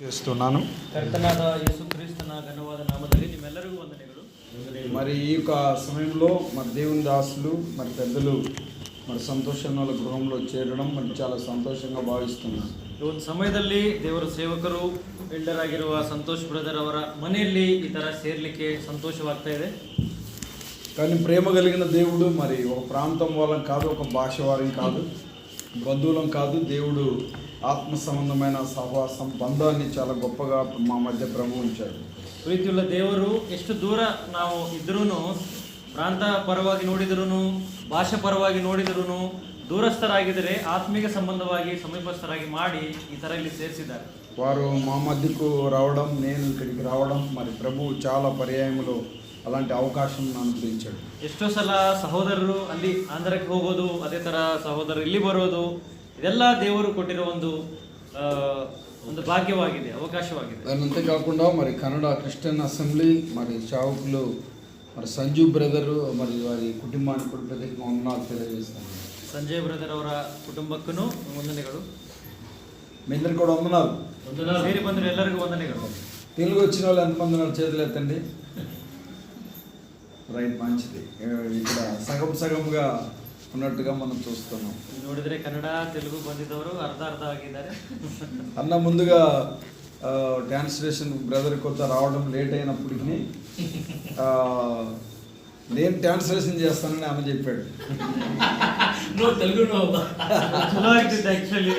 చేస్తున్నాను. కర్తనాದ యేసుక్రీస్తున ఘనవాద నామದಲ್ಲಿ ನಿಮ್ಮೆಲ್ಲರಿಗೂ ವಂದನೆಗಳು. మరి ఈ యొక్క సమయంలో మరి దేవుని దాసులు మరి పెద్దలు మరి సంతోషంగా గృహంలో చేరడం మరి చాలా సంతోషంగా భావిస్తున్నాను. ಈ ಒಂದು ಸಮಯದಲ್ಲಿ ದೇವರ ಸೇವಕರು ಎಲ್ಡರ್ ಆಗಿರುವ ಸಂತೋಷ್ ಬ್ರದರ್ ಅವರ ಮನೆಯಲ್ಲಿ ಈ ತರ ಸೇರ್ಲಿಕ್ಕೆ ಸಂತೋಷವಾಗ್ತಾ ಇದೆ. కానీ ప్రేమ కలిగిన దేవుడు మరి ఒక ప్రాంతం వాళ్ళం కాదు, ఒక భాష వారం కాదు, బంధువులం కాదు. దేవుడు ఆత్మ సంబంధమైన సహవాసం బంధాన్ని చాలా గొప్పగా మా మధ్య ప్రభు ఉంచాడు. ಪ್ರೀತಿಯುಳ್ಳ ದೇವರು ಎಷ್ಟು ದೂರ ನಾವು ಇದ್ರೂ, ಪ್ರಾಂತ ಪರವಾಗಿ ನೋಡಿದ್ರು, ಭಾಷೆ ಪರವಾಗಿ ನೋಡಿದ್ರು, ದೂರಸ್ಥರಾಗಿದ್ದರೆ ಆತ್ಮಿಕ ಸಂబంಧವಾಗಿ ಸಮೀಪಸ್ಥರಾಗಿ ಮಾಡಿ ಈ ತರ ಇಲ್ಲಿ ಸೇರಿಸಿದ್ದಾರೆ. వారు మా మధ్యకు రావడం, నేను ఇక్కడికి రావడం, మరి ప్రభు చాలా పర్యాయములు అలాంటి అవకాశం అనుగ్రహించాడు. ಎಷ್ಟೋ ಸಲ ಸಹೋದರರು ಅಲ್ಲಿ ಆಂಧ್ರಕ್ಕೆ ಹೋಗೋದು, ಅದೇ ತರ ಸಹೋದರರು ಇಲ್ಲಿ ಬರೋದು, ಇದೆಲ್ಲ ದೇವರು ಕೊಟ್ಟಿರೋ ಒಂದು ಭಾಗ್ಯವಾಗಿದೆ, ಅವಕಾಶವಾಗಿದೆ. అంతేకాకుండా మరి కన్నడ క్రిస్టియన్ అసెంబ్లీ మరి సేవకులు మరి సంజీవ్ బ్రదరు మరి వారి కుటుంబానికి కూడా ప్రత్యేకంగా వందనాలు తెలియజేస్తాను. ಸಂಜಯ್ ಬ್ರದರ್ ಅವರ ಕುಟುಂಬಕ್ಕೂ ವಂದನೆಗಳು. మీ అందరికి కూడా వందనాలు. ಸೇರಿ ಬಂದ್ರೆ ಎಲ್ಲರಿಗೂ ವಂದನೆಗಳು. తెలుగు వచ్చిన వాళ్ళు ఎంతమంది ఉన్నారు చేతులు ఎత్తండి. రైట్, మంచిది. ఇక్కడ సగం సగంగా ఉన్నట్టుగా మనం చూస్తున్నాం. ನೋಡಿದ್ರೆ ಕನ್ನಡ ತೆಲುಗು ಬಂದಿದ್ದವರು ಅರ್ಧ ಅರ್ಧ ಆಗಿದ್ದಾರೆ. అన్న ముందుగా ట్రాన్స్లేషన్ బ్రదర్ కొత్త రావడం లేట్ అయినప్పటికీ నేను ట్రాన్స్లేషన్ చేస్తానని ఆమె చెప్పాడు. ಚಲೋ ಆಗ್ತಿತ್ತು ಆಕ್ಚುಲಿ.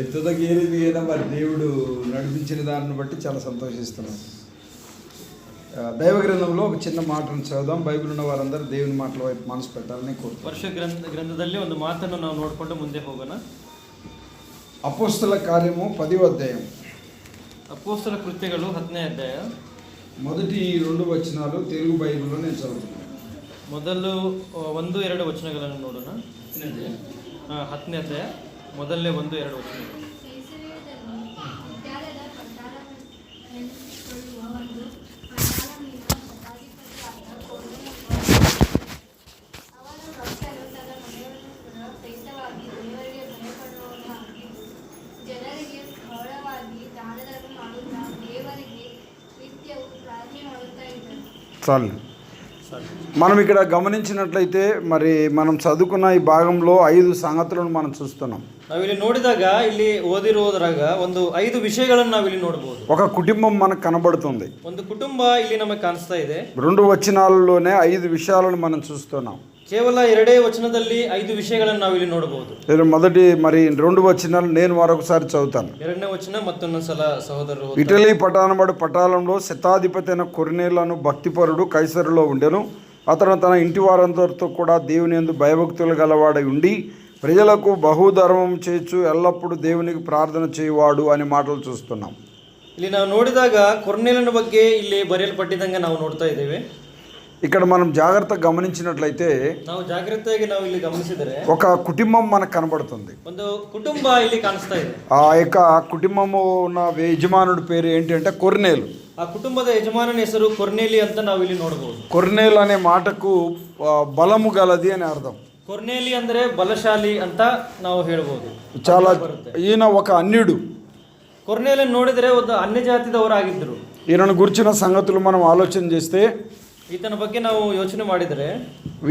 ఎత్తుదకి ఏది అయినా మరి దేవుడు నడిపించిన దాన్ని బట్టి చాలా సంతోషిస్తున్నాం. దైవ గ్రంథంలో ఒక చిన్న మాటను చదువుదాం. బైబిల్ ఉన్న వారందరూ దేవుని మాటల వైపు మనసు పెట్టాలని కోరుతున్నాను. ವರ್ಷ ಗ್ರಂಥದಲ್ಲಿ ಒಂದು ಮಾತನ್ನು ನಾವು ನೋಡಿಕೊಂಡು ಮುಂದೆ ಹೋಗೋಣ. అపోస్తల కార్యము 10వ అధ్యాయం, ಅಪೊಸ್ತಲ ಕೃತ್ಯಗಳು 10ನೇ ಅಧ್ಯಾಯ. మొదటి 2 వచనాలు తెలుగు బైబిల్లో నేను చదువుతున్నాను. ಮೊದಲು 1-2 ವಚನಗಳನ್ನು ನೋಡೋಣ. 10ನೇ ಅಧ್ಯಾಯ ಮೊದಲನೇ 1-2 ವಚನಗಳು. చాలు. మనం ఇక్కడ గమనించినట్లయితే మరి మనం చదువుకున్న ఈ భాగంలో 5 సంగతులను మనం చూస్తున్నాం. ನಾವಿಲ್ಲಿ ನೋಡಿದಾಗ, ಇಲ್ಲಿ ಓದಿರುವುದರಾಗ ಒಂದು 5 ವಿಷಯಗಳನ್ನು ನಾವಿಲ್ಲಿ ನೋಡಬಹುದು. ఒక కుటుంబం మనకు కనబడుతుంది. ಒಂದು ಕುಟುಂಬ ಇಲ್ಲಿ ನಮಗೆ ಕಾಣಿಸ್ತಾ ಇದೆ. 2 వచనాలలోనే 5 విషయాలను మనం చూస్తున్నాం. ಕೇವಲ 2 ವಚನದಲ್ಲಿ 5 ವಿಷಯಗಳನ್ನು ನಾವಿಲ್ಲಿ ನೋಡಬಹುದು. మొదటి మరి 2 వచనాలు నేను మరొకసారి చదువుతాను. 2ನೇ ವಚನ మತ್ತೊಂದು ಸಲ సహోదరరు. ఇటలీ పట్టణమడు పటాలంలో శతాధిపతి అయిన కొర్నేలను భక్తిపరుడు కైసరులో ఉండెను. అతను తన ఇంటి వారందరితో కూడా దేవుని యందు భయభక్తులు గలవాడై ఉండి ప్రజలకు బహుధర్మం చేయొచ్చు, ఎల్లప్పుడూ దేవునికి ప్రార్థన చేయువాడు అనే మాటలు చూస్తున్నాం. ಇಲ್ಲಿ ನಾವು ನೋಡಿದಾಗ ಕೊರ್ನೇಲನ ಬಗ್ಗೆ ಇಲ್ಲಿ ಬರೆಯಲ್ಪಟ್ಟಿದ್ದಂಗೆ ನಾವು ನೋಡ್ತಾ ಇದ್ದೇವೆ. ఇక్కడ మనం జాగ్రత్తగా గమనించినట్లయితే ನಾವು ಜಾಗೃತಿಯಾಗಿ ನಾವು ಇಲ್ಲಿ ಗಮನಿಸಿದರೆ ఒక కుటుంబం మనకు కనబడుతుంది. ಒಂದು ಕುಟುಂಬ ಇಲ್ಲಿ ಕಾಣಿಸ್ತಾ ಇದೆ. ఆ యొక్క కుటుంబము ఉన్న యజమానుడి పేరు ఏంటి అంటే కొర్నేలు. ಆ ಕುಟುಂಬದ ಯಜಮಾನನ ಹೆಸರು ಕೊರ್ನೇಲಿ ಅಂತ ನಾವು ಇಲ್ಲಿ ನೋಡಬಹುದು. కొర్నేలు అనే మాటకు బలము గలది అని అర్థం. ಕೊರ್ನೇಲಿ ಅಂದ್ರೆ ಬಲಶಾಲಿ ಅಂತ ನಾವು ಹೇಳ್ಬೋದು. చాలా ఈయన ఒక అన్యుడు. ಕೊರ್ನೇಲನ್ನು ನೋಡಿದರೆ ಒಂದು ಅನ್ಯ ಜಾತಿದವರಾಗಿದ್ದರು. ఈయనను గురించిన సంగతులు మనం ఆలోచన చేస్తే ಈತನ ಬಗ್ಗೆ ನಾವು ಯೋಚನೆ ಮಾಡಿದರೆ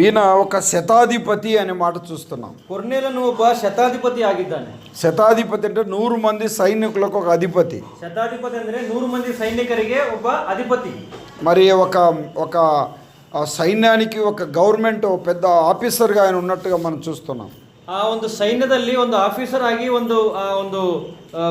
ఈయన ఒక శతాధిపతి అనే మాట చూస్తున్నాం. ಕೊರ್ನೇಲನು ಒಬ್ಬ ಶತಾಧಿಪತಿ ಆಗಿದ್ದಾನೆ. శతాధిపతి అంటే 100 మంది సైనికులకు ఒక అధిపతి. ಶತಾಧಿಪತಿ ಅಂದ್ರೆ 100 ಮಂದಿ ಸೈನಿಕರಿಗೆ ಒಬ್ಬ ಅಧಿಪತಿ. మరి ఒక సైన్యానికి ఒక గవర్నమెంట్ పెద్ద ఆఫీసర్గా ఆయన ఉన్నట్టుగా మనం చూస్తున్నాం. ಆ ಒಂದು ಸೈನ್ಯದಲ್ಲಿ ಒಂದು ಆಫೀಸರ್ ಆಗಿ ಒಂದು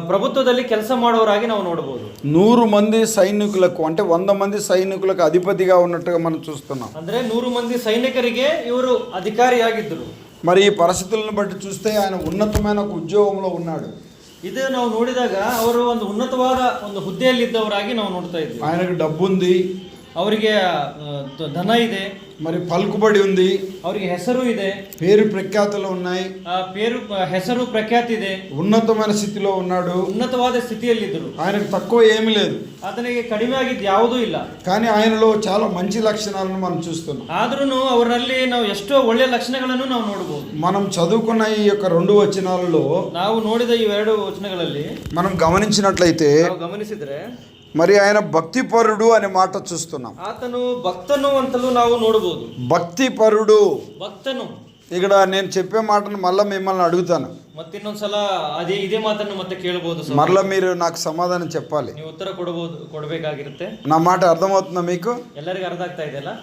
ప్రభుత్వದಲ್ಲಿ ಕೆಲಸ ಮಾಡೋರಾಗಿ ನಾವು ನೋಡಬಹುದು. 100 మంది సైనికులకు అంటే 100 మంది సైనికులకు అధిపతిగా ఉన్నట్టుగా మనం చూస్తున్నాం. ಅಂದ್ರೆ 100 ಮಂದಿ ಸೈನಿಕರಿಗೆ ಇವರು ಅಧಿಕಾರಿಯಾಗಿದ್ದರು. మరి ఈ పరిస్థితులను బట్టి చూస్తే ఆయన ఉన్నతమైన ఒక ఉద్యోగంలో ఉన్నాడు. ಇದು ನಾವು ನೋಡಿದಾಗ ಅವರು ಒಂದು ಉನ್ನತವಾದ ಒಂದು ಹುದ್ದೆಯಲ್ಲಿದ್ದವರಾಗಿ ನಾವು ನೋಡ್ತಾ ಇದ್ದೀವಿ. ఆయనకు డబ్బు ఉంది, ಅವರಿಗೆ ಧನ ಇದೆ, మరి పలుకుబడి ఉంది, ಅವರಿಗೆ ಹೆಸರು ಇದೆ, పేరు ప్రఖ్యాతులు ఉన్నాయి, ಹೆಸರು ಪ್ರಖ್ಯಾತಿ ಇದೆ, ఉన్నతమైన స్థితిలో ఉన్నాడు, ಉನ್ನತವಾದ ಸ್ಥಿತಿಯಲ್ಲಿದ್ದರು. ఆయనకు తక్కువ ఏమీ లేదు, ಆತನಿಗೆ ಕಡಿಮೆ ಆಗಿದ್ದು ಯಾವುದೂ ಇಲ್ಲ. కానీ ఆయనలో చాలా మంచి లక్షణాలను మనం చూస్తున్నాం. ಆದ್ರೂ ಅವರಲ್ಲಿ ನಾವು ಎಷ್ಟೋ ಒಳ್ಳೆಯ ಲಕ್ಷಣಗಳನ್ನು ನಾವು ನೋಡಬಹುದು. మనం చదువుకున్న ఈ యొక్క 2 వచనాలలో ನಾವು ನೋಡಿದ ಈ 2 ವಚನಗಳಲ್ಲಿ మనం గమనించినట్లయితే ನಾವು ಗಮನಿಸಿದ್ರೆ మరి ఆయన భక్తిపరుడు అనే మాట చూస్తున్నాం. ಆತನು ಭಕ್ತನು ಅಂತಲೂ ನಾವು ನೋಡಬಹುದು. భక్తిపరుడు, ಭಕ್ತನು. ఇక్కడ నేను చెప్పే మాటను మళ్ళీ మిమ్మల్ని అడుగుతాను, ಮತ್ತಿನ್ನೊಂದ್ಸಲ ಇದೇ ಮಾತನ್ನು ಮತ್ತೆ ಕೇಳಬಹುದು. మళ్ళీ మీరు నాకు సమాధానం చెప్పాలి. ನೀವು ಉತ್ತರ ಕೊಡಬೇಕಾಗಿರುತ್ತೆ. నా మాట అర్థమవుతుందా మీకు? ಎಲ್ಲರಿಗೂ ಅರ್ಥ ಆಗ್ತಾ ಇದೆಯಲ್ಲ?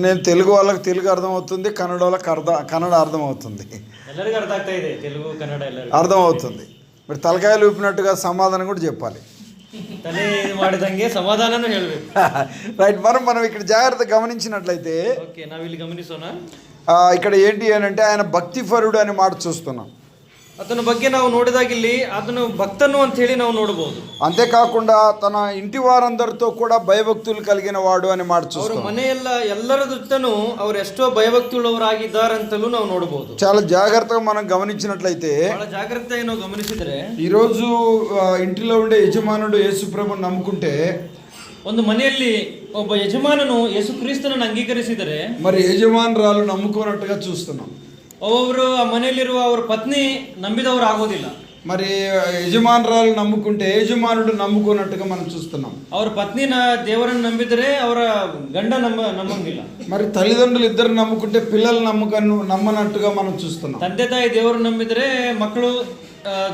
నేను తెలుగు వాళ్ళకి తెలుగు అర్థమవుతుంది, కన్నడ వాళ్ళకి కన్నడ అర్థమవుతుంది, ಎಲ್ಲರಿಗೂ ಅರ್ಥ ಆಗ್ತಾ ಇದೆ, తెలుగు కన్నಡ ಎಲ್ಲರಿಗೂ అర్థమవుతుంది. మరి తలకాయలు ఊపినట్టుగా సమాధానం కూడా చెప్పాలి. తలే ಮಾಡಿದಂಗೆ ಸಮಾಧಾನನೂ ಹೇಳಬೇಕು. రైట్. మనం ఇక్కడ జాగ్రత్తగా గమనించినట్లయితే ఓకే, నావిಲ್ಲಿ గమనిಸೋಣ. ఇక్కడ ఏంటి అని అంటే ఆయన భక్తిపరుడు అనే మాట చూస్తున్నాం. అతని ಬಗ್ಗೆ ನಾವು ನೋಡಿದಾಗ ಇಲ್ಲಿ అతను భక్తను ಅಂತ ಹೇಳಿ ನಾವು ನೋಡಬಹುದು. అంతేకాకుండా తన ఇంటి వారందరితో కూడా భయభక్తులు కలిగిన వాడు అని మాట చూస్తున్నాం. ಅವರ ಮನೆಯೆಲ್ಲ ಎಲ್ಲರ ಜೊತೆನೂ ಅವರು ಎಷ್ಟೋ ಭಯಭಕ್ತಿಯುಳ್ಳವರಾಗಿದ್ದಾರಂತಲೂ ನಾವು ನೋಡಬಹುದು. చాలా జాగ్రత్తగా మనం గమనించినట్లయితే, ಬಹಳ ಜಾಗೃತೆಯಾಗಿ ನಾವು ಗಮನಿಸಿದರೆ, ఈరోజు ఇంటిలో ఉండే యజమానుడు యేసుప్రభుని నమ్ముకుంటే, ಒಂದು ಮನೆಯಲ್ಲಿ ಒಬ್ಬ ಯಜಮಾನನು ಯೇಸು ಕ್ರಿಸ್ತನನ್ನು ಅಂಗೀಕರಿಸಿದರೆ మరి యజమానురాలు నమ్ముకున్నట్టుగా చూస్తున్నాం. ಒಬ್ಬೊಬ್ರು ಆ ಮನೆಯಲ್ಲಿರುವ ಅವರ ಪತ್ನಿ ನಂಬಿದವರು ಆಗೋದಿಲ್ಲ. మరి యజమానురాలు నమ్ముకుంటే యజమానుడు నమ్ముకున్నట్టుగా మనం చూస్తున్నాం. ಅವರ ಪತ್ನಿನ ದೇವರನ್ನು ನಂಬಿದರೆ ಅವರ ಗಂಡ ನಂಬಂಗಿಲ್ಲ. మరి తల్లిదండ్రులు ఇద్దరు నమ్ముకుంటే పిల్లలు నమ్మనట్టుగా మనం చూస్తున్నాం. ತಂದೆ ತಾಯಿ ದೇವರನ್ನು ನಂಬಿದರೆ ಮಕ್ಕಳು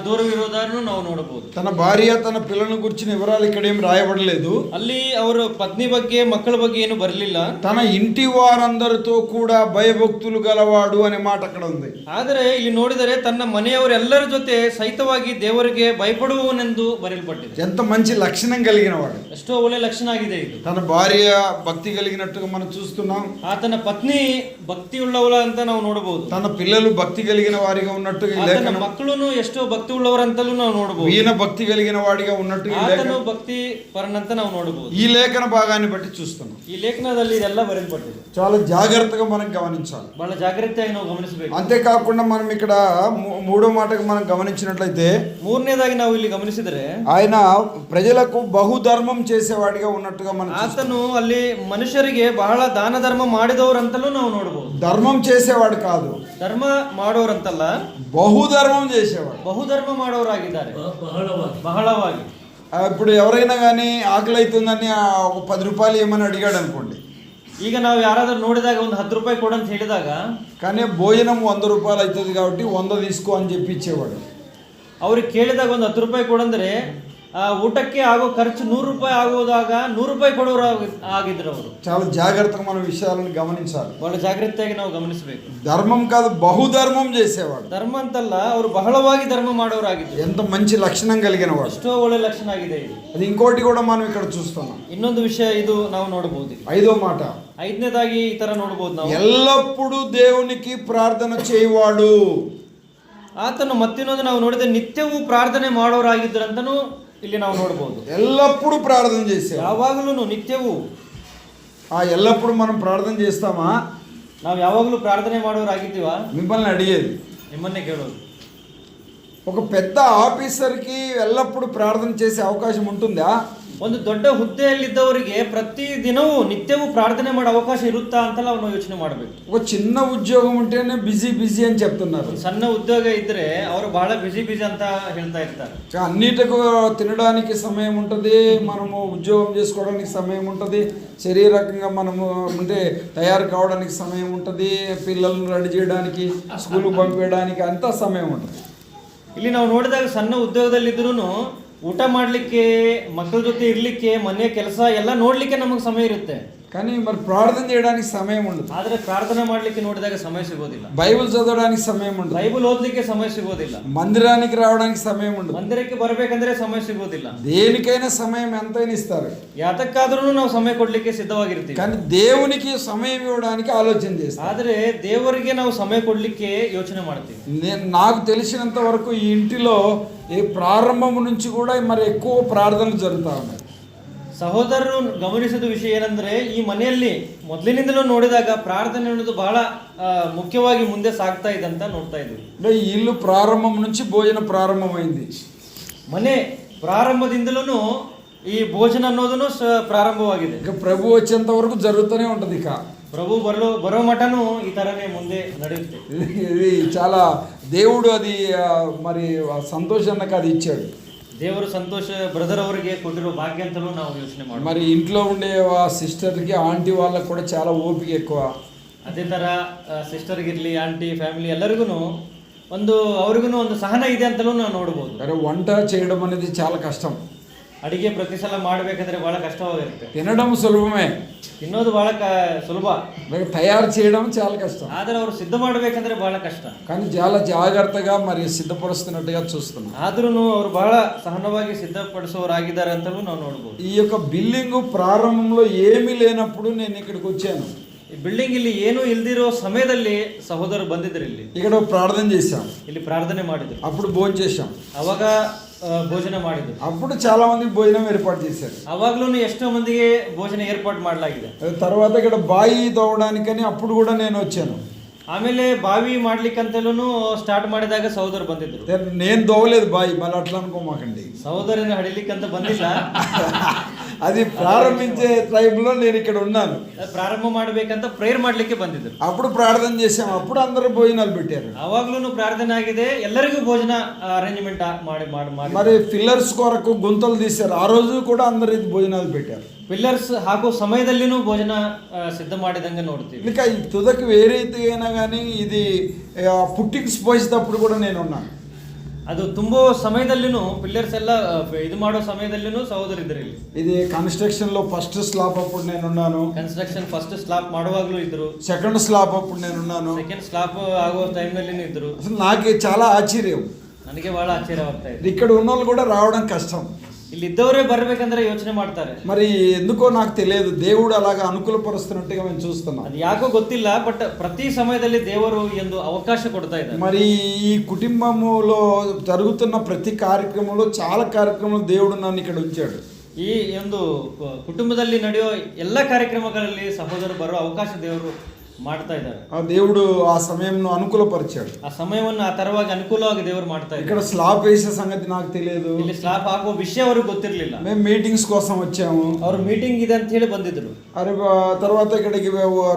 ದೂರವಿರೋದನ್ನು ನಾವು ನೋಡಬಹುದು. తన భార్య తన పిల్లలను గురించిన వివరాలు ఇక్కడ ఏం రాయబడలేదు. ಅಲ್ಲಿ ಅವರ ಪತ್ನಿ ಬಗ್ಗೆ ಮಕ್ಕಳ ಬಗ್ಗೆ ಏನು ಬರಲಿಲ್ಲ. తన ఇంటి వారందరితో కూడా భయభక్తులు గలవాడు అనే మాట అక్కడ ఉంది. ಆದರೆ ಇಲ್ಲಿ ನೋಡಿದರೆ ತನ್ನ ಮನೆಯವರೆಲ್ಲರ ಜೊತೆ ಸಹಿತವಾಗಿ ದೇವರಿಗೆ ಭಯಪಡುವವನೆಂದು ಬರೆಯಲ್ಪಟ್ಟಿದೆ. ఎంత మంచి లక్షణం కలిగిన వాడు. ಎಷ್ಟೋ ಒಳ್ಳೆ ಲಕ್ಷಣ ಆಗಿದೆ ಇದು. తన భార్య భక్తి కలిగినట్టుగా మనం చూస్తున్నాం. ಆತನ ಪತ್ನಿ ಭಕ್ತಿ ಉಳ್ಳವಳ ಅಂತ ನಾವು ನೋಡಬಹುದು. తన పిల్లలు భక్తి కలిగిన వారిగా ఉన్నట్టుగా ఈ లేఖనం, ಮಕ್ಕಳು ಎಷ್ಟೋ ಭಕ್ತಿ ಉಳ್ಳವರಂತಲೂ ನಾವು ನೋಡಬಹುದು. ఈయన భక్తి కలిగిన వాడిగా ఉన్నట్టుగా ఈ లేఖనం, ಭಕ್ತಿ ಪರನಂತ ನಾವು ನೋಡಬಹುದು. ఈ లేఖన భాగాన్ని బట్టి చూస్తున్నాం. ఈ లేఖನದಲ್ಲಿ ಇದೆಲ್ಲ ಬರೆಯಲ್ಪಟ್ಟಿದೆ. చాలా జాగ్రత్తగా మనం గమనించాలి. ಬಹಳ ಜಾಗೃತೆಯಾಗಿ ನಾವು ಗಮನಿಸಬೇಕು. అంతేకాకుండా మనం ఇక్కడ 3వ మాటకు మనం గమనించినట్లయితే, 3ನೇದಾಗಿ ನಾವು ಇಲ್ಲಿ ಗಮನಿಸಿದರೆ ఆయన ప్రజలకు బహుధర్మం చేసేవాడిగా ఉన్నట్టుగా మనం ಆತನು ಅಲ್ಲಿ ಮನುಷ್ಯರಿಗೆ ಬಹಳ ದಾನ ಧರ್ಮ ಮಾಡಿದವರಂತಲೂ ನಾವು ನೋಡಬಹುದು. ధర్మం చేసేవాడు కాదు, ಧರ್ಮ ಮಾಡೋರಂತಲ್ಲ, బహుధర్మం చేసేవాడు. ಬಹುಧರ್ಮ ಮಾಡೋರಾಗಿದ್ದಾರೆ, ಬಹಳವಾಗಿ. ఇప్పుడు ఎవరైనా కానీ ఆకలి అవుతుందని ఒక 10 రూపాయలు ఏమని అడిగాడు అనుకోండి, ಈಗ ನಾವು ಯಾರಾದ್ರೂ ನೋಡಿದಾಗ ಒಂದು 10 ರೂಪಾಯಿ ಕೊಡು ಅಂತ ಹೇಳಿದಾಗ, కానీ భోజనం 100 రూపాయలు అవుతుంది కాబట్టి 100 తీసుకో అని చెప్పి ఇచ్చేవాడు. ಅವ್ರಿಗೆ ಕೇಳಿದಾಗ ಒಂದು 10 ರೂಪಾಯಿ ಕೊಡಂದ್ರೆ ಊಟಕ್ಕೆ ಆಗೋ ಖರ್ಚು 100 ರೂಪಾಯಿ ಆಗೋದಾಗ 100 ರೂಪಾಯಿ ಕೊಡೋರು ಆಗಿದ್ರು ಅವರು. చాలా జాగ్రత్తగా మన విషయాలను గమనించాలి. ಬಹಳ ಜಾಗೃತೆಯಾಗಿ ನಾವು ಗಮನಿಸಬೇಕು. ధర్మం కాదు, బహుధర్మం చేసేవాడు. ಧರ್ಮ ಅಂತಲ್ಲ, ಅವರು ಬಹಳವಾಗಿ ಧರ್ಮ ಮಾಡೋರಾಗಿದ್ರು. ఎంత మంచి లక్షణం కలిగిన వాడు. ಎಷ್ಟೋ ಒಳ್ಳೆ ಲಕ್ಷಣ ಆಗಿದೆ ಇದು. అది ఇంకోటి కూడా మనం ఇక్కడ చూస్తున్నాం. ಇನ್ನೊಂದು ವಿಷಯ ಇದು ನಾವು ನೋಡಬಹುದು. 5వ మాట, 5ನೇದಾಗಿ ಈ ತರ ನೋಡಬಹುದು ನಾವು, ఎల్లప్పుడూ దేవునికి ప్రార్థన చేయవాడు. ಆತನು ಮತ್ತಿನ್ನೊಂದು ನಾವು ನೋಡಿದ್ರೆ ನಿತ್ಯವೂ ಪ್ರಾರ್ಥನೆ ಮಾಡೋರಾಗಿದ್ರಂತನೂ ಇಲ್ಲಿ ನಾವು ನೋಡಬಹುದು. ఎల్లప్పుడూ ప్రార్థన చేసేవాడు. ಯಾವಾಗಲೂ ನಿತ್ಯವೂ. ఎల్లప్పుడూ మనం ప్రార్థన చేస్తామా? ನಾವು ಯಾವಾಗಲೂ ಪ್ರಾರ್ಥನೆ ಮಾಡೋರಾಗಿದ್ದೀವಾ? మిమ్మల్ని అడిగేది, ನಿಮ್ಮನ್ನೇ ಕೇಳೋದು. ఒక పెద్ద ఆఫీసర్కి ఎల్లప్పుడూ ప్రార్థన చేసే అవకాశం ఉంటుందా? ಒಂದು ದೊಡ್ಡ ಹುದ್ದೆಯಲ್ಲಿದ್ದವರಿಗೆ ಪ್ರತಿ ದಿನವೂ ನಿತ್ಯವೂ ಪ್ರಾರ್ಥನೆ ಮಾಡೋ ಅವಕಾಶ ಇರುತ್ತಾ ಅಂತೆಲ್ಲ ನಾವು ಯೋಚನೆ ಮಾಡಬೇಕು. ఒక చిన్న ఉద్యోగం ఉంటేనే బిజీ అని చెప్తున్నారు. ಸಣ್ಣ ಉದ್ಯೋಗ ಇದ್ರೆ ಅವರು ಬಹಳ ಬಿಜಿ ಅಂತ ಹೇಳ್ತಾ ಇರ್ತಾರೆ. అన్నిటికీ తినడానికి సమయం ఉంటుంది, మనము ఉద్యోగం చేసుకోవడానికి సమయం ఉంటుంది, శరీరకంగా మనము అంటే తయారు కావడానికి సమయం ఉంటుంది, పిల్లలను రెడీ చేయడానికి, స్కూల్కి పంపించడానికి అంతా సమయం ఉంటుంది. ಇಲ್ಲಿ ನಾವು ನೋಡಿದಾಗ ಸಣ್ಣ ಉದ್ಯೋಗದಲ್ಲಿದ್ರೂ ಊಟ ಮಾಡಲಿಕ್ಕೆ, ಮಕ್ಕಳ ಜೊತೆ ಇರಲಿಕ್ಕೆ, ಮನೆ ಕೆಲಸ ಎಲ್ಲ ನೋಡಲಿಕ್ಕೆ ನಮಗೆ ಸಮಯ ಇರುತ್ತೆ. కానీ మరి ప్రార్థన చేయడానికి సమయం ఉండదు. ಆದರೆ ಪ್ರಾರ್ಥನೆ ಮಾಡಲಿಕ್ಕೆ ನೋಡಿದಾಗ ಸಮಯ ಸಿಗೋದಿಲ್ಲ. బైబిల్ చదవడానికి సమయం ఉండదు. ಬೈಬಲ್ ಓದಲಿಕ್ಕೆ ಸಮಯ ಸಿಗೋದಿಲ್ಲ. మందిరానికి రావడానికి సమయం ఉండదు. ಮಂದಿರಕ್ಕೆ ಬರಬೇಕಂದ್ರೆ ಸಮಯ ಸಿಗೋದಿಲ್ಲ. దేనికైనా సమయం ఎంతైనా ఇస్తారు. ಯಾತಕ್ಕಾದ್ರೂ ನಾವು ಸಮಯ ಕೊಡ್ಲಿಕ್ಕೆ ಸಿದ್ಧವಾಗಿರ್ತೀವಿ. కానీ దేవునికి సమయం ఇవ్వడానికి ఆలోచన చేస్తాం. ಆದರೆ ದೇವರಿಗೆ ನಾವು ಸಮಯ ಕೊಡ್ಲಿಕ್ಕೆ ಯೋಚನೆ ಮಾಡ್ತೀವಿ. నాకు తెలిసినంత వరకు ఈ ఇంటిలో ఈ ప్రారంభం నుంచి కూడా మరి ఎక్కువ ప్రార్థనలు జరుగుతూ ఉన్నాయి. ಸಹೋದರರು ಗಮನಿಸಿದ ವಿಷಯ ಏನಂದ್ರೆ, ಈ ಮನೆಯಲ್ಲಿ ಮೊದಲಿನಿಂದಲೂ ನೋಡಿದಾಗ ಪ್ರಾರ್ಥನೆ ಅನ್ನೋದು ಬಹಳ ಮುಖ್ಯವಾಗಿ ಮುಂದೆ ಸಾಗ್ತಾ ಇದೆ ಅಂತ ನೋಡ್ತಾ ಇದ್ವಿ. ఈ ఇల్లు ప్రారంభం నుంచి భోజనం ప్రారంభమైంది. ಮನೆ ಪ್ರಾರಂಭದಿಂದಲೂ ಈ ಭೋಜನ ಅನ್ನೋದನ್ನು ಪ್ರಾರಂಭವಾಗಿದೆ. ఇక ప్రభు వచ్చేంత వరకు జరుగుతూనే ఉంటది. ఇక ప్రభు ಬರೋ ಮಟನು ಈ ತರನೇ ಮುಂದೆ ನಡೆಯುತ್ತೆ. ఇది చాలా దేవుడు అది మరి సంతోషానికి అది ఇచ్చాడు. ದೇವರು ಸಂತೋಷ ಬ್ರದರ್ ಅವರಿಗೆ ಕೊಟ್ಟಿರೋ ಭಾಗ್ಯ ಅಂತಲೂ ನಾವು ಯೋಚನೆ ಮಾಡಿ. మరి ఇంట్లో ఉండే సిస్టర్కి ఆంటీ వాళ్ళకి కూడా చాలా ఓపిక ఎక్కువ. ಅದೇ ತರ ಸಿಸ್ಟರ್ಗಿರ್ಲಿ, ಆಂಟಿ, ಫ್ಯಾಮಿಲಿ ಎಲ್ಲರಿಗೂ ಅವ್ರಿಗೂ ಒಂದು ಸಹನ ಇದೆ ಅಂತಲೂ ನಾವು ನೋಡ್ಬೋದು. వంట చేయడం అనేది చాలా కష్టం. ಅಡಿಗೆ ಪ್ರತಿ ಸಲ ಮಾಡಬೇಕಂದ್ರೆ ಬಹಳ ಕಷ್ಟವಾಗಿರುತ್ತೆ. తినడం సులభమే, ತಿನ್ನೋದು ಬಹಳ ಸುಲಭ, తయారు చేయడం చాలా కష్టం. ಆದ್ರೆ ಅವರು ಸಿದ್ಧ ಮಾಡಬೇಕಂದ್ರೆ ಬಹಳ ಕಷ್ಟ. కానీ చాలా జాగ్రత్తగా మరి సిద్ధపరుస్తున్నట్టుగా చూస్తున్నాం. ಆದ್ರೂ ಅವರು ಬಹಳ ಸಹನವಾಗಿ ಸಿದ್ಧಪಡಿಸುವವರಾಗಿದ್ದಾರೆ ಅಂತಲೂ ನಾವು ನೋಡ್ಬೋದು. ఈ యొక్క బిల్డింగ్ ప్రారంభంలో ఏమీ లేనప్పుడు నేను ఇక్కడికి వచ్చాను. ಈ ಬಿಲ್ಡಿಂಗ್ ಇಲ್ಲಿ ಏನು ಇಲ್ದಿರೋ ಸಮಯದಲ್ಲಿ ಸಹೋದರರು ಬಂದಿದ್ರು. ఇక్కడ ప్రార్థన చేశాం, ಇಲ್ಲಿ ಪ್ರಾರ್ಥನೆ ಮಾಡಿದ್ರು, అప్పుడు భోజనం చేశాం, ಅವಾಗ ಭೋಜನ ಮಾಡಿದ್ರು. అప్పుడు చాలా మందికి భోజనం ఏర్పాటు చేశారు. ಅವಾಗ್ಲೂ ಎಷ್ಟೋ ಮಂದಿಗೆ ಭೋಜನ ಏರ್ಪಾటు ಮಾಡಲಾಗಿದೆ. తర్వాత ఇక్కడ బాయి తవ్వడానికని అప్పుడు కూడా నేను వచ్చాను. ಆಮೇಲೆ ಬಾವಿ ಮಾಡ್ಲಿಕ್ಕಂತಲೂ ಸ್ಟಾರ್ಟ್ ಮಾಡಿದಾಗ ಸಹೋದರ ಬಂದಿದ್ರು. నేను దోవలేదు బాయి, మళ్ళీ అట్లా అనుకోమాకండి. ಸಹೋದರನ ಹಡಿಲಿಕ್ಕಂತ ಬಂದಿಲ್ಲ. అది ప్రారంభించే టైంలో నేను ఇక్కడ ఉన్నాను. ಪ್ರಾರಂಭ ಮಾಡ್ಬೇಕಂತ ಪ್ರೇಯರ್ ಮಾಡ್ಲಿಕ್ಕೆ ಬಂದಿದ್ರು. అప్పుడు ప్రార్థన చేశాం, అప్పుడు అందరూ భోజనాలు పెట్టారు. ಅವಾಗ್ಲೂ ಪ್ರಾರ್ಥನೆ ಆಗಿದೆ, ಎಲ್ಲರಿಗೂ ಭೋಜನ ಅರೇಂಜ್ಮೆಂಟ್ ಮಾಡಿ మరి పిల్లర్స్ కొరకు గుంతలు తీశారు, ఆ రోజు కూడా అందరు భోజనాలు పెట్టారు. ಪಿಲ್ಲರ್ಸ್ ಹಾಕೋ ಸಮಯದಲ್ಲಿನೂ ಭೋಜನ ಸಿದ್ಧ ಮಾಡಿದಂಗೆ ನೋಡ್ತೀವಿ. ఇక ఈ తుదకు వేరైతే అయినా కానీ ఇది పుట్టింగ్స్ పోసేటప్పుడు కూడా నేను ఉన్నాను. ಅದು ತುಂಬೋ ಸಮಯದಲ್ಲಿನೂ ಪಿಲ್ಲರ್ಸ್ ಎಲ್ಲ ಇದು ಮಾಡೋ ಸಮಯದಲ್ಲಿನೂ ಸಹೋದರಿದ್ರು ಇಲ್ಲಿ. ఇది కన్స్ట్రక్షన్ లో ఫస్ట్ స్లాబ్ అప్పుడు నేను ఉన్నాను. ಕನ್ಸ್ಟ್ರಕ್ಷನ್ ಫಸ್ಟ್ ಸ್ಲಾಬ್ ಮಾಡುವಾಗ್ಲೂ ಇದ್ರು. సెకండ్ స్లాబ్ అప్పుడు నేను ఉన్నాను. ಸೆಕೆಂಡ್ ಸ್ಲಾಬ್ ಆಗೋ ಟೈಮ್ನಲ್ಲಿನೂ ಇದ್ರು. అసలు నాకు చాలా ఆశ్చర్యం. ನನಗೆ ಬಹಳ ಆಶ್ಚರ್ಯವಾಗ್ತಾ ಇದೆ. ఇక్కడ ఉన్న వాళ్ళు కూడా రావడం కష్టం. ಇಲ್ಲಿ ಇದ್ದವರೇ ಬರ್ಬೇಕಂದ್ರೆ ಯೋಚನೆ ಮಾಡ್ತಾರೆ. మరి ఎందుకో నాకు తెలియదు, దేవుడు అలాగా అనుకూలపరుస్తున్నట్టుగా మేము చూస్తున్నాం. ಅದು ಯಾಕೋ ಗೊತ್ತಿಲ್ಲ, ಬಟ್ ಪ್ರತಿ ಸಮಯದಲ್ಲಿ ದೇವರು ಒಂದು ಅವಕಾಶ ಕೊಡ್ತಾ ಇದ್ದಾರೆ. మరి ఈ కుటుంబములో జరుగుతున్న ప్రతి కార్యక్రమంలో చాలా కార్యక్రమాలు దేవుడు నన్ను ఇక్కడ ఉంచాడు. ಈ ಒಂದು ಕುಟುಂಬದಲ್ಲಿ ನಡೆಯೋ ಎಲ್ಲ ಕಾರ್ಯಕ್ರಮಗಳಲ್ಲಿ ಸಹೋದರರು ಬರೋ ಅವಕಾಶ ದೇವರು ಮಾಡ್ತಾ ಇದ್ದಾರೆ. ఆ దేవుడు ఆ సమయంను అనుకూలపరిచాడు. ಆ ಸಮಯವನ್ನು ಆ ತರವಾಗಿ ಅನುಕೂಲವಾಗಿ ದೇವರು ಮಾಡ್ತಾ ಇದ್ದಾರೆ. ఇక్కడ స్లాబ్ వేసే సంగతి నాకు తెలియదు. ಇಲ್ಲಿ ಸ್ಲಾಬ್ ಹಾಕುವ ವಿಷಯ ಅವ್ರಿಗೆ ಗೊತ್ತಿರಲಿಲ್ಲ. మేము మీటింగ్స్ కోసం వచ్చాము. ಅವ್ರು ಮೀಟಿಂಗ್ ಇದೆ ಅಂತ ಹೇಳಿ ಬಂದಿದ್ರು. అరే తర్వాత ఇక్కడికి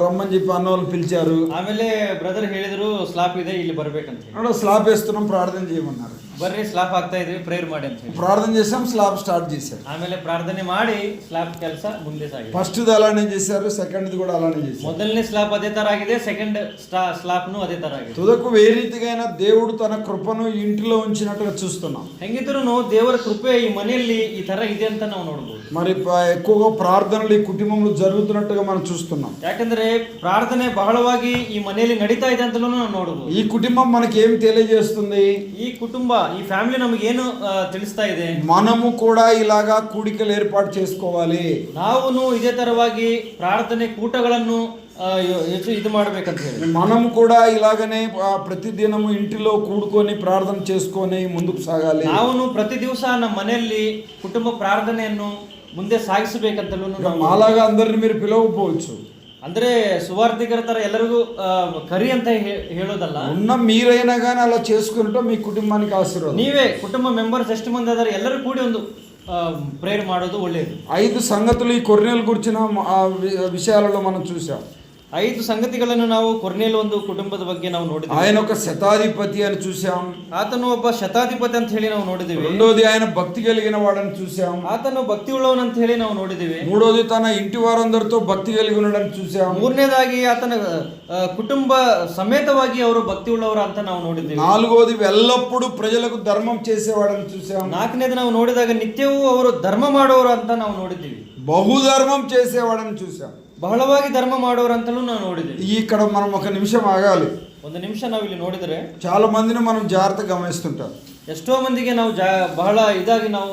రమ్మని చెప్పి అన్న వాళ్ళు పిలిచారు. ಆಮೇಲೆ ಬ್ರದರ್ ಹೇಳಿದ್ರು ಸ್ಲಾಬ್ ಇದೆ, ಇಲ್ಲಿ ಬರ್ಬೇಕಂತ ಹೇಳಿ. స్లాబ్ వేస్తున్నాం, ప్రార్థన చేయమన్నారు. ಬರ್ರಿ ಸ್ಲಾಬ್ ಹಾಕ್ತಾ ಇದ್ವಿ, ಪ್ರೇಯರ್ ಮಾಡಿ ಅಂತ ಹೇಳಿ ప్రార్థన చేసాం, స్లాబ్ స్టార్ట్ చేశారు. ಆಮೇಲೆ ಪ್ರಾರ್ಥನೆ ಮಾಡಿ ಸ್ಲಾಬ್ ಕೆಲಸ ಮುಂದೆ ಸಾಗಿದೆ. ఫస్ట్ ది అలానే చేశారు, సెకండ్ ది కూడా అలానే చేశారు. ಮೊದಲನೇ ಸ್ಲಾಬ್ ಅದೇ ತರ ಆಗಿದೆ, ಸೆಕೆಂಡ್ ಸ್ಲಾಬ್ನು ಅದೇ ತರ ಆಗಿದೆ. తుదకు ఏ రీతిగా దేవుడు తన కృపను ఇంటిలో ఉంచినట్టుగా చూస్తున్నాం. ಹೆಂಗಿದ್ರು ದೇವರ ಕೃಪೆ ಈ ಮನೆಯಲ್ಲಿ ಈ ತರ ಇದೆ ಅಂತ ನಾವು ನೋಡಬಹುದು. మరి ఎక్కువగా ప్రార్థనలు ఈ కుటుంబంలో జరుగుతున్నట్టుగా మనం చూస్తున్నాం. ಯಾಕಂದ್ರೆ ಪ್ರಾರ್ಥನೆ ಬಹಳವಾಗಿ ಈ ಮನೆಯಲ್ಲಿ ನಡೀತಾ ಇದೆ ಅಂತಲೂ ನಾವು ನೋಡಬಹುದು. ఈ కుటుంబం మనకి ఏం తెలియజేస్తుంది? ಈ ಕುಟುಂಬ, ಈ ಫ್ಯಾಮಿಲಿ ನಮಗೆ ಏನು ತಿಳಿಸ್ತಾ ಇದೆ? మనము కూడా ఇలాగా కూడికలు ఏర్పాటు చేసుకోవాలి. ನಾವು ಇದೇ ತರವಾಗಿ ಪ್ರಾರ್ಥನೆ ಕೂಟಗಳನ್ನು ಇದು ಮಾಡ್ಬೇಕಂತ ಹೇಳಿ మనము కూడా ఇలాగనే ప్రతిదినము ఇంటిలో కూడుకొని ప్రార్థన చేసుకొని ముందుకు సాగాలి. ನಾವು ಪ್ರತಿ ದಿವಸ ನಮ್ಮ ಮನೆಯಲ್ಲಿ ಕುಟುಂಬ ಪ್ರಾರ್ಥನೆಯನ್ನು ಮುಂದೆ ಸಾಗಿಸಬೇಕಂತಲೂ అలాగా అందరిని మీరు పిలవకపోవచ్చు. ಅಂದ್ರೆ ಸುವಾರ್ತಿಕರ ತರ ಎಲ್ಲರಿಗೂ ಕರಿ ಅಂತ ಹೇಳೋದಲ್ಲ. ఉన్న మీరైనా కానీ అలా చేసుకుంటే మీ కుటుంబానికి ఆశీర్వాదం. ನೀವೇ ಕುಟುಂಬ ಮೆಂಬರ್ಸ್ ಎಷ್ಟು ಮಂದಿ ಅದಾರೆ ಎಲ್ಲರೂ ಕೂಡಿ ಒಂದು ಪ್ರೇಯರ್ ಮಾಡೋದು ಒಳ್ಳೆಯದು. 5 సంగతులు ఈ కొర్నేలు గురించిన విషయాలలో మనం చూసాం. 5 ಸಂಗತಿಗಳನ್ನು ನಾವು ಕೊರ್ನೇಲ್ ಒಂದು ಕುಟುಂಬದ ಬಗ್ಗೆ ನಾವು ನೋಡಿದ್ವಿ. ఆయన ఒక శతాధిపతి అని చూసాం. ಆತನು ಒಬ್ಬ ಶತಾಧಿಪತಿ ಅಂತ ಹೇಳಿ ನಾವು ನೋಡಿದ್ದೀವಿ. రెండోది ఆయన భక్తి కలిగిన వాడని చూసాం. ಆತನು ಭಕ್ತಿ ಉಳ್ಳವನು ಅಂತ ಹೇಳಿ ನಾವು ನೋಡಿದ್ದೀವಿ. మూడోది తన ఇంటి వారందరితో భక్తి కలిగి ఉన్నాడని చూసాం. ಮೂರನೇದಾಗಿ ಆತನ ಕುಟುಂಬ ಸಮೇತವಾಗಿ ಅವರು ಭಕ್ತಿ ಉಳ್ಳವರು ಅಂತ ನಾವು ನೋಡಿದ್ದೀವಿ. నాలుగోది ఎల్లప్పుడూ ప్రజలకు ధర్మం చేసేవాడని చూసాం. ನಾಲ್ಕನೇದು ನಾವು ನೋಡಿದಾಗ ನಿತ್ಯವೂ ಅವರು ಧರ್ಮ ಮಾಡೋರು ಅಂತ ನಾವು ನೋಡಿದ್ದೀವಿ. బహుధర్మం చేసేవాడని చూసాం. ಬಹಳವಾಗಿ ಧರ್ಮ ಮಾಡೋರು ಅಂತಲೂ ನಾವು ನೋಡಿದ್ದೀವಿ. ఇక్కడ మనం ఒక నిమిషం ఆగాలి. ಒಂದು ನಿಮಿಷ ನಾವು ಇಲ್ಲಿ ನೋಡಿದರೆ చాలా మందిని మనం జాగ్రత్తగా గమనిస్తుంటాం. ಎಷ್ಟೋ ಮಂದಿಗೆ ನಾವು ಬಹಳ ಇದಾಗಿ ನಾವು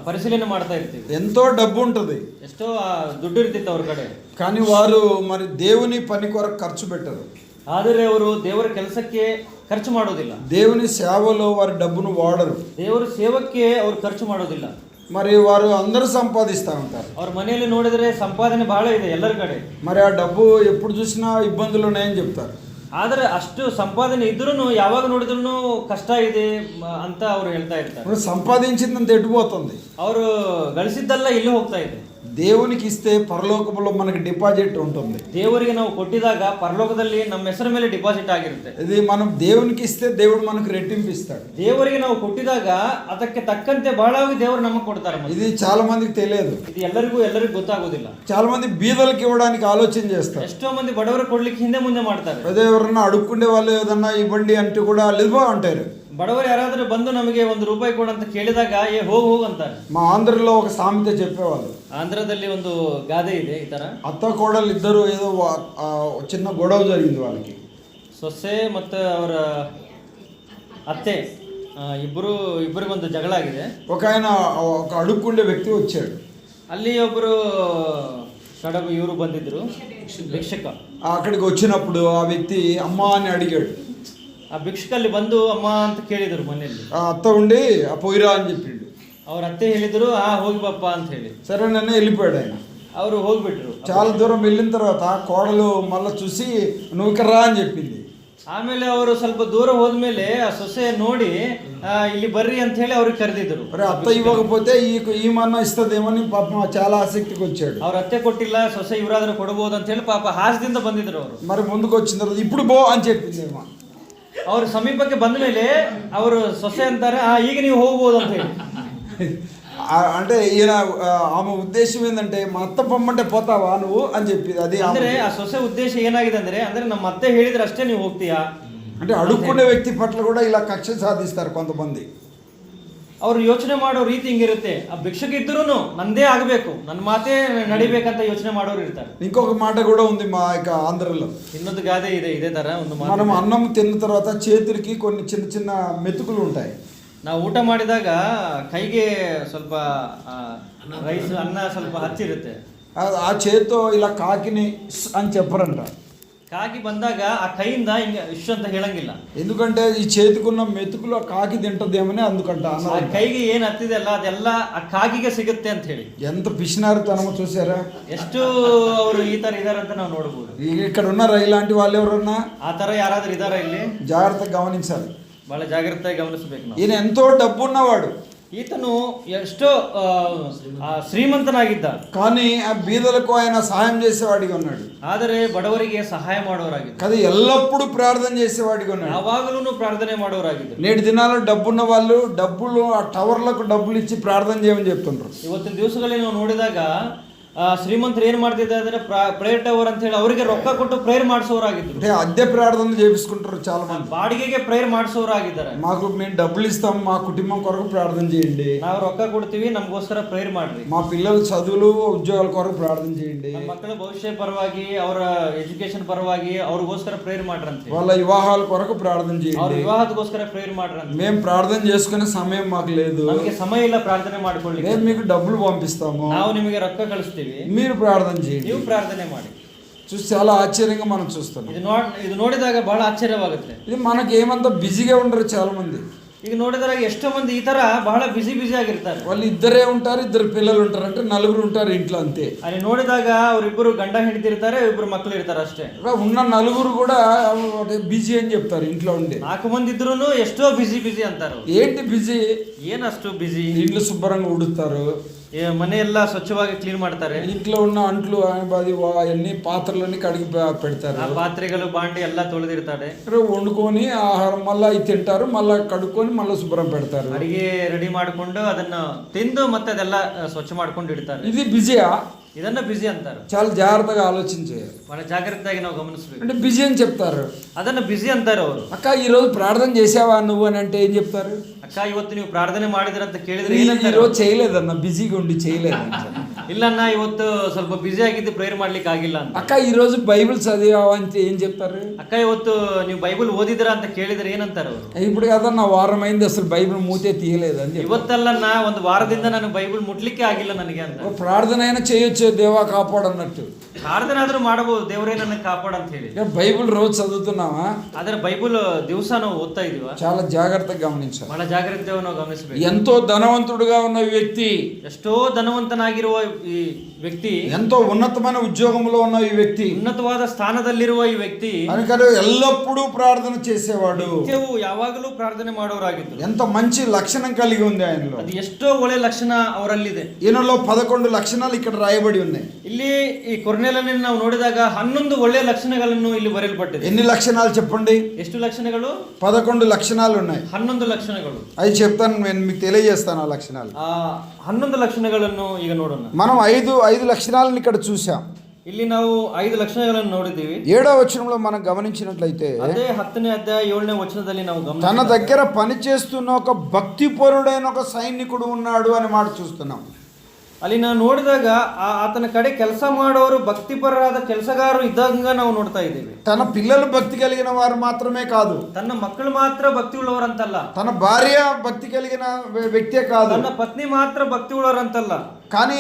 ಪರಿಶೀಲನೆ ಮಾಡ್ತಾ ಇರ್ತೀವಿ. ఎంతో డబ్బు ఉంటుంది, ಎಷ್ಟೋ ದುಡ್ಡು ಇರ್ತಿತ್ತು ಅವ್ರ ಕಡೆ, కానీ వారు మరి దేవుని పని కొరకు ఖర్చు పెట్టరు. ಆದರೆ ಅವರು ದೇವರ ಕೆಲಸಕ್ಕೆ ಖರ್ಚು ಮಾಡೋದಿಲ್ಲ. దేవుని సేవలో వారి డబ్బును వాడరు. ದೇವರ ಸೇವಕ್ಕೆ ಅವರು ಖರ್ಚು ಮಾಡೋದಿಲ್ಲ. మరి వారు అందరూ సంపాదిస్తూ ఉంటారు. ಅವ್ರ ಮನೆಯಲ್ಲಿ ನೋಡಿದ್ರೆ ಸಂಪಾದನೆ ಬಹಳ ಇದೆ ಎಲ್ಲರ ಕಡೆ. మరి ఆ డబ్బు ఎప్పుడు చూసినా ఇబ్బందులు ఉన్నాయని చెప్తారు. ಆದರೆ ಅಷ್ಟು ಸಂಪಾದನೆ ಇದ್ರೂ ಯಾವಾಗ ನೋಡಿದ್ರು ಕಷ್ಟ ಇದೆ ಅಂತ ಅವ್ರು ಹೇಳ್ತಾ ಇರ್ತಾರೆ. ఇప్పుడు సంపాదించిందంత ఎటుపోతుంది. ಅವರು ಗಳಿಸಿದ್ದೆಲ್ಲ ಇಲ್ಲಿ ಹೋಗ್ತಾ ಇದೆ. దేవునికి ఇస్తే పరలోకములో మనకి డిపాజిట్ ఉంటుంది. ದೇವರಿಗೆ ನಾವು ಕೊಟ್ಟಿದಾಗ ಪರಲೋಕದಲ್ಲಿ ನಮ್ಮ ಹೆಸರ ಮೇಲೆ ಡಿಪಾಸಿಟ್ ಆಗಿರುತ್ತೆ. ఇది మనం దేవునికి ఇస్తే దేవుడు మనకు రెట్టింపు ఇస్తాడు. ದೇವರಿಗೆ ನಾವು ಕೊಟ್ಟಿದಾಗ ಅದಕ್ಕೆ ತಕ್ಕಂತೆ ಬಹಳವಾಗಿ ದೇವರು ನಮಗೆ ಕೊಡ್ತಾರೆ. ఇది చాలా మందికి తెలియదు. ಇದು ಎಲ್ಲರಿಗೂ ಗೊತ್ತಾಗೋದಿಲ್ಲ. చాలా మంది బీదలకు ఇవ్వడానికి ఆలోచన చేస్తారు. ಎಷ್ಟೋ ಮಂದಿ ಬಡವರು ಕೊಡ್ಲಿಕ್ಕೆ ಹಿಂದೆ ಮುಂದೆ ಮಾಡ್ತಾರೆ. అదే ఎవరన్నా అడుక్కుండే వాళ్ళు ఏదన్నా ఇవ్వండి అంటే కూడా లేదు అంటారు. ಬಡವರು ಯಾರಾದರೂ ಬಂದು ನಮಗೆ ₹1 ಕೊಡು ಅಂತ ಕೇಳಿದಾಗ ಹೋಗು ಅಂತಾರೆ. మా ఆంధ్రలో ఒక సామెత చెప్పేవాళ్ళు. ಆಂಧ್ರದಲ್ಲಿ ಒಂದು ಗಾದೆ ಇದೆ ಈ ತರ. అత్త కోడలు ఇద్దరు ఏదో చిన్న గొడవ జరిగింది వాళ్ళకి. ಸೊಸೆ ಮತ್ತು ಅವರ ಅತ್ತೆ ಇಬ್ಬರಿಗೊಂದು ಜಗಳ ಆಗಿದೆ. ఒక అడుక్కుండే వ్యక్తి వచ్చాడు. ಅಲ್ಲಿ ಒಬ್ಬರು ಸಡಗು ಇವರು ಬಂದಿದ್ರು ಭಿಕ್ಷಕ. అక్కడికి వచ్చినప్పుడు ఆ వ్యక్తి అమ్మ అని అడిగాడు. ಆ ಭಿಕ್ಷಕಲ್ಲಿ ಬಂದು ಅಮ್ಮ ಅಂತ ಕೇಳಿದರು ಮನೆಯಲ್ಲಿ. ఆ అత్త ఉండి పోయిరా అని చెప్పిండు. ಅವ್ರ ಅತ್ತೆ ಹೇಳಿದ್ರು ಹೋಗಿ ಬಪ್ಪ ಅಂತ ಹೇಳಿ. సరే నన్ను వెళ్ళిపోయాడు ఆయన. ಅವರು ಹೋಗ್ಬಿಟ್ರು. చాలా దూరం వెళ్ళిన తర్వాత కోడలు మళ్ళీ చూసి నువ్వు ఇక్కడ రా అని చెప్పింది. ಆಮೇಲೆ ಅವರು ಸ್ವಲ್ಪ ದೂರ ಹೋದ್ಮೇಲೆ ಆ ಸೊಸೆ ನೋಡಿ ಇಲ್ಲಿ ಬರ್ರಿ ಅಂತ ಹೇಳಿ ಅವ್ರಿಗೆ ಕರೆದಿದ್ರು. మరి అత్త ఇవ్వకపోతే ఈమన్నా ఇస్తుందేమని పాప చాలా ఆసక్తికి వచ్చాడు. ಅವ್ರ ಅತ್ತೆ ಕೊಟ್ಟಿಲ್ಲ, ಸೊಸೆ ಇವರಾದ್ರೂ ಕೊಡಬಹುದು ಅಂತ ಹೇಳಿ ಪಾಪ ಹಾಸದಿಂದ ಬಂದಿದ್ರು ಅವರು. మరి ముందుకు వచ్చిన తర్వాత ఇప్పుడు బో అని చెప్పింది ఏమో. ಅವ್ರ ಸಮೀಪಕ್ಕೆ ಬಂದ ಮೇಲೆ ಅವರು ಸೊಸೆ ಅಂತಾರೆ ಈಗ ನೀವು ಹೋಗ್ಬೋದು ಅಂತ ಹೇಳಿ. అంటే ఈయన ఆమె ఉద్దేశం ఏంటంటే మా అత్త పొమ్మంటే పోతావా నువ్వు అని చెప్పింది. అది ಅಂದ್ರೆ ಆ ಸೊಸೆ ಉದ್ದೇಶ ಏನಾಗಿದೆ ಅಂದ್ರೆ ನಮ್ಮ ಅತ್ತೆ ಹೇಳಿದ್ರೆ ಅಷ್ಟೇ ನೀವು ಹೋಗ್ತೀಯಾ అంటే అడుక్కునే వ్యక్తి పట్ల కూడా ఇలా కక్ష సాధిస్తారు కొంతమంది. ಅವ್ರು ಯೋಚನೆ ಮಾಡೋ ರೀತಿ ಹಿಂಗಿರುತ್ತೆ. ಆ ಭಿಕ್ಷಕ ಇದ್ರೂ ನಂದೇ ಆಗಬೇಕು, ನನ್ನ ಮಾತೇ ನಡಿಬೇಕಂತ ಯೋಚನೆ ಮಾಡೋರು ಇರ್ತಾರೆ. ఇంకొక మాట కూడా ఉంది మా ఇక ఆంధ్రలో. ಇನ್ನೊಂದು ಗಾದೆ ಇದೆ ಇದೇ ತರ ಒಂದು ಮಾತು. మనం అన్నం తిన్న తర్వాత చేతులకి కొన్ని చిన్న చిన్న మెతుకులు ఉంటాయి. ನಾವು ಊಟ ಮಾಡಿದಾಗ ಕೈಗೆ ಸ್ವಲ್ಪ ರೈಸ್ ಅನ್ನ ಸ್ವಲ್ಪ ಹಚ್ಚಿರುತ್ತೆ. ఆ చేత్తో ఇలా కాకిని అని చెప్పరంట. ಕಾಗಿ ಬಂದಾಗ ಆ ಕೈಯಿಂದ ಹಿಂಗೆ ಇಷ್ಟು ಅಂತ ಹೇಳಂಗಿಲ್ಲ. ఎందుకంటే ఈ చేతికున్న మెతుకులు ఆ కాకి తింటదేమని అందుకంట. ಆ ಕೈಗೆ ಏನು ಹತ್ತಿದೆ ಅಲ್ಲ ಅದೆಲ್ಲ ಆ ಕಾಗಿಗೆ ಸಿಗುತ್ತೆ ಅಂತ ಹೇಳಿ. ఎంత పిసినారితనమో చూసారా. ಎಷ್ಟು ಅವರು ಈ ತರ ಇದಾರೆ ಅಂತ ನಾವು ನೋಡಬಹುದು. ఇక్కడ ఉన్నారా ఇలాంటి వాళ్ళు ఎవరన్నా? ಆ ತರ ಯಾರಾದ್ರೂ ಇದಾರಾ ಇಲ್ಲಿ? జాగ్రత్తగా గమనించాలి. ಬಹಳ ಜಾಗ್ರತೆಯಾಗಿ ಗಮನಿಸಬೇಕು ನಾವು. ఈయన ఎంతో డబ్బు ఉన్నవాడు. ಈತನು ಎಷ್ಟೋ ಶ್ರೀಮಂತನಾಗಿದ್ದ. కానీ ఆ బీదలకు ఆయన సహాయం చేసేవాడిగా ఉన్నాడు. ಆದರೆ ಬಡವರಿಗೆ ಸಹಾಯ ಮಾಡೋರಾಗಿದ್ದ. కదా ఎల్లప్పుడూ ప్రార్థన చేసేవాడిగా ఉన్నాడు. ಯಾವಾಗಲೂ ಪ್ರಾರ್ಥನೆ ಮಾಡೋರಾಗಿದ್ದ. నేటి దినాల్లో డబ్బున్న వాళ్ళు డబ్బులు ఆ టవర్లకు డబ్బులు ఇచ్చి ప్రార్థన చేయమని చెప్తుంటారు. ಇವತ್ತಿನ ದಿವಸಗಳಲ್ಲಿ ನಾವು ನೋಡಿದಾಗ ಶ್ರೀಮಂತರು ಏನು ಮಾಡ್ತಿದ್ದಾರೆ, ಪ್ರೇಯರ್ ಟವರ್ ಅಂತ ಹೇಳಿ ಅವರಿಗೆ ರೊಕ್ಕ ಕೊಟ್ಟು ಪ್ರೇಯರ್ ಮಾಡಿಸೋರಾಗಿದ್ರು. అంటే అద్దె ప్రార్థన చేపిస్తుంటారు చాలా మంది. ಬಾಡಿಗೆಗೆ ಪ್ರೇಯರ್ ಮಾಡಿಸೋರಾಗಿದ್ದಾರೆ. మాకు మేము డబ్బులు ఇస్తాం, మా కుటుంబం కొరకు ప్రార్థన చేయండి. ನಾವು ರೊಕ್ಕ ಕೊಡ್ತೀವಿ, ನಮಗೋಸ್ಕರ ಪ್ರೇಯರ್ ಮಾಡ್ರಿ. మా పిల్లల చదువులు ఉద్యోగాల కొరకు ಪ್ರಾర్థన చేయండి. ನಮ್ಮ ಮಕ್ಕಳ ಭವಿಷ್ಯ ಪರವಾಗಿ, ಅವರ ಎಜುಕೇಶನ್ ಪರವಾಗಿ ಅವ್ರಿಗೋಸ್ಕರ ಪ್ರೇಯರ್ ಮಾಡ್ರಂತೆ. వాళ్ళ వివాహాల కొరకు ప్రార్థన చేయండి. ಅವ್ರ ವಿವಾಹದಗೋಸ್ಕರ ಪ್ರೇಯರ್ ಮಾಡ್ರಂತೆ. మేము ప్రార్థన చేసుకునే సమయం మాకు లేదు, ನಮಗೆ ಸಮಯ ಇಲ್ಲ ಪ್ರಾರ್ಥನೆ ಮಾಡ್ಕೊಳ್ಳಿಕ್ಕೆ. మేము మీకు డబ్బులు పంపిస్తాము, ನಾವು ನಿಮಗೆ ರೊಕ್ಕ ಕಳಿಸ್ತೀವಿ, మీరు ప్రార్థన చేయండి. ನೀವು ಪ್ರಾರ್ಥನೆ ಮಾಡಿ. చూసి చాలా ఆశ్చర్యంగా మనం చూస్తున్నాం. ಇದು ನೋಡಿದಾಗ ಬಹಳ ಆಶ್ಚರ್ಯವಾಗುತ್ತೆ. ఇది మనకి ఏమంత బిజీగా ఉండరు చాలా మంది. ಈಗ ನೋಡಿದಾಗ ಎಷ್ಟೋ ಮಂದಿ ಈ ತರ ಬಹಳ ಬಿಸಿ ಆಗಿರ್ತಾರೆ. వాళ్ళు ఇద్దరే ఉంటారు, ఇద్దరు పిల్లలు ఉంటారు, అంటే నలుగురు ఉంటారు ఇంట్లో అంతే. ಅಲ್ಲಿ ನೋಡಿದಾಗ ಅವರಿಬ್ಬರು ಗಂಡ ಹೆಂಡತಿ ಇರ್ತಾರೆ, ಇಬ್ಬರು ಮಕ್ಕಳು ಇರ್ತಾರೆ ಅಷ್ಟೇ. ఉన్న నలుగురు కూడా బిజీ అని చెప్తారు ఇంట్లో ఉండి. 4 మంది ఇద్దరు ಎಷ್ಟೋ ಬಿಸಿ ಅಂತಾರೆ. ఏంటి బిజీ? ಏನಷ್ಟು ಬಿಸಿ? ఇంట్లో శుభ్రంగా ఉడుతారు, ಮನೆ ಎಲ್ಲ ಸ್ವಚ್ಛವಾಗಿ ಕ್ಲೀನ್ ಮಾಡ್ತಾರೆ. ఇంట్లో ఉన్న అంట్లు అన్ని పాత్రలన్నీ కడిగి పెడతారు. ಆ ಪಾತ್ರೆಗಳು ಬಾಂಡಿ ಎಲ್ಲ ತೊಳೆದಿರ್ತಾರೆ. వండుకొని ఆహారం మళ్ళీ తింటారు, మళ్ళీ కడుక్కొని మళ్ళీ శుభ్రం పెడతారు. ಅಡಿಗೆ ರೆಡಿ ಮಾಡ್ಕೊಂಡು ಅದನ್ನ ತಿಂದು ಮತ್ತೆ ಅದೆಲ್ಲ ಸ್ವಚ್ಛ ಮಾಡ್ಕೊಂಡು ಇಡ್ತಾರೆ. ఇది బిజీయా? ಇದನ್ನ ಬಿಸಿ ಅಂತಾರೆ. చాలా జాగ్రత్తగా ఆలోచించారు. ಬಹಳ ಜಾಗ್ರತೆಯಾಗಿ ನಾವು ಗಮನಿಸಬೇಕು. అంటే బిజీ అని చెప్తారు. ಅದನ್ನ ಬಿಸಿ ಅಂತಾರೆ ಅವರು. అక్క ఈరోజు ప్రార్థన చేసావా నువ్వు అని అంటే ఏం చెప్తారు? ಅಕ್ಕ ಇವತ್ತು ನೀವು ಪ್ರಾರ್ಥನೆ ಮಾಡಿದ್ರಂತ ಕೇಳಿದ್ರೆ ఈరోజు చేయలేదన్న, బిజీగా ఉండి చేయలేదు. ಇಲ್ಲಣ್ಣ ಇವತ್ತು ಸ್ವಲ್ಪ ಬಿಸಿ ಆಗಿದ್ದು ಪ್ರೇಯರ್ ಮಾಡ್ಲಿಕ್ಕೆ ಆಗಿಲ್ಲ ಅಂತ. ಅಕ್ಕ ಈರೋజు బైబిల్ చదివావా అంటే ఏం చెప్తారు? ಅಕ್ಕ ಇವತ್ತು ನೀವು ಬೈಬಲ್ ಓದಿದಿರಾ ಅಂತ ಕೇಳಿದ್ರೆ ಏನಂತಾರೆ ಅವರು? ఇప్పుడు కదా నా వారం అయింది అసలు బైబిల్ మూతే తీయలేదు అని చెప్పి. ಇವತ್ತಲ್ಲಣ್ಣ ಒಂದು ವಾರದಿಂದ ನಾನು ಬೈಬಲ್ ಮುಟ್ಲಿಕ್ಕೆ ಆಗಿಲ್ಲ ನನಗೆ ಅಂತ. ప్రార్థన అయినా చేయొచ్చు దేవా కాపాడన్నట్టు. ಪ್ರಾರ್ಥನೆ ಆದ್ರೂ ಮಾಡಬಹುದು, ದೇವರೇ ನನ್ನ ಕಾಪಾಡ ಅಂತ ಹೇಳಿ. బైబిల్ రోజు చదువుతున్నావా? ಆದ್ರೆ ಬೈಬಲ್ ದಿವಸ ನಾವು ಓದ್ತಾ ಇದೀವ? చాలా జాగ్రత్తగా గమనించాలి. ಬಹಳ ಜಾಗ್ರತೆಯಾಗಿ ನಾವು ಗಮನಿಸಬೇಕು. ఎంతో ధనవంతుడుగా ఉన్న వ్యక్తి, ಎಷ್ಟೋ ಧನವಂತನಾಗಿರುವ ಈ ವ್ಯಕ್ತಿ, ఎంతో ఉన్నతమైన ఉద్యోగంలో ఉన్న ఈ వ్యక్తి, ಉನ್ನತವಾದ ಸ್ಥಾನದಲ್ಲಿರುವ ಈ ವ್ಯಕ್ತಿ కనుక ఎల్లప్పుడూ ప్రార్థన చేసేవాడు. ನಿತ್ಯವೂ ಯಾವಾಗಲೂ ಪ್ರಾರ್ಥನೆ ಮಾಡೋರಾಗಿದ್ರು. ఎంత మంచి లక్షణం కలిగి ఉంది ఆయనలో. ಅದು ಎಷ್ಟೋ ಒಳ್ಳೆ ಲಕ್ಷಣ ಅವರಲ್ಲಿದೆ. ఈయనలో 11 లక్షణాలు ఇక్కడ రాయబడి ఉన్నాయి. ಇಲ್ಲಿ ಈ ಕೊರ್ನೇಲನ್ನು ನಾವು ನೋಡಿದಾಗ 11 ಒಳ್ಳೆಯ ಲಕ್ಷಣಗಳನ್ನು ಇಲ್ಲಿ ಬರೆಯಲ್ಪಟ್ಟಿದೆ. ఎన్ని లక్షణాలు చెప్పండి? ಎಷ್ಟು ಲಕ್ಷಣಗಳು? 11 లక్షణాలు ఉన్నాయి. 11 ಲಕ್ಷಣಗಳು. అవి చెప్తాను, నేను మీకు తెలియజేస్తాను ఆ లక్షణాలు. ಆ 11 ಲಕ್ಷಣಗಳನ್ನು ಈಗ ನೋಡೋಣ. మనం ఐదు లక్షణాలను ఇక్కడ చూసాం. ಇಲ್ಲಿ ನಾವು 5 ಲಕ್ಷಣಗಳನ್ನು ನೋಡಿದ್ದೀವಿ. 7వ వచనంలో మనం గమనించినట్లయితే ಅದೇ 10ನೇ ಅಧ್ಯಾಯ 7ನೇ ವಚನದಲ್ಲಿ ನಾವು తన దగ్గర పని చేస్తున్న ఒక భక్తిపరుడైన ఒక సైనికుడు ఉన్నాడు అని మాట చూస్తున్నాం. ಅಲ್ಲಿ ನಾವು ನೋಡಿದಾಗ ಆತನ ಕಡೆ ಕೆಲಸ ಮಾಡೋರು ಭಕ್ತಿಪರರಾದ ಕೆಲಸಗಾರರು ಇದ್ದಾಗ ನಾವು ನೋಡ್ತಾ ಇದ್ದೀವಿ. తన పిల్లలు భక్తి కలిగిన వారు మాత్రమే కాదు, ತನ್ನ ಮಕ್ಕಳು ಮಾತ್ರ ಭಕ್ತಿ ಉಳ್ಳವರಂತಲ್ಲ, తన భార్య భక్తి కలిగిన వ్యక్తే కాదు, ತನ್ನ ಪತ್ನಿ ಮಾತ್ರ ಭಕ್ತಿ ಉಳ್ಳವರಂತಲ್ಲ, కానీ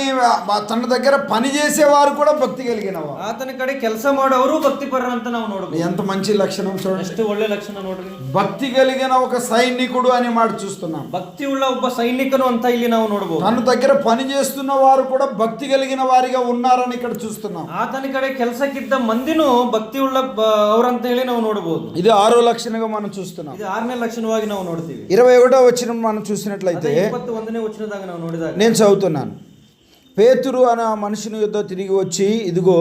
తన దగ్గర పని చేసేవారు కూడా భక్తి కలిగిన వారు. ಆತನ ಕಡೆ ಕೆಲಸ ಮಾಡೋರು ಭಕ್ತಿಪರರಂತ ನಾವು ನೋಡಬಹುದು. ఎంత మంచి లక్షణం చూడండి. ಎಷ್ಟು ಒಳ್ಳೆ ಲಕ್ಷಣ ನೋಡ್ರಿ. భక్తి కలిగిన ఒక సైనికుడు అని మాట చూస్తున్నాం. ಭಕ್ತಿ ಉಳ್ಳ ಒಬ್ಬ ಸೈನಿಕನು ಅಂತ ಇಲ್ಲಿ ನಾವು ನೋಡಬಹುದು. తన దగ్గర పని చేస్తున్న వారు కూడా భక్తి కలిగిన వారిగా ఉన్నారని ఇక్కడ చూస్తున్నాం. ಆತನ ಕಡೆ ಕೆಲಸಕ್ಕಿದ್ದ ಮಂದಿನೂ ಭಕ್ತಿ ಉಳ್ಳ ಅವರಂತ ಹೇಳಿ ನಾವು ನೋಡಬಹುದು. ఇది 6వ లక్షణంగా మనం చూస్తున్నాం. ಇದು 6ನೇ ಲಕ್ಷಣವಾಗಿ ನಾವು ನೋಡ್ತೀವಿ. 21వ వచనం మనం చూసినట్లయితే 21ನೇ వచನದಾಗ ನಾವು ನೋಡಿದಾಗ నేను చదువుతున్నాను. పేతురు అనే ఆ మనుషుని యొద్ద తిరిగి వచ్చి, ఇదిగో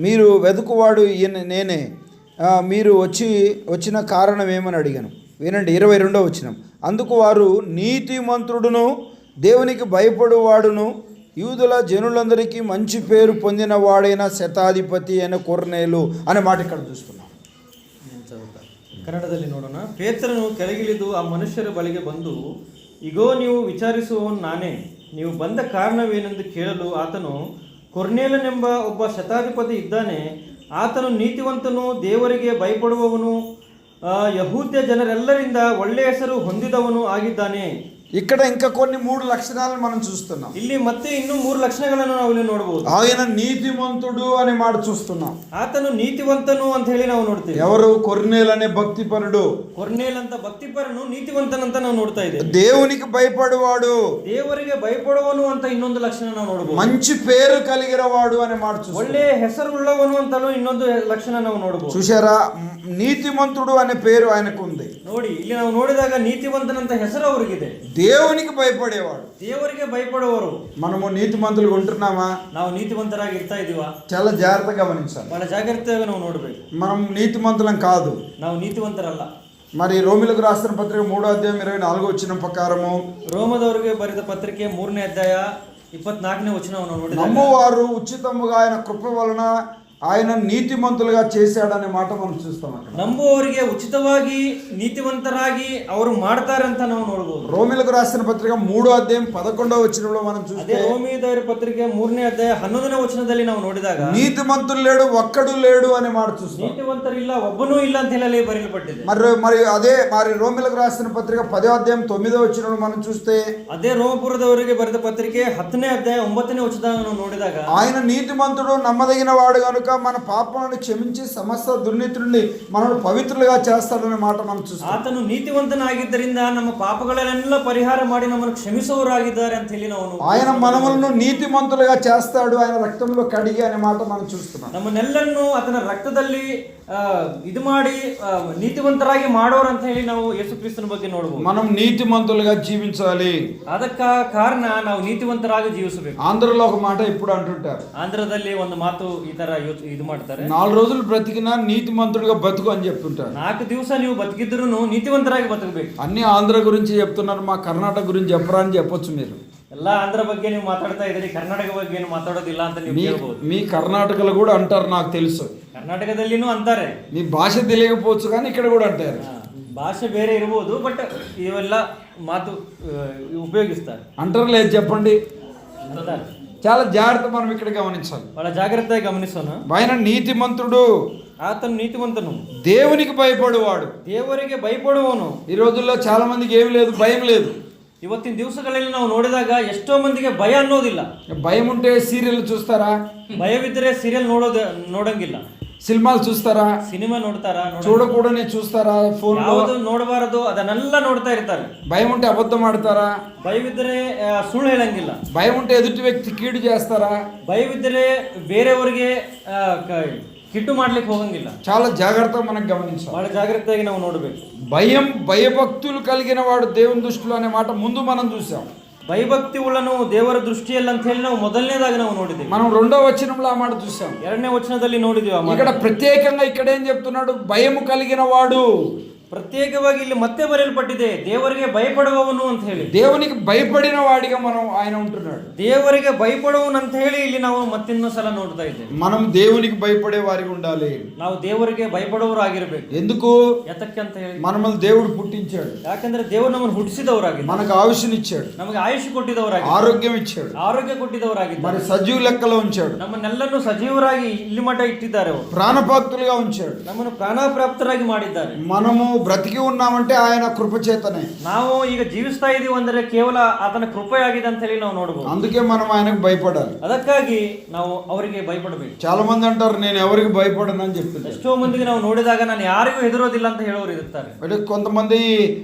మీరు వెతుకువాడు నేనే, మీరు వచ్చిన కారణం ఏమని అడిగాను. వినండి 22వ వచనం. అందుకు వారు, నీతిమంతుడును దేవునికి భయపడువాడును యూదుల జనులందరికీ మంచి పేరు పొందిన వాడైన శతాధిపతి అయిన కొర్నేలు అనే మాట ఇక్కడ చూస్తున్నాం. ಕನ್ನಡದಲ್ಲಿ ನೋಡೋಣ. ಪೇತ್ರನು ಕೆಳಗಿಳಿದು ಆ ಮನುಷ್ಯರ ಬಳಿಗೆ ಬಂದು, ಇಗೋ ನೀವು ವಿಚಾರಿಸುವವನು ನಾನೇ, ನೀವು ಬಂದ ಕಾರಣವೇನೆಂದು ಕೇಳಲು ಆತನು, ಕೊರ್ನೇಲನೆಂಬ ಒಬ್ಬ ಶತಾಧಿಪತಿ ಇದ್ದಾನೆ, ಆತನು ನೀತಿವಂತನು, ದೇವರಿಗೆ ಭಯಪಡುವವನು, ಯಹೂದ್ಯ ಜನರೆಲ್ಲರಿಂದ ಒಳ್ಳೆಯ ಹೆಸರು ಹೊಂದಿದವನು ಆಗಿದ್ದಾನೆ. ఇక్కడ ఇంకా కొన్ని 3 లక్షణాలను మనం చూస్తున్నాం. ಇಲ್ಲಿ ಮತ್ತೆ ಇನ್ನೂ 3 ಲಕ್ಷಣಗಳನ್ನು ನಾವು ಇಲ್ಲಿ ನೋಡಬಹುದು. ఆయన నీతిమంతుడు అనే మాట చూస్తున్నాం. ಆತನು ನೀತಿವಂತನು ಅಂತ ಹೇಳಿ ನಾವು ನೋಡ್ತೀವಿ. ఎవరు? కొర్నేలు అనే భక్తిపరుడు. ಕೊರ್ನೇಲ್ ಅಂತ ಭಕ್ತಿಪರನು ನೀತಿವಂತನಂತ ನಾವು ನೋಡ್ತಾ ಇದ್ದೇವೆ. దేవునికి భయపడువాడు, ದೇವರಿಗೆ ಭಯಪಡುವನು ಅಂತ ಇನ್ನೊಂದು ಲಕ್ಷಣ ನಾವು ನೋಡಬಹುದು. మంచి పేరు కలిగిన వాడు అనే మాట చూస్తున్నాం. ಒಳ್ಳೆ ಹೆಸರುಳ್ಳವನು ಅಂತಲೂ ಇನ್ನೊಂದು ಲಕ್ಷಣ ನಾವು ನೋಡಬಹುದು. చూశారా? నీతిమంతుడు అనే పేరు ఆయనకు ఉంది. ನೋಡಿ, ಇಲ್ಲಿ ನಾವು ನೋಡಿದಾಗ ನೀತಿವಂತನಂತ ಹೆಸರು ಅವರಿಗಿದೆ. దేవునికి భయపడేవాడు. ದೇವರಿಗೆ ಭಯಪಡುವವರು. మనము నీతిమంతులుగా ఉంటున్నామా? ನಾವು ನೀತಿವಂತರಾಗಿ ಇರ್ತಾ ಇದೀವಾ? చాలా జాగ్రత్తగా గమనించాలి. ಬಹಳ ಜಾಗ್ರತೆಯಾಗಿ ನಾವು ನೋಡಬೇಕು. మనం నీతిమంతులం కాదు. ನಾವು ನೀತಿವಂತರಲ್ಲ. మరి రోమిలకు రాసిన పత్రిక 3వ అధ్యాయం 24వ వచనం ప్రకారము, ರೋಮದವರಿಗೆ ಬರೆದ ಪತ್ರಿಕೆ 3ನೇ ಅಧ್ಯಾಯ 24ನೇ ವಚನವನ್ನು ನೋಡಿದಾಗ, నమ్మువారు ఉచితముగా ఆయన కృప వలన ఆయన నీతిమంతులుగా చేశాడనే మాట మనం చూస్తాం. అక్కడ ನಂಬುವವರಿಗೆ ಉಚಿತವಾಗಿ ನೀತಿವಂತರಾಗಿ ಅವರು ಮಾಡ್ತಾರೆ ಅಂತ ನಾವು ನೋಡಬಹುದು. రోమిలకు రాసిన పత్రిక 3వ అధ్యాయం 11వ వచనంలో మనం చూస్తే, ಅದೇ ರೋಮಿದವರ ಪತ್ರಿಕೆ 3ನೇ ಅಧ್ಯಾಯ 11ನೇ ವಚನದಲ್ಲಿ ನಾವು ನೋಡಿದಾಗ, నీతిమంతులు లేడు, ఒక్కడు లేడు అనే మాట చూస్తాం. ನೀತಿವಂತರಿಲ್ಲ, ಒಬ್ಬನೂ ಇಲ್ಲ ಅಂತ ಹೇಳಿ ಬರೆಯಲ್ಪಟ್ಟಿದೆ. మరి రోమిలకు రాసిన పత్రిక 10వ అధ్యాయం 9వ వచనంలో మనం చూస్తే, ಅದೇ ರೋಮಪುರದವರಿಗೆ ಬರೆದ ಪತ್ರಿಕೆ 10ನೇ ಅಧ್ಯಾಯ 9ನೇ ವಚನದಾಗ ನಾವು ನೋಡಿದಾಗ, ఆయన నీతిమంతుడు నమ్మదగిన వాడు కనుక మన పాపాలను క్షమించి సమస్త దుర్నీతి నుండి మనల్ని పవిత్రులుగా చేస్తాడనే మాట మనం చూస్తాం. ಆತನು ನೀತಿವಂತನಾಗಿದ್ದರಿಂದ ನಮ್ಮ ಪಾಪಗಳನ್ನೆಲ್ಲ ಪರಿಹಾರ ಮಾಡಿ ನಮ್ಮನ್ನು ಕ್ಷಮಿಸುವವರಾಗಿದ್ದಾರೆ ಅಂತ ಹೇಳಿ ನಾವು ఆయన మనములను నీతిమంతులుగా చేస్తాడు, ఆయన రక్తంలో కడిగి అనే మాట మనం చూస్తున్నాం. ನಮ್ಮನ್ನೆಲ್ಲನ್ನು ಆತನ ರಕ್ತದಲ್ಲಿ ಇದು ಮಾಡಿ ನೀತಿವಂತರಾಗಿ ಮಾಡೋರು ಅಂತ ಹೇಳಿ ನಾವು ಯೇಸು ಕ್ರಿಸ್ತನ ಬಗ್ಗೆ ನೋಡಬಹುದು. మనం నీతిమంతులుగా జీవించాలి. ಅದಕ್ಕ ಕಾರಣ ನಾವು ನೀತಿವಂತರಾಗಿ ಜೀವಿಸಬೇಕು. ఆంధ్రలో ఒక మాట ఇప్పుడు అంటుంటారు, ಆಂಧ್ರದಲ್ಲಿ ಒಂದು ಮಾತು ಈ ತರ ಇದು ಮಾಡ್ತಾರೆ, 4 రోజులు బ్రతికినా నీతిమంతుడిగా బతుకు అని చెప్తుంటారు. 4 ದಿವಸ ನೀವು ಬದುಕಿದ್ರು ನೀತಿವಂತರಾಗಿ ಬದುಕಬೇಕು. అన్ని ఆంధ్ర గురించి చెప్తున్నారు, మా కర్ణాటక గురించి చెప్పరా అని చెప్పొచ్చు. మీరు ಎಲ್ಲ ಆಂಧ್ರ ಬಗ್ಗೆ ನೀವು ಮಾತಾಡ್ತಾ ಇದ್ರಿ, ಕರ್ನಾಟಕ ಬಗ್ಗೆ ಏನು ಮಾತಾಡೋದಿಲ್ಲ ಅಂತ ನೀವು ಹೇಳ್ಬೋದು. మీ కర్ణాటకలో కూడా అంటారు, నాకు తెలుసు. ಕರ್ನಾಟಕದಲ್ಲಿನೂ ಅಂತಾರೆ. మీ భాష తెలియకపోవచ్చు కానీ ఇక్కడ కూడా అంటారు. ಭಾಷೆ ಬೇರೆ ಇರ್ಬೋದು, ಬಟ್ ಇವೆಲ್ಲ ಮಾತು ಉಪಯೋಗಿಸ್ತಾರೆ. అంటారు లేదు చెప్పండి. చాలా జాగ్రత్త మనం ఇక్కడ గమనించాలి. ಬಹಳ ಜಾಗ್ರತೆಯಾಗಿ ಗಮನಿಸೋಣ. ఆయన నీతిమంతుడు, ಆತನು ನೀತಿವಂತನು, దేవునికి భయపడువాడు. ದೇವರಿಗೆ ಭಯಪಡುವವನು. ఈ రోజుల్లో చాలా మందికి ఏమి లేదు, భయం లేదు. ಇವತ್ತಿನ ದಿವಸಗಳಲ್ಲಿ ನಾವು ನೋಡಿದಾಗ ಎಷ್ಟೋ ಮಂದಿಗೆ ಭಯ ಅನ್ನೋದಿಲ್ಲ. భయం ఉంటే సీరియల్ చూస్తారా? ಭಯವಿದ್ದರೆ ಸೀರಿಯಲ್ ನೋಡಂಗಿಲ್ಲ. సినిమాలు చూస్తారా? ಸಿನಿಮಾ ನೋಡ್ತಾರಾ? చూడకూడని చూస్తారా? ఫోన్ ಯಾವುದು ನೋಡಬಾರದು ಅದನ್ನೆಲ್ಲ ನೋಡ್ತಾ ಇರ್ತಾರೆ. భయం ఉంటే అబద్ధం ఆడతారా? ಭಯವಿದ್ದರೆ ಸುಳ್ಳು ಹೇಳಂಗಿಲ್ಲ. భయం ఉంటే ఎదుటి వ్యక్తి కీడు చేస్తారా? ಭಯವಿದ್ದರೆ ಬೇರೆಯವರಿಗೆ ಕಿಟ್ಟು ಮಾಡ್ಲಿಕ್ಕೆ ಹೋಗಂಗಿಲ್ಲ. చాలా జాగ్రత్తగా మనకు గమనించాలి. ಬಹಳ ಜಾಗ್ರತೆಯಾಗಿ ನಾವು ನೋಡಬೇಕು. భయం భయభక్తులు కలిగిన వాడు దేవుని దృష్టిలో అనే మాట ముందు మనం చూసాం. ಭಯಭಕ್ತಿ ಉಳ್ಳನು ದೇವರ ದೃಷ್ಟಿಯಲ್ಲಿ ಅಂತ ಹೇಳಿ ನಾವು ಮೊದಲನೇದಾಗಿ ನಾವು ನೋಡಿದ್ದೀವಿ. మనం 2వ వచనంలో ఆ మాట చూసాం. 2ನೇ ವಚನದಲ್ಲಿ ನೋಡಿದ್ದೀವಿ. ఇక్కడ ప్రత్యేకంగా ఇక్కడ ఏం చెప్తున్నాడు? భయము కలిగిన వాడు. ಪ್ರತ್ಯೇಕವಾಗಿ ಇಲ್ಲಿ ಮತ್ತೆ ಬರೆಯಲ್ಪಟ್ಟಿದೆ ದೇವರಿಗೆ ಭಯಪಡುವವನು ಅಂತ ಹೇಳಿ. దేవునికి భయపడిన వాడిగా మనం ఆయన ఉంటున్నాడు. ದೇವರಿಗೆ ಭಯಪಡುವವನು ಅಂತ ಹೇಳಿ ಇಲ್ಲಿ ನಾವು ಮತ್ತಿನ್ನೊಂದು ಸಲ ನೋಡ್ತಾ ಇದ್ದೇವೆ. మనం దేవునికి భయపడే వారిగా ఉండాలి. ನಾವು ದೇವರಿಗೆ ಭಯಪಡುವವರು ಆಗಿರಬೇಕು. ఎందుకు? ಯಾತಕ್ಕೆ ಅಂತ ಹೇಳಿ, మనల్ని దేవుడు పుట్టించాడు. ಯಾಕಂದ್ರೆ ದೇವರು ನಮ್ಮನ್ನು ಹುಟ್ಟಿಸಿದವರಾಗಿದ್ದಾರೆ. మనకు ఆయుష్నిచ్చాడు, ನಮಗೆ ಆಯುಷ್ ಕೊಟ್ಟಿದವರಾಗಿದ್ದಾರೆ, ఆరోగ్యం ఇచ్చాడు, ಆರೋಗ್ಯ ಕೊಟ್ಟಿದವರಾಗಿದ್ದಾರೆ. మరి సజీవ లెక్కలో ఉంచాడు. ನಮ್ಮನ್ನೆಲ್ಲರೂ ಸಜೀವರಾಗಿ ಇಲ್ಲಿ ಮಠ ಇಟ್ಟಿದ್ದಾರೆ. ಅವರು ప్రాణభక్తులుగా ఉంచాడు. ನಮ್ಮನ್ನು ಪ್ರಾಣಪ್ರಾಪ್ತರಾಗಿ ಮಾಡಿದ್ದಾರೆ. మనము బ్రతికి ఉన్నామంటే ఆయన కృప చేతనే. ನಾವು ಈಗ ಜೀವಿಸ್ತಾ ಇದೀವಿ ಅಂದ್ರೆ ಕೇವಲ ಆತನ ಕೃಪೆಯಾಗಿದೆ ಅಂತ ಹೇಳಿ ನಾವು ನೋಡಬಹುದು. అందుకే మనం ఆయనకు భయపడాలి. ಅದಕ್ಕಾಗಿ ನಾವು ಅವರಿಗೆ ಭಯಪಡಬೇಕು. చాలా మంది అంటారు నేను ఎవరికి భయపడను అని చెప్తారు. ಎಷ್ಟೋ ಮಂದಿಗೆ ನಾವು ನೋಡಿದಾಗ ನಾನು ಯಾರಿಗೂ ಹೆದರೋದಿಲ್ಲ ಅಂತ ಹೇಳೋರು ಇರ್ತಾರೆ. అంటే కొంతమంది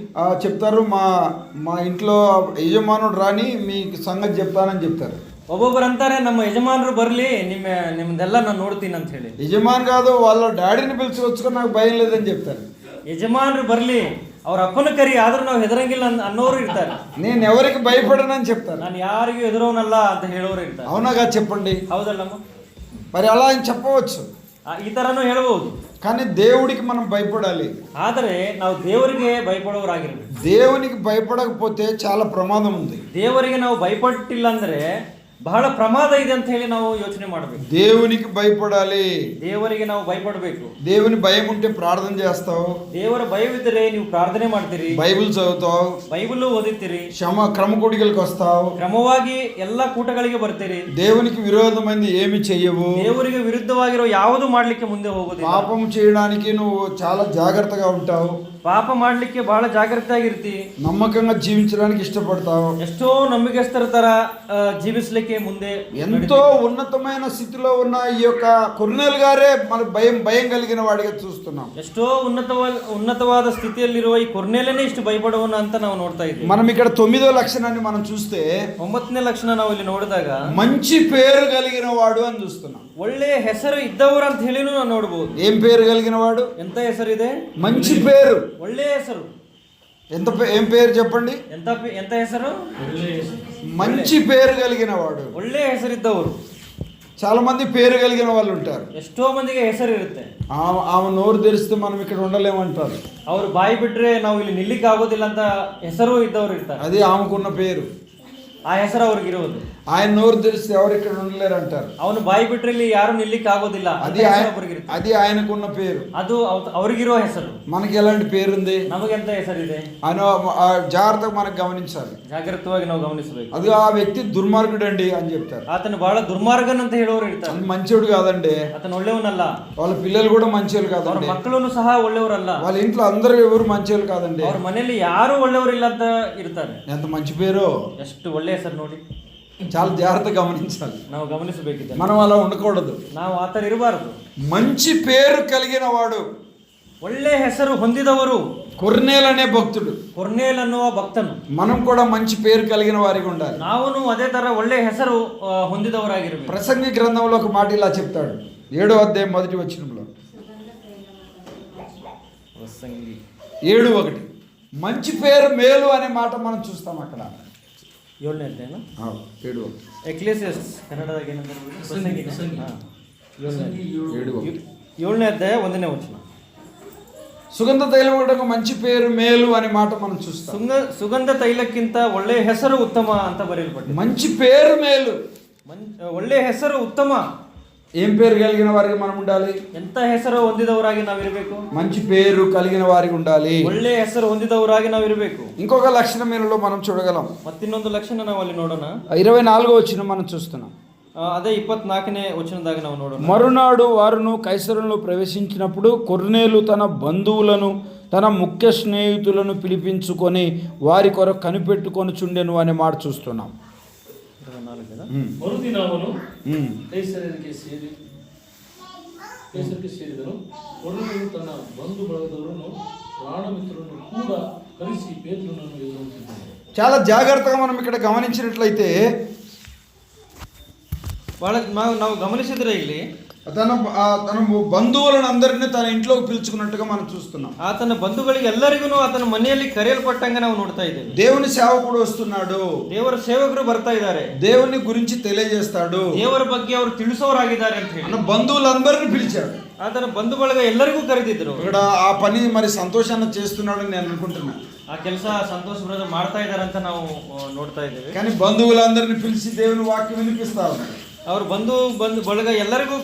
చెప్తారు మా ఇంట్లో యజమానుడు రాని మీకు సంగతి చెప్తానని చెప్తారు. ಒಬ್ಬೊಬ್ಬರು ಅಂತಾರೆ ನಮ್ಮ ಯಜಮಾನರು ಬರ್ಲಿ ನಿಮ್ದೆಲ್ಲ ನಾನು ನೋಡ್ತೀನಿ ಅಂತ ಹೇಳಿ. యజమాన్ కాదు, వాళ్ళ డాడీని పిలుచుకొచ్చుకొని నాకు భయం లేదని చెప్తారు. ಯಜಮಾನರು ಬರ್ಲಿ ಅವ್ರ ಅಪ್ಪನ ಕರಿ ಆದ್ರೂ ನಾವು ಹೆದರಂಗಿಲ್ಲ ಅನ್ನೋರು ಇರ್ತಾರೆ. నేను ఎవరికి భయపడనని చెప్తారు. ನಾನು ಯಾರಿಗೂ ಹೆದರೋನಲ್ಲ ಅಂತ ಹೇಳೋರು ಇರ್ತಾರೆ. అవునాగా చెప్పండి. ಹೌದಲ್ಲಮ್ಮ? మరి అలా అని చెప్పవచ్చు, ಈ ತರನು ಹೇಳಬಹುದು. కానీ దేవుడికి మనం భయపడాలి. ಆದರೆ ನಾವು ದೇವರಿಗೆ ಭಯಪಡೋರಾಗಿರ್ಬೇಕು. దేవునికి భయపడకపోతే చాలా ప్రమాదం ఉంది. ದೇವರಿಗೆ ನಾವು ಭಯಪಟ್ಟಿಲ್ಲ ಅಂದ್ರೆ ಬಹಳ ಪ್ರಮಾದ ಇದೆ ಅಂತ ಹೇಳಿ ನಾವು ಯೋಚನೆ ಮಾಡಬೇಕು. దేవునికి భయపడాలి. ದೇವರಿಗೆ ನಾವು ಭಯಪಡಬೇಕು. దేవుని భయం ఉంటే ప్రార్థన చేస్తావు, ದೇವರ ಭಯವಿದ್ದರೆ ನೀವು ಪ್ರಾರ್ಥನೆ ಮಾಡ್ತೀರಿ, బైబిల్ చదువుతావు, ಬೈಬಲ್ ಓದುತ್ತೀರಿ, క్రమ కూడికలకు వస్తావు, ಕ್ರಮವಾಗಿ ಎಲ್ಲ ಕೂಟಗಳಿಗೆ ಬರ್ತೀರಿ. దేవునికి విరోధమైంది ఏమి చెయ్యవు. ದೇವರಿಗೆ ವಿರುದ್ಧವಾಗಿರೋ ಯಾವುದು ಮಾಡ್ಲಿಕ್ಕೆ ಮುಂದೆ ಹೋಗೋದಿಲ್ಲ. పాపం చేయడానికి నువ్వు చాలా జాగ్రత్తగా ఉంటావు. ಪಾಪ ಮಾಡ್ಲಿಕ್ಕೆ ಬಹಳ ಜಾಗೃತಿಯಾಗಿರ್ತಿ. నమ్మకంగా జీవించడానికి ఇష్టపడతావు. ಎಷ್ಟೋ ನಂಬಿಕೆಸ್ತರ ತರ ಜೀವಿಸ್ಲಿಕ್ಕೆ ಮುಂದೆ ఎంతో ఉన్నతమైన స్థితిలో ఉన్న ఈ యొక్క కొర్నేలు గారే మన భయం కలిగిన వాడిగా చూస్తున్నాం. ಎಷ್ಟೋ ಉನ್ನತವಾದ ಸ್ಥಿತಿಯಲ್ಲಿರುವ ಈ ಕೊರ್ನೇಲನೇ ಇಷ್ಟು ಭಯಪಡುವನು ಅಂತ ನಾವು ನೋಡ್ತಾ ಇದ್ದೀವಿ. మనం ఇక్కడ 9వ లక్షణాన్ని మనం చూస్తే 9ನೇ ಲಕ್ಷಣ ನಾವು ಇಲ್ಲಿ ನೋಡಿದಾಗ మంచి పేరు కలిగిన వాడు అని చూస్తున్నాం. ಒಳ್ಳೆ ಹೆಸರು ಇದ್ದವರು ಅಂತ ಹೇಳಿನೂ ನಾವು ನೋಡಬಹುದು. ఏం పేరు కలిగిన వాడు? ಎಂತ ಹೆಸರಿದೆ? మంచి పేరు. ಒಳ್ಳೆ ಹೆಸರು. ఏం పేరు చెప్పండి? ಎಂತ ಹೆಸರು? మంచి పేరు కలిగిన వాడు. ಒಳ್ಳೆ ಹೆಸರಿದ್ದವರು. చాలా మంది పేరు కలిగిన వాళ్ళు ఉంటారు. ಎಷ್ಟೋ ಮಂದಿಗೆ ಹೆಸರು ಇರುತ್ತೆ. ఆమె నోరు తెరిస్తే మనం ఇక్కడ ఉండలేమంటారు. ಅವ್ರು ಬಾಯಿ ಬಿಟ್ರೆ ನಾವು ಇಲ್ಲಿ ನಿಲ್ಲಿಕ್ಕೆ ಆಗೋದಿಲ್ಲ ಅಂತ ಹೆಸರು ಇದ್ದವರು ಇರ್ತಾರೆ. అది ఆమెకున్న పేరు. ಆ ಹೆಸರು ಅವ್ರಿಗಿರೋದು. ఆయన నోరు తెరిస్తే ఎవరు ఇక్కడ ఉండలేరు అంటారు. ಅವನು ಬಾಯಿ ಬಿಟ್ರೆ ಇಲ್ಲಿ ಯಾರು ನಿಲ್ಲಿಕ್ಕೆ ಆಗೋದಿಲ್ಲ. అది ఆయనకున్న పేరు. ಅದು ಅವ್ರಿಗಿರೋ ಹೆಸರು. మనకి ఎలాంటి పేరు ఉంది? ನಮಗೆಂತ ಹೆಸರಿದೆ? ఆయన జాగ్రత్తగా మనకు గమనించాలి. ಜಾಗೃತವಾಗಿ ನಾವು ಗಮನಿಸಬೇಕು. అది ఆ వ్యక్తి దుర్మార్గుడండి అని చెప్తారు. ಆತನು ಬಹಳ ದುರ್ಮಾರ್ಗನ್ ಅಂತ ಹೇಳೋರು ಇರ್ತಾರೆ. అది మంచోడు కాదండి. ಆತನು ಒಳ್ಳೆಯವನಲ್ಲ. వాళ్ళ పిల్లలు కూడా మంచోళ్ళు ಅವ್ರ కాదండి. ಮಕ್ಕಳು ಸಹ ಒಳ್ಳೆಯವರಲ್ಲ. వాళ్ళ ఇంట్లో అందరూ ఎవరు మంచోళ్ళు కాదండి. ಅವ್ರ ಮನೆಯಲ್ಲಿ ಯಾರು ಒಳ್ಳೆಯವರಿಲ್ಲ ಅಂತ ಇರ್ತಾರೆ. ఎంత మంచి పేరు, ಎಷ್ಟು ಒಳ್ಳೆ ಹೆಸರು ನೋಡಿ. చాలా జాగ్రత్తగా గమనించాలి. ನಾವು ಗಮನಿಸಬೇಕಿದೆ. మనం అలా ఉండకూడదు. ನಾವು ಆತರ ಇರಬಾರದು. మంచి పేరు కలిగిన వాడు, ಒಳ್ಳೆ ಹೆಸರು ಹೊಂದಿದವರು కొర్నేలు అనే భక్తుడు. ಕೊರ್ನೇಲ್ ಅನ್ನುವ ಭಕ್ತನು. మనం కూడా మంచి పేరు కలిగిన వారిగా ఉండాలి. ನಾವು ಅದೇ ತರ ಒಳ್ಳೆ ಹೆಸರು ಹೊಂದಿದವರಾಗಿರಬೇಕು. ప్రసంగి గ్రంథంలో ఒక మాట ఇలా చెప్తాడు, 7వ అధ్యాయం 1వ వచనంలో. 7:1 మంచి పేరు మేలు అనే మాట మనం చూస్తాం అక్కడ. 7ನೇ ಅಧ್ಯಾಯ 7:1 ಎಕ್ಲೇಸಿಯಸ್ ಕನ್ನಡದಾಗ ಏನಂದ್ರೆ 7ನೇ ಅಧ್ಯಾಯ 1ನೇ ವಚನ. సుగంధ తైలం ఒక మంచి పేరు మేలు అనే మాట మనం చూస్తాం. ಸುಗಂಧ ತೈಲಕ್ಕಿಂತ ಒಳ್ಳೆ ಹೆಸರು ಉತ್ತಮ ಅಂತ ಬರೆಯಲ್ಪಟ್ಟಿದೆ. మంచి పేరు మేలు, ಒಳ್ಳೆ ಹೆಸರು ಉತ್ತಮ. ఏం పేరు కలిగిన వారికి మనం ఉండాలి? ಎಂತ ಹೆಸರು ಹೊಂದಿದವರಾಗಿ ನಾವಿರಬೇಕು? మంచి పేరు కలిగిన వారికి ఉండాలి. ಒಳ್ಳೆ ಹೆಸರು ಹೊಂದಿದವರಾಗಿ ನಾವಿರಬೇಕು. ఇంకొక లక్షణం ఏలో మనం చూడగలం. ಮತ್ತಿನ್ನೊಂದು ಲಕ್ಷಣ ನಾವು ಅಲ್ಲಿ ನೋಡೋಣ. 24వ వచనం మనం చూస్తున్నాం. ಅದೇ 24ನೇ ವಚನದಾಗ ನಾವು ನೋಡೋಣ. మరునాడు వారును కైసరులో ప్రవేశించినప్పుడు కొర్నేలు తన బంధువులను తన ముఖ్య స్నేహితులను పిలిపించుకొని వారి కొరకు కనిపెట్టుకొని చుండెను అనే మాట చూస్తున్నాం. ಮರುದಿನ ಅವನು ಕೈಸರಕ್ಕೆ ಸೇರಿದನು. ಕೊರ್ನೇಲಿಯು ತನ್ನ ಬಂಧು ಬಳಗದವರನ್ನು ಪ್ರಾಣಮಿತ್ರರನ್ನು ಕೂಡ ಕರೆಸಿ ಪೇತ್ರನನ್ನು ಎದುರಿಸಿದನು. చాలా జాగ్రత్తగా మనం ఇక్కడ గమనించినట్లయితే ನಾವು ಗಮನಿಸಿದ್ರೆ ಇಲ್ಲಿ తన బంధువులను అందరినీ తన ఇంట్లోకి పిలుచుకున్నట్టుగా మనం చూస్తున్నాం. ಆತನ ಬಂಧುಗಳಿಗೆ ಎಲ್ಲರಿಗೂ ಆತನ ಮನೆಯಲ್ಲಿ ಕರೆಯಲ್ಪಟ್ಟಂಗ ನಾವು ನೋಡ್ತಾ ಇದ್ದೇವೆ. దేవుని సేవకుడు వస్తున్నాడు, ದೇವರ ಸೇವಕರು ಬರ್ತಾ ಇದ್ದಾರೆ, దేవుని గురించి తెలియజేస్తాడు, ದೇವರ ಬಗ್ಗೆ ಅವರು ತಿಳಿಸೋರಾಗಿದ್ದಾರೆ ಅಂತ ಹೇಳಿ మన బంధువులందరినీ పిలిచాడు. ಆತನ ಬಂಧು ಬಳಗ ಎಲ್ಲರಿಗೂ ಕರೆದಿದ್ರು. ఇక్కడ ఆ పని మరి సంతోషాన్ని చేస్తున్నాడని నేను అనుకుంటున్నాను. ಆ ಕೆಲಸ ಸಂತೋಷ ಬ್ರದರ್ ಮಾಡ್ತಾ ಇದ್ದಾರೆ ಅಂತ ನಾವು ನೋಡ್ತಾ ಇದ್ದೇವೆ. కానీ బంధువులందరినీ పిలిచి దేవుని వాక్యం వినిపిస్తా ఉన్నారు. ಅವ್ರ ಬಂಧು ಬಳಗ ಎಲ್ಲರಿಗೂ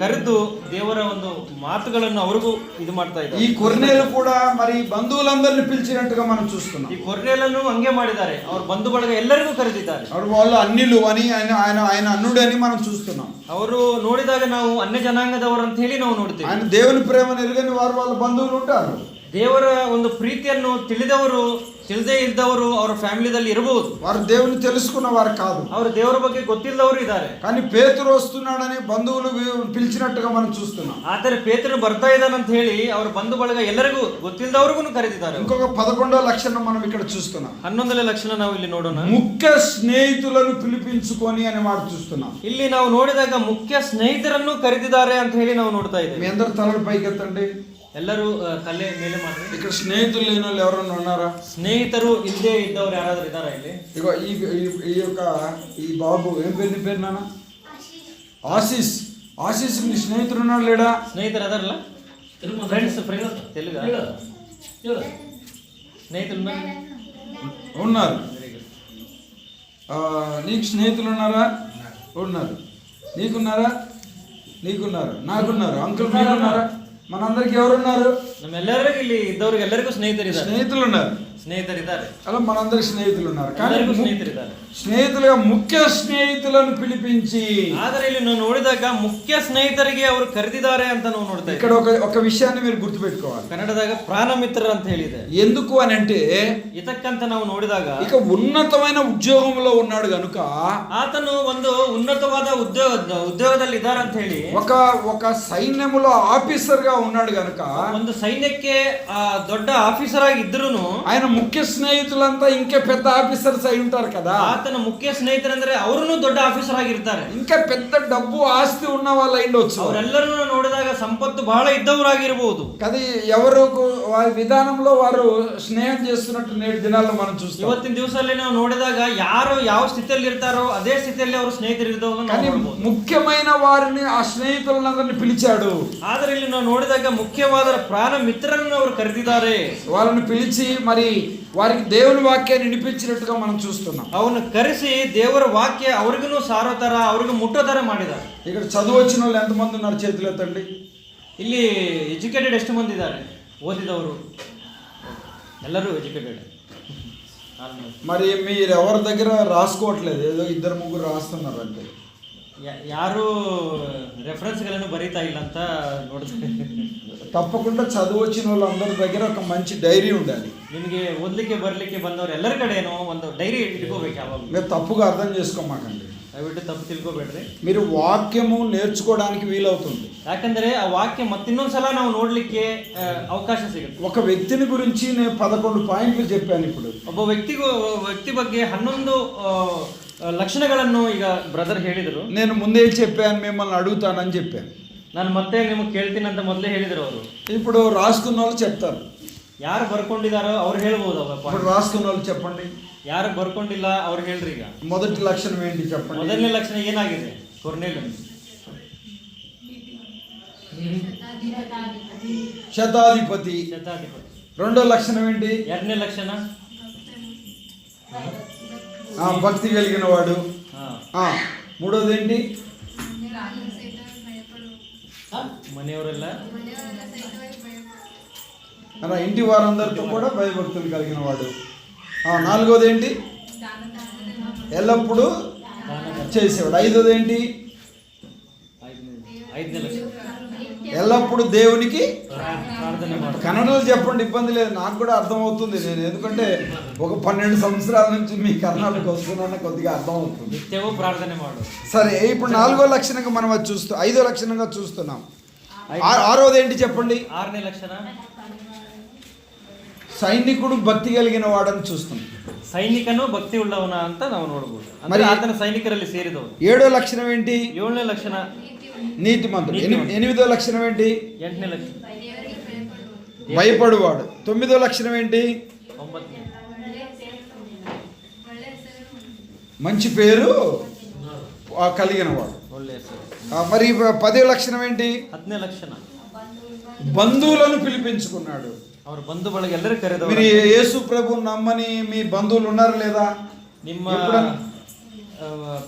ಕರೆದು ದೇವರ ಒಂದು ಮಾತುಗಳನ್ನು ಅವ್ರಿಗೂ ಇದು ಮಾಡ್ತಾ ಇದ್ದಾರೆ. ఈ కొర్నేలు కూడా మరి బంధువులందరినీ పిలిచినట్టుగా మనం చూస్తున్నాం. ಈ ಕೊರ್ನೇಲನ್ನು ಹಂಗೆ ಮಾಡಿದ್ದಾರೆ, ಅವ್ರ ಬಂಧು ಬಳಗ ಎಲ್ಲರಿಗೂ ಕರೆದಿದ್ದಾರೆ. వాళ్ళు అన్యులు అని ఆయన అన్నుడు అని మనం చూస్తున్నాం. ಅವರು ನೋಡಿದಾಗ ನಾವು ಅನ್ಯ ಜನಾಂಗದವರು ಅಂತ ಹೇಳಿ ನಾವು ನೋಡ್ತೀವಿ. ఆయన దేవుని ప్రేమను ఎరుగని వారు వాళ్ళ బంధువులు ఉంటారు. ದೇವರ ಒಂದು ಪ್ರೀತಿಯನ್ನು ತಿಳಿದೇ ಇದ್ದವರು ಅವರ ಫ್ಯಾಮಿಲಿದಲ್ಲಿ ಇರಬಹುದು. వారు దేవుని తెలుసుకున్న వారు కాదు, ಅವರು ದೇವರ ಬಗ್ಗೆ ಗೊತ್ತಿಲ್ಲದವರು ಇದ್ದಾರೆ. కానీ పేతురు వస్తున్నాడని బంధువులు పిలిచినట్టుగా మనం చూస్తున్నాం. ಆದರೆ ಪೇತ್ರನು ಬರ್ತಾ ಇದ್ದಾನಂತ ಹೇಳಿ ಅವರ ಬಂಧು ಬಳಗ ಎಲ್ಲರಿಗೂ ಗೊತ್ತಿಲ್ಲದವ್ರಿಗೂ ಕರೆದಿದ್ದಾರೆ. ఇంకొక 11వ లక్షణం మనం ఇక్కడ చూస్తున్నాం. 11ನೇ ಲಕ್ಷಣ ನಾವು ಇಲ್ಲಿ ನೋಡೋಣ. ముఖ్య స్నేహితులను పిలిపించుకొని అని మాట చూస్తున్నాం. ಇಲ್ಲಿ ನಾವು ನೋಡಿದಾಗ ಮುಖ್ಯ ಸ್ನೇಹಿತರನ್ನು ಕರೆದಿದ್ದಾರೆ ಅಂತ ಹೇಳಿ ನಾವು ನೋಡ್ತಾ మీ ಇದ್ದೇವೆ. అందరు తలలు పైకెత్తండి. ಎಲ್ಲರೂ ತಲೆ ಮೇಲೆ ಮಾಡ್ರಿ. ఇక్కడ స్నేహితులు లేని వాళ్ళు ఎవరన్నా ఉన్నారా? ಸ್ನೇಹಿತರು ಇಲ್ಲದೆ ಇದ್ದವ್ರು ಯಾರಾದ್ರೂ ಇದ್ದಾರಾ ಇಲ್ಲಿ? ఇగో ఈ బాబు ఏం పేరు నాన్న? ఆశీస్ నీ స్నేహితుడు ఉన్నాడు లేడా? ಸ್ನೇಹಿತರು ಅದಾರಲ್ಲ, ಫ್ರೆಂಡ್ಸ್ తెలుగు ಸ್ನೇಹಿತರು ఉన్నారు. నీకు స్నేహితులు ఉన్నారా? ఉన్నారు. నీకున్నారా? నాకున్నారు. అంకుల్ మీకున్నారా? మనందరికి ఎవరున్నారు? ನಮ್ಮೆಲ್ಲರಿಗೂ ಇಲ್ಲಿ ಇದ್ದವ್ರಿಗೆ ಎಲ್ಲರಿಗೂ స్నేహితులు ఉన్నారు. ಸ್ನೇಹಿತರಿದ್ದಾರೆ. అలా మనందరికి స్నేహితులు ఉన్నారు. కానీ ಸ್ನೇಹಿತರಿದ್ದಾರೆ. స్నేహితులుగా ముఖ్య స్నేహితులను పిలిపించి, ಆದರೆ ಇಲ್ಲಿ ನಾವು ನೋಡಿದಾಗ ಮುಖ್ಯ ಸ್ನೇಹಿತರಿಗೆ ಅವರು ಕರೆದಿದ್ದಾರೆ ಅಂತ ನಾವು ನೋಡ್ತಾ ఇక్కడ ఒక విషయాన్ని మీరు గుర్తుపెట్టుకోవాలి. ಕನ್ನಡದಾಗ ಪ್ರಾಣ ಮಿತ್ರರು ಅಂತ ಹೇಳಿದೆ. ఎందుకు అని అంటే ಇದಕ್ಕಂತ ನಾವು ನೋಡಿದಾಗ ఇక ఉన్నతమైన ఉద్యోగంలో ఉన్నాడు గనుక ಆತನು ಒಂದು ಉನ್ನತವಾದ ಉದ್ಯೋಗದಲ್ಲಿ ಇದ್ದಾರೆ ಅಂತ ಹೇಳಿ ఒక సైన్యములో ఆఫీసర్ గా ఉన్నాడు గనుక ಒಂದು ಸೈನ್ಯಕ್ಕೆ ದೊಡ್ಡ ಆಫೀಸರ್ ಆಗಿ ಇದ್ರೂನು ఆయన ముఖ్య స్నేహితులంతా ఇంకే పెద్ద ఆఫీసర్స్ అయి ఉంటారు కదా. ಆತನ ಮುಖ್ಯ ಸ್ನೇಹಿತರಂದ್ರೆ ಅವರೂ ದೊಡ್ಡ ಆಫೀಸರ್ ಆಗಿರ್ತಾರೆ. ఇంకా పెద్ద డబ్బు ఆస్తి ఉన్న వాళ్ళు అయ్యుండొచ్చు. ಅವರೆಲ್ಲರೂ ನೋಡಿದಾಗ ಸಂಪತ್ತು ಬಹಳ ಇದ್ದವರಾಗಿರಬಹುದು. కానీ ఎవరు వారి విధానంలో వారు స్నేహం చేస్తున్నట్టు నేటి దినాల్లో మనం చూస్తాం. ಇವತ್ತಿನ ದಿವಸದಲ್ಲಿ ನಾವು ನೋಡಿದಾಗ ಯಾರು ಯಾವ ಸ್ಥಿತಿಯಲ್ಲಿ ಇರ್ತಾರೋ ಅದೇ ಸ್ಥಿತಿಯಲ್ಲಿ ಅವರು ಸ್ನೇಹಿತರು ಇದ್ದವರು. ముఖ్యమైన వారిని ఆ స్నేహితులందరినీ పిలిచాడు. ಆದರೆ ಇಲ್ಲಿ ನಾವು ನೋಡಿದಾಗ ಮುಖ್ಯವಾದ ಪ್ರಾಣ ಮಿತ್ರರನ್ನು ಅವರು ಕರೆದಿದ್ದಾರೆ. వాళ్ళని పిలిచి మరి వారికి దేవుని వాక్యాన్ని వినిపించినట్టుగా మనం చూస్తున్నాం. ಅವನು ಕರೆಸಿ ದೇವರ ವಾಕ್ಯ ಅವ್ರಿಗೂ ಸಾರೋ ತರ ಅವ್ರಿಗೂ ಮುಟ್ಟೋ ತರ ಮಾಡಿದ್ದಾರೆ. ఇక్కడ చదువు వచ్చిన వాళ్ళు ఎంతమంది ఉన్నారు? చేతులు ఎత్తండి. ಇಲ್ಲಿ ಎಜುಕೇಟೆಡ್ ಎಷ್ಟು ಮಂದಿ ಇದ್ದಾರೆ? ಓದಿದವರು ಎಲ್ಲರೂ ಎಜುಕೇಟೆಡ್. మరి మీరు ఎవరి దగ్గర రాసుకోవట్లేదు, ఏదో 2-3 రాస్తున్నారు అంటే. ಯಾರು ರೆಫರೆನ್ಸ್ಗಳನ್ನು ಬರೀತಾ ಇಲ್ಲ ಅಂತ ನೋಡ್ತಾರೆ. తప్పకుండా చదువు వచ్చిన వాళ్ళందరి దగ్గర ఒక మంచి డైరీ ఉండాలి. ನಿಮಗೆ ಓದ್ಲಿಕ್ಕೆ ಬರ್ಲಿಕ್ಕೆ ಬಂದವರು ಎಲ್ಲರ ಕಡೆನೋ ಒಂದು ಡೈರಿ ಇಟ್ಕೋಬೇಕು. ಯಾವಾಗ మీరు తప్పుగా అర్థం చేసుకోమాకండి, ದಯವಿಟ್ಟು ತಪ್ಪು ತಿಳ್ಕೊಬೇಡ್ರಿ. మీరు వాక్యము నేర్చుకోవడానికి వీలవుతుంది. ಯಾಕಂದ್ರೆ ಆ ವಾಕ್ಯ ಮತ್ತಿನ್ನೊಂದ್ಸಲ ನಾವು ನೋಡ್ಲಿಕ್ಕೆ ಅವಕಾಶ ಸಿಗುತ್ತೆ. ఒక వ్యక్తిని గురించి నేను 11 పాయింట్లు చెప్పాను. ఇప్పుడు ಒಬ್ಬ ವ್ಯಕ್ತಿ ಬಗ್ಗೆ 11 ಲಕ್ಷಣಗಳನ್ನು ಈಗ ಬ್ರದರ್ ಹೇಳಿದರು. నేను ముందే చెప్పాను, మిమ్మల్ని అడుగుతానని చెప్పాను. ನಾನು ಮತ್ತೆ ನಿಮಗೆ ಕೇಳ್ತೀನಿ ಅಂತ ಮೊದಲೇ ಹೇಳಿದರು ಅವರು. ఇప్పుడు రాసుకున్న వాళ్ళు చెప్తారు. ಯಾರು ಬರ್ಕೊಂಡಿದಾರೋ ಅವ್ರು ಹೇಳ್ಬೋದು. ఇప్పుడు రాసుకున్న వాళ్ళు చెప్పండి. ಯಾರು ಬರ್ಕೊಂಡಿಲ್ಲ ಅವ್ರು ಹೇಳ್ರಿ. ಈಗ మొదటి లక్షణం ఏంటి చెప్పండి? ಮೊದಲನೇ ಲಕ್ಷಣ ಏನಾಗಿದೆ? ಕೊರ್ನೇಲು శతాధిపతి. రెండో లక్షణం ఏంటి? ಎರಡನೇ ಲಕ್ಷಣ భక్తి కలిగిన వాడు. మూడోది ఏంటి? ಮನೆಯವರೆಲ್ಲ ఇంటి వారందరితో కూడా భయభక్తులు కలిగిన వాడు. నాలుగోది ఏంటి? ఎల్లప్పుడూ చేసేవాడు. ఐదోది ఏంటి? ఐదನೇ లಕ್ಷ ఎల్లప్పుడూ దేవునికి ಪ್ರಾರ್ಥನೆ ಮಾಡು. కన్నడలో చెప్పండి, ఇబ్బంది లేదు, నాకు కూడా అర్థమవుతుంది. నేను ఎందుకంటే ఒక 12 సంవత్సరాల నుంచి మీ కర్ణాటక వస్తున్నాను, కొద్దిగా అర్థమవుతుంది. ನಿತ್ಯವೂ ಪ್ರಾರ್ಥನೆ ಮಾಡು. సరే, ఇప్పుడు 4వ లక్షణంగా మనం అది చూస్తూ 5వ లక్షణంగా చూస్తున్నాం. 6వది ఏంటి చెప్పండి? 6ನೇ ಲಕ್ಷಣ సైనికుడు భక్తి కలిగిన వాడని చూస్తున్నాం. ಸೈನಿಕನು ಭಕ್ತಿ ಉಳ್ಳವನ ಅಂತ ನಾವು ನೋಡಬಹುದು. మరి ಅಂದ್ರೆ ಆತನ ಸೈನಿಕರಲ್ಲಿ ಸೇರಿದವನು. 7వ ಲಕ್ಷణం ఏంటి? 7ನೇ ಲಕ್ಷಣ నీతిమంతుడు. 8వ లక్షణం ఏంటి? 8ನೇ ಲಕ್ಷಣ భయపడువాడు. 9వ లక్షణం ఏంటి? 9ನೇ మంచి పేరు కలిగిన వాడు. ಒಳ್ಳೆಯ ಹೆಸರು. మరి 10వ లక్షణం ఏంటి? 10ನೇ ಲಕ್ಷಣ బంధువులను పిలిపించుకున్నాడు. ಅವ್ರ ಬಂಧು ಬಳಗ ಎಲ್ಲರೂ ಕರೆದವರು. మీరు యేసు ప్రభు నమ్మని మీ బంధువులు ఉన్నారు లేదా? ನಿಮ್ಮ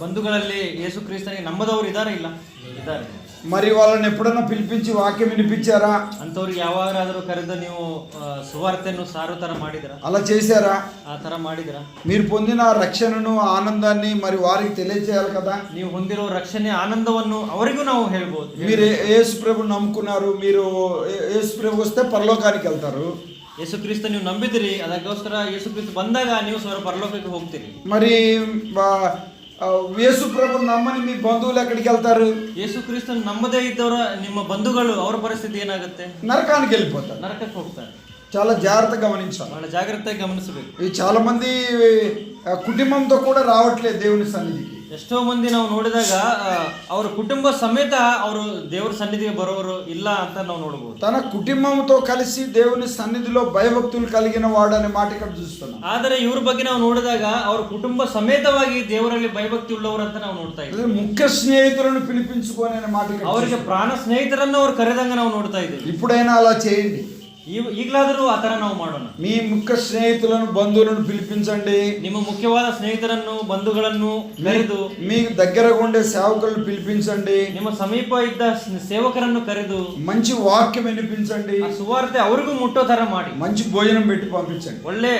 ಬಂಧುಗಳಲ್ಲಿ ಯೇಸು ಕ್ರಿಸ್ತನಿಗೆ ನಂಬದವರು ಇದ್ದಾರೆ ಇಲ್ಲ? ಇದ್ದಾರೆ. మరి వాళ్ళని ఎప్పుడన్నా పిలిపించి వాక్యం వినిపించారా? ಅಂಥವ್ರಿಗೆ ಯಾವಾಗಾದರೂ ಕರೆದು ನೀವು ಸುವಾರ್ತೆಯನ್ನು ಸಾರೋ ತರ ಮಾಡಿದಿರಾ? అలా చేశారా? ಆ ತರ ಮಾಡಿದಿರಾ? మీరు పొందిన రక్షణను ఆనందాన్ని మరి వారికి తెలియజేయాలి కదా. ನೀವು ಹೊಂದಿರೋ ರಕ್ಷಣೆ ಆನಂದವನ್ನು ಅವರಿಗೂ ನಾವು ಹೇಳ್ಬೋದು. మీరు యేసు ప్రభు నమ్ముకున్నారు, మీరు యేసు ప్రభు వస్తే పరలోకానికి వెళ్తారు. ಯೇಸು ಕ್ರಿಸ್ತ ನೀವು ನಂಬಿದಿರಿ, ಅದಕ್ಕೋಸ್ಕರ ಯೇಸು ಕ್ರಿಸ್ತ ಬಂದಾಗ ನೀವು ಸ್ವರ ಪರಲೋಕಕ್ಕೆ ಹೋಗ್ತೀರಿ. మరి యేసు ప్రభు నమ్మని మీ బంధువులు ఎక్కడికి వెళ్తారు? ಯೇಸು ಕ್ರಿಸ್ತನ್ ನಂಬದೇ ಇದ್ದವರ ನಿಮ್ಮ ಬಂಧುಗಳು ಅವರ ಪರಿಸ್ಥಿತಿ ಏನಾಗುತ್ತೆ? నరకానికి వెళ్ళిపోతారు. ನರಕಕ್ಕೆ ಹೋಗ್ತಾರೆ. చాలా జాగ్రత్తగా గమనించాలి. ಬಹಳ ಜಾಗ್ರತೆಯಾಗಿ ಗಮನಿಸಬೇಕು. ఈ చాలా మంది కుటుంబంతో కూడా రావట్లేదు దేవుని సన్నిధికి. ಎಷ್ಟೋ ಮಂದಿ ನಾವು ನೋಡಿದಾಗ ಅವರ ಕುಟುಂಬ ಸಮೇತ ಅವರು ದೇವರ ಸನ್ನಿಧಿಗೆ ಬರೋರು ಇಲ್ಲ ಅಂತ ನಾವು ನೋಡಬಹುದು. తన కుటుంబంతో కలిసి దేవుని సన్నిధిలో భయభక్తులు కలిగిన వాడు అనే మాట ఇక్కడ చూస్తున్నాం. ಆದರೆ ಇವ್ರ ಬಗ್ಗೆ ನಾವು ನೋಡಿದಾಗ ಅವರ ಕುಟುಂಬ ಸಮೇತವಾಗಿ ದೇವರಲ್ಲಿ ಭಯಭಕ್ತಿ ಉಳ್ಳವರು ಅಂತ ನಾವು ನೋಡ್ತಾ ಇದ್ದೀವಿ. ముఖ్య స్నేహితులను పిలిపించుకొని అనే మాట ఇక్కడ ಅವರಿಗೆ ಪ್ರಾಣ ಸ್ನೇಹಿತರನ್ನು ಅವ್ರು ಕರೆದಂಗ ನಾವು ನೋಡ್ತಾ ಇದ್ದೀವಿ. ఇప్పుడైనా అలా చేయండి. ಈಗಲಾದರೂ ಆ ತರ ನಾವು ಮಾಡೋಣ. మీ ముఖ్య స్నేహితులను బంధువులను పిలిపించండి. ನಿಮ್ಮ ಮುಖ್ಯವಾದ ಸ್ನೇಹಿತರನ್ನು ಬಂಧುಗಳನ್ನು ಕರೆದು, మీకు దగ్గరగా ఉండే సేవకులను పిలిపించండి. ನಿಮ್ಮ ಸಮೀಪ ಇದ್ದ ಸೇವಕರನ್ನು ಕರೆದು మంచి వాక్యం వినిపించండి. ಆ ಸುವಾರ್ತೆ ಅವರಿಗೂ ಮುಟ್ಟೋ ತರ ಮಾಡಿ, మంచి భోజనం పెట్టి పంపించండి. ಒಳ್ಳೆ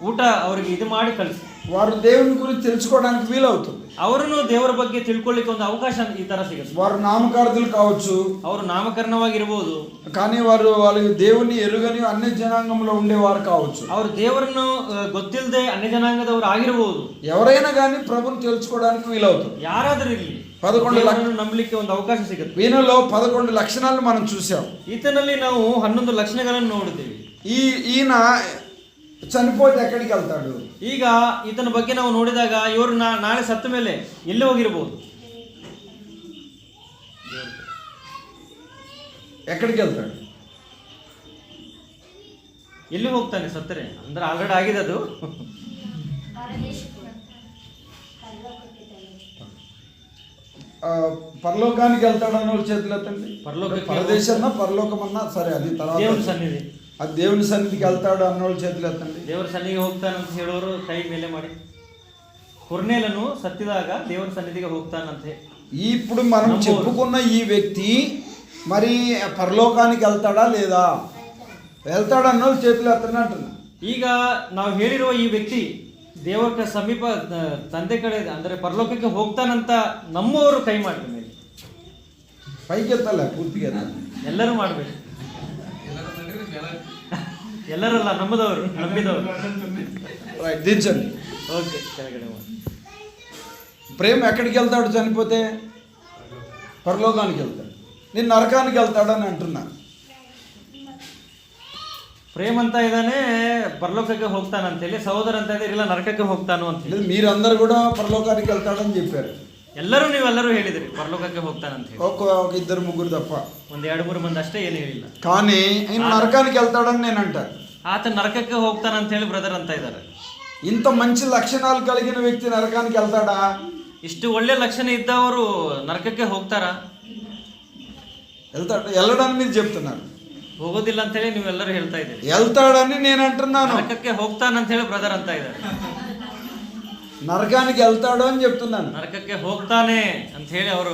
ಊಟ ಅವರಿಗೆ ಇದು ಮಾಡಿ ಕಳಿಸಿ. వారు దేవుని గురించి తెలుసుకోవడానికి వీలవుతుంది. ಅವರನ್ನು ದೇವರ ಬಗ್ಗೆ ತಿಳ್ಕೊಳ್ಳಿಕ್ಕೆ ಒಂದು ಅವಕಾಶ ಈ ತರ ಸಿಗುತ್ತೆ. వారు నామకార్థులు కావచ్చు, ಅವರು ನಾಮಕರಣವಾಗಿರ್ಬೋದು, కానీ వాళ్ళకి దేవుని ఎరుగని అన్ని జనాంగంలో ఉండేవారు కావచ్చు. ಅವರು ದೇವರನ್ನು ಗೊತ್ತಿಲ್ಲದೆ ಅನ್ಯ ಜನಾಂಗದವರು ಆಗಿರ್ಬೋದು. ఎవరైనా కానీ ప్రభుని తెలుసుకోవడానికి వీలవుతుంది. ಯಾರಾದರೂ ಇರಲಿ, 11 ನಂಬಲಿಕ್ಕೆ ಒಂದು ಅವಕಾಶ ಸಿಗುತ್ತೆ. ఈయనలో 11 లక్షణాలను మనం చూసాం. ಈತನಲ್ಲಿ ನಾವು 11 ಲಕ್ಷಣಗಳನ್ನು ನೋಡಿದ್ದೇವೆ. ఈయన చనిపోతే ఎక్కడికి వెళ్తాడు? ಈಗ ಈತನ ಬಗ್ಗೆ ನಾವು ನೋಡಿದಾಗ ಇವರು ನಾಳೆ ಸತ್ತ ಮೇಲೆ ಎಲ್ಲಿ ಹೋಗಿರ್ಬೋದು? ఎక్కడికి వెళ్తాడు? ಎಲ್ಲಿ ಹೋಗ್ತಾನೆ ಸತ್ತರೆ? ಅಂದ್ರೆ ಆಲ್ರೆಡಿ ಆಗಿದೆ ಅದು. పరలోకానికి వెళ్తాడు అన్న వాళ్ళు చేతులు ఎత్తండి. పరదేశన్నా పరలోకమన్నా సరే, అది తర్వాత. ದೇವರ ಸನ್ನಿಧಿ, అది దేవుని సన్నిధికి వెళ్తాడు అన్న వాళ్ళు చేతులు ఎత్తండి. ದೇವರ ಸನ್ನಿಧಿಗೆ ಹೋಗ್ತಾನಂತ ಹೇಳೋರು ಕೈ ಮೇಲೆ ಮಾಡಿ. ಕೊರ್ನೇಲನು ಸತ್ತಿದಾಗ ದೇವರ ಸನ್ನಿಧಿಗೆ ಹೋಗ್ತಾನಂತೆ. ఇప్పుడు మనం చెప్పుకున్న ఈ వ్యక్తి మరి పరలోకానికి వెళ్తాడా లేదా? వెళ్తాడు అన్న వాళ్ళు చేతులు ఎత్తండి అంటున్నా. ಈಗ ನಾವು ಹೇಳಿರುವ ಈ ವ್ಯಕ್ತಿ ದೇವರ ಸಮೀಪ ತಂದೆ ಕಡೆ ಅಂದರೆ ಪರಲೋಕಕ್ಕೆ ಹೋಗ್ತಾನಂತ ನಮ್ಮವರು ಕೈ ಮಾಡಿದ ಮೇಲೆ పైకి ఎత్తాల పూర్తిగా ಎಲ್ಲರೂ ಮಾಡಬೇಕು. ಎಲ್ಲರಲ್ಲ, ನಂಬದವರು, ನಂಬಿದವರು. రైట్, దించండి. ఓకే, ಕೆಳಗಡೆ ಮಾಡಿ. ప్రేమ ఎక్కడికి వెళ్తాడు చనిపోతే? పరలోకానికి వెళ్తాడు. నేను నరకానికి వెళ్తాడని అంటున్నా. ಪ್ರೇಮ್ ಅಂತ ಇದ್ದಾನೆ ಪರಲೋಕಕ್ಕೆ ಹೋಗ್ತಾನಂತೇಳಿ, ಸಹೋದರ ಅಂತ ಇದ್ದಾರೆ ಇಲ್ಲ ನರಕಕ್ಕೆ ಹೋಗ್ತಾನು ಅಂತ ಹೇಳಿ. మీరందరూ కూడా పరలోకానికి వెళ్తాడని చెప్పారు. ನೀವೆಲ್ಲರೂ ಹೇಳಿದ್ರಿ ಪರಲೋಕಕ್ಕೆ ಹೋಗ್ತಾನಂತ ಹೇಳಿ. ఒక ఇద్దరు ముగ్గురు తప్ప, ಒಂದು 2-3 ಮಂದಿ ಅಷ್ಟೇ ಏನು ಹೇಳಿಲ್ಲ. కానీ ఆయన నరకానికి వెళ్తాడని నేను అంటాను. ಆತ ನರಕಕ್ಕೆ ಹೋಗ್ತಾನಂತ ಹೇಳಿ ಬ್ರದರ್ ಅಂತ ಇದ್ದಾರೆ. ఇంత మంచి లక్షణాలు కలిగిన వ్యక్తి నరకానికి వెళ్తాడా? ಇಷ್ಟು ಒಳ್ಳೆ ಲಕ್ಷಣ ಇದ್ದವರು ನರಕಕ್ಕೆ ಹೋಗ್ತಾರಾ? వెళ్తాడు. వెళ్ళడని మీరు చెప్తున్నారు, ಹೋಗೋದಿಲ್ಲ ಅಂತ ಹೇಳಿ ನೀವೆಲ್ಲರೂ ಹೇಳ್ತಾ ಇದ್ದೀರಿ. వెళ్తాడని నేను అంటున్నాను. ನರಕಕ್ಕೆ ಹೋಗ್ತಾನಂತ ಹೇಳಿ ಬ್ರದರ್ ಅಂತ ಇದ್ದಾರೆ. నరకానికి వెళ్తాడు అని చెప్తున్నాను. ನರಕಕ್ಕೆ ಹೋಗ್ತಾನೆ ಅಂತ ಹೇಳಿ ಅವರು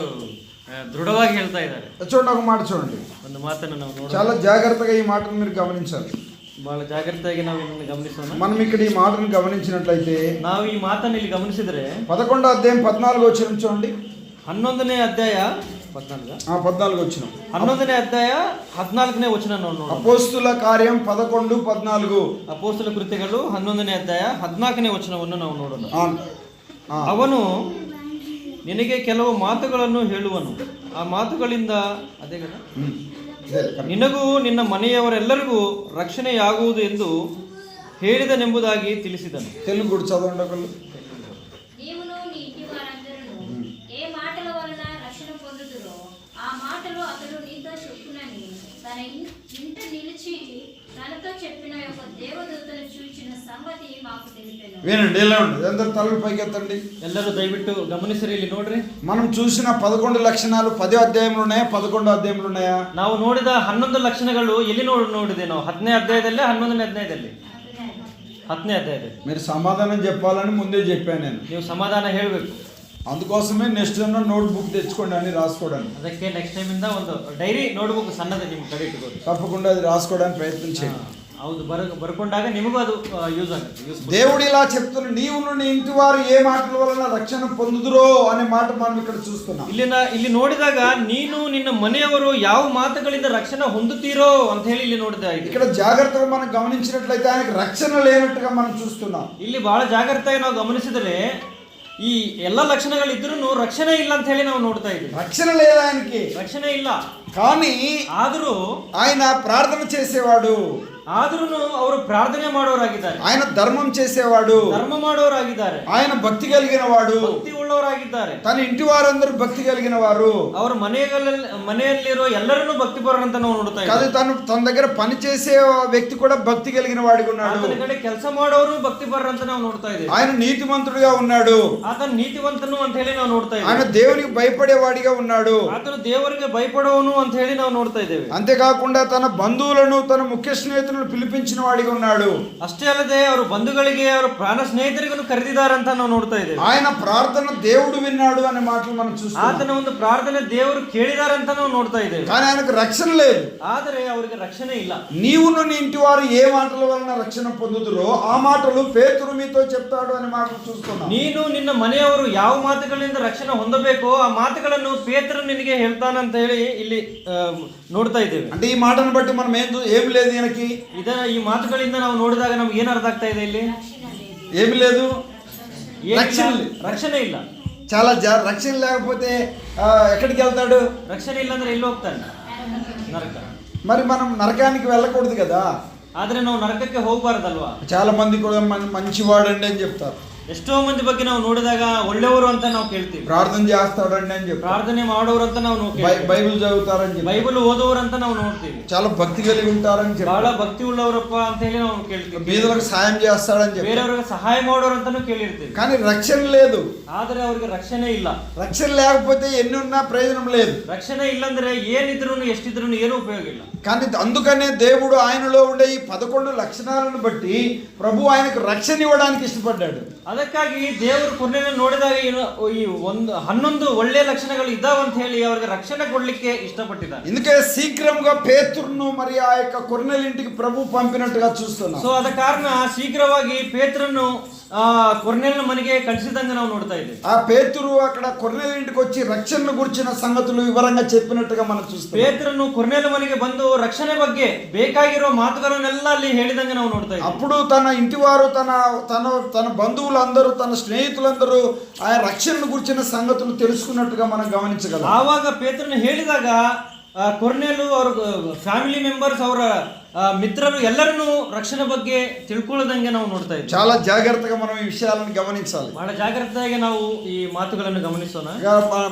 దృఢವಾಗಿ ಹೇಳ್ತಾ ಇದ್ದಾರೆ. చూడండి, ఒక మాట చూడండి. ಒಂದು ಮಾತನ್ನು ನಾವು ನೋಡೋಣ. చాలా జాగ్రత్తగా ఈ మాటను మీరు గమనించాలి. ಬಹಳ ಜಾಗ್ರತೆಯಾಗಿ ನಾವು ಇದನ್ನು ಗಮನಿಸೋಣ. మనం ఇక్కడ ఈ మాటను గమనించినట్లయితే ನಾವು ಈ ಮಾತನ್ನು ಇಲ್ಲಿ ಗಮನಿಸಿದರೆ 11వ అధ్యాయం 14వ వచనం చూడండి. 11ನೇ ಅಧ್ಯಾಯ 14 14వ వచనం. 11ನೇ ಅಧ್ಯಾಯ 14ನೇ ವಚನ ನೋಡೋಣ. అపోస్తుల కార్యం 11 14. ಅಪೊಸ್ತಲ ಕೃತ್ಯಗಳು 11ನೇ ಅಧ್ಯಾಯ 14ನೇ ವಚನವನ್ನು ನಾವು ನೋಡೋಣ. ಅವನು ನಿನಗೆ ಕೆಲವು ಮಾತುಗಳನ್ನು ಹೇಳುವನು, ಆ ಮಾತುಗಳಿಂದ ಅದೇ కదా ನಿನಗೂ ನಿನ್ನ ಮನೆಯವರೆಲ್ಲರಿಗೂ ರಕ್ಷಣೆಯಾಗುವುದು ಎಂದು ಹೇಳಿದನೆಂಬುದಾಗಿ ತಿಳಿಸಿದನು. తెలుగు కూడా చదవండి ఒకళ్ళు. నీవును నీ ఇంటి వారందరూ ఏ మాటల వలన రక్షణ పొందుదురో ఆ మాటలు అతడు నీతో చెప్పునని తన ఇంట నిలిచి తనతో చెప్పిన యొక్క దేవదూతను చూచిన సంగతి మాకు తెలిపెను. వినండి, ఎలా ఉంటుంది అందరు తలలు పైకెత్తండి. ಎಲ್ಲರೂ ದಯವಿಟ್ಟು ಗಮನಿಸಿರಿ, ಇಲ್ಲಿ ನೋಡ್ರಿ. మనం చూసిన 11 లక్షణాలు 10వ అధ్యాయంలో ఉన్నాయా 11వ అధ్యాయంలో ఉన్నాయా? ನಾವು ನೋಡಿದ 11 ಲಕ್ಷಣಗಳು ಎಲ್ಲಿ ನೋಡಿದೆ ನಾವು? 10ನೇ ಅಧ್ಯಾಯದಲ್ಲಿ, 11ನೇ ಅಧ್ಯಾಯದಲ್ಲಿ, 10ನೇ ಅಧ್ಯಾಯದಲ್ಲಿ. మీరు సమాధానం చెప్పాలని ముందే చెప్పాను నేను. ನೀವು ಸಮಾಧಾನ ಹೇಳಬೇಕು. అందుకోసమే నెక్స్ట్ నోట్ బుక్ తెచ్చుకోండి అని రాసుకోవడానికి. ಅದಕ್ಕೆ ನೆಕ್ಸ್ಟ್ ಟೈಮ್ ಇಂದ ಒಂದು ಡೈರಿ ನೋಟ್ಬುಕ್ ಸಣ್ಣದು ನಿಮ್ಮ ಕಡೆ ಇಟ್ಕೊಳ್ಳಿ. తప్పకుండా అది రాసుకోవడానికి ప్రయత్నం చేయండి. ಹೌದು, ಬರ್ಕೊಂಡಾಗ ನಿಮಗೂ ಅದು ಯೂಸ್ ಆಗುತ್ತೆ. దేవుడు ఇలా చెప్తున్న నీవును నీ ఇంటి వారు ఏ మాటల వలన రక్షణ పొందుదురో అనే మాట మనం ఇక్కడ చూస్తున్నాం. ಇಲ್ಲಿ ನೋಡಿದಾಗ ನೀನು ನಿನ್ನ ಮನೆಯವರು ಯಾವ ಮಾತುಗಳಿಂದ ರಕ್ಷಣೆ ಹೊಂದುತ್ತೀರೋ ಅಂತ ಹೇಳಿ ಇಲ್ಲಿ ನೋಡಿದ. ఇక్కడ జాగ్రత్తగా మనం గమనించినట్లయితే ఆయనకు రక్షణ లేనట్టుగా మనం చూస్తున్నాం. ಇಲ್ಲಿ ಬಹಳ ಜಾಗ್ರತೆಯಾಗಿ ನಾವು ಗಮನಿಸಿದರೆ ಈ ಎಲ್ಲ ಲಕ್ಷಣಗಳಿದ್ರೂ ರಕ್ಷಣೆ ಇಲ್ಲ ಅಂತ ಹೇಳಿ ನಾವು ನೋಡ್ತಾ ಇದ್ದೀವಿ. రక్షణ లేదు ఆయనకి, ರಕ್ಷಣೆ ಇಲ್ಲ. కానీ ಆದರೂ ఆయన ప్రార్థన చేసేవాడు, ಆದ್ರೂ ಅವರು ಪ್ರಾರ್ಥನೆ ಮಾಡೋರಾಗಿದ್ದಾರೆ. ఆయన ధర్మం చేసేవాడు, ಧರ್ಮ ಮಾಡೋರಾಗಿದ್ದಾರೆ. ఆయన భక్తి కలిగిన వాడు, ಭಕ್ತಿ ಉಳ್ಳವರಾಗಿದ್ದಾರೆ. తన ఇంటి వారందరూ భక్తి కలిగిన వారు. ಅವರ ಮನೆಯಲ್ಲಿರೋ ಎಲ್ಲರನ್ನೂ ಭಕ್ತಿ ಪರಂತ ನಾವು ನೋಡ್ತಾ కాదు, ಇದ್ದೀವಿ. తన దగ్గర పని చేసే వ్యక్తి కూడా భక్తి కలిగిన వాడిగా ఉన్నాడు. ಆತನ ಕಡೆ ಕೆಲಸ ಮಾಡೋರು ಭಕ್ತಿ ಪರಂತ ನಾವು ನೋಡ್ತಾ ಇದ್ದೀವಿ. ఆయన నీతిమంతుడిగా ఉన్నాడు, ಆತನ ನೀತಿವಂತನು ಅಂತ ಹೇಳಿ ನಾವು ನೋಡ್ತಾ ఆయన ಇದ್ದೀವಿ. దేవునికి భయపడేవాడిగా ఉన్నాడు. ಆತನು ದೇವರಿಗೆ ಭಯಪಡುವನು ಅಂತ ಹೇಳಿ ನಾವು ನೋಡ್ತಾ ಇದ್ದೇವೆ. అంతేకాకుండా తన బంధువులను తన ముఖ్య స్నేహితులను పిలిపించిన వాడిగా ఉన్నాడు. ಅಷ್ಟೇ ಅಲ್ಲದೆ ಅವರ ಬಂಧುಗಳಿಗೆ ಅವರ ಪ್ರಾಣ ಸ್ನೇಹಿತರಿಗೂ ಕರೆದಿದ್ದಾರೆ ಅಂತ ನಾವು ನೋಡ್ತಾ ಇದ್ದೇವೆ. ఆయన ప్రార్థన దేవుడు విన్నాడు అనే మాటలు మనం చూస్తాం. ಆತನ ಒಂದು ಪ್ರಾರ್ಥನೆ ದೇವರು ಕೇಳಿದ್ದಾರೆ ಅಂತ ನಾವು ನೋಡ್ತಾ ಇದ್ದೇವೆ. కానీ ఆయనకు రక్షణ లేదు. ಆದರೆ ಅವರಿಗೆ ರಕ್ಷಣೆ ಇಲ್ಲ. నీవును నీ ఇంటి వారు ఏ మాటల వలన రక్షణ పొందుదురో ఆ మాటలు పేతురు మీతో చెప్తాడు అనే మాటలు చూస్తున్నాం. ನೀನು ನಿನ್ನ ಮನೆಯವರು ಯಾವ ಮಾತುಗಳಿಂದ ರಕ್ಷಣೆ ಹೊಂದಬೇಕೋ ಆ ಮಾತುಗಳನ್ನು ಪೇತ್ರನು ನಿನಗೆ ಹೇಳ್ತಾನಂತ ಹೇಳಿ ಇಲ್ಲಿ ನೋಡ್ತಾ ಇದ್ದೇವೆ. అంటే ఈ మాటను బట్టి మనం ఏమి లేదు, ఈయనకి ಈ ಮಾತುಗಳಿಂದ ನಾವು ನೋಡಿದಾಗ ನಮ್ಗೆ ಏನ್ ಅರ್ಥ ಆಗ್ತಾ ಇದೆ? ಇಲ್ಲಿ ఏమి లేదు, ಏನಿಲ್ಲ? ರಕ್ಷಣೆ ಇಲ್ಲ. చాలా రక్షణ లేకపోతే ఎక్కడికి వెళ్తాడు? ರಕ್ಷಣೆ ಇಲ್ಲ ಅಂದ್ರೆ ಎಲ್ಲಿ ಹೋಗ್ತಾನೆ? ನರಕ. మరి మనం నరకానికి వెళ్ళకూడదు కదా. ಆದ್ರೆ ನಾವು ನರಕಕ್ಕೆ ಹೋಗ್ಬಾರ್ದಲ್ವಾ? చాలా మంది కూడా మంచివాడండి అని చెప్తారు. ಎಷ್ಟೋ ಮಂದಿ ಬಗ್ಗೆ ನಾವು ನೋಡಿದಾಗ ಒಳ್ಳೆಯವರು ಅಂತ ನಾವು ಕೇಳ್ತೀವಿ. ప్రార్థన చేస్తాడండి అని చెప్తారు, ಪ್ರಾರ್ಥನೆ ಮಾಡೋರು ಅಂತ ನಾವು బైబిల్ చదువుతారని చెప్తారు, ಬೈಬಲ್ ಓದೋರು ಅಂತ ನಾವು ನೋಡ್ತೀವಿ, చాలా భక్తి కలిగి ఉంటారని ಬಹಳ చెప్తారు, ಭಕ್ತಿ ಉಳ್ಳವರಪ್ಪ ಅಂತ ಹೇಳಿ ನಾವು ಕೇಳ್ತೀವಿ, బీదలకు సాయం చేస్తాడని చెప్తారు. ಬೇರೆಯವ್ರಿಗೆ ಸಹಾಯ ಮಾಡೋರು ಅಂತಾನು ಕೇಳಿರ್ತೀವಿ. కానీ రక్షణ లేదు. ಆದ್ರೆ ಅವ್ರಿಗೆ ರಕ್ಷಣೆ ಇಲ್ಲ. రక్షణ లేకపోతే ఎన్ని ఉన్నా ప్రయోజనం లేదు. ರಕ್ಷಣೆ ಇಲ್ಲಂದ್ರೆ ಏನಿದ್ರು ಎಷ್ಟಿದ್ರು ಏನು ಉಪಯೋಗ ಇಲ್ಲ. కానీ అందుకనే దేవుడు ఆయనలో ఉండే ఈ 11 లక్షణాలను బట్టి ప్రభు ఆయనకు రక్షణ ఇవ్వడానికి ఇష్టపడ్డాడు. ಅದಕ್ಕಾಗಿ ದೇವರು ಕೊನೆಯನ್ನು ನೋಡಿದಾಗ ಈ 11 ಒಳ್ಳೆಯ ಲಕ್ಷಣಗಳು ಇದ್ದಾವಂತ ಹೇಳಿ ಅವರಿಗೆ ರಕ್ಷಣೆ ಕೊಡ್ಲಿಕ್ಕೆ ಇಷ್ಟಪಟ್ಟಿದ್ದಾರೆ. ఇందుకే శీఘ్రంగా పేతురును మరి ఆ యొక్క కొర్నేలు ఇంటికి ప్రభు పంపినట్టుగా చూస్తున్నాం. ಸೊ ಅದ ಕಾರಣ ಶೀಘ್ರವಾಗಿ ಪೇತ್ರನ್ನು కొర్నేలు మనిగే కలిసిదంగా ನಾವು ನೋಡ್ತಾ ಇದ್ದೇವೆ. ఆ పేతురు అక్కడ కొర్నేలు ఇంటికి వచ్చి రక్షణను గురించిన సంగతులు వివరంగా చెప్పినట్టుగా మనం చూస్తాం. ಪೇತ್ರನು కొర్నేలు మనిಗೆ ಬಂದು ರಕ್ಷಣೆ ಬಗ್ಗೆ ಬೇಕಾಗಿರೋ ಮಾತುಗಳನ್ನೆಲ್ಲ ಅಲ್ಲಿ ಹೇಳಿದಂಗೆ ನಾವು ನೋಡ್ತಾ ಇದ್ದೇವೆ. అప్పుడు తన ఇంటి వారు తన బంధువులందరూ తన స్నేహితులందరూ ఆ రక్షణను గురించిన సంగతులు తెలుసుకున్నట్టుగా మనం గమనించగలం. ಆವಾಗ ಪೇತ್ರನು ಹೇಳಿದಾಗ ಕೊರ್ನೇಲು ಅವ್ರ ಫ್ಯಾಮಿಲಿ ಮೆಂಬರ್ಸ್ ಅವರ ಮಿತ್ರರು ಎಲ್ಲರನ್ನೂ ರಕ್ಷಣೆ ಬಗ್ಗೆ ತಿಳ್ಕೊಳ್ಳೋದಂಗೆ ನಾವು ನೋಡ್ತಾ ಇದ್ದೀವಿ. చాలా జాగ్రత్తగా మనం ఈ విషయాలను గమనించాలి. ಬಹಳ ಜಾಗ್ರತೆಯಾಗಿ ನಾವು ಈ ಮಾತುಗಳನ್ನು ಗಮನಿಸೋಣ.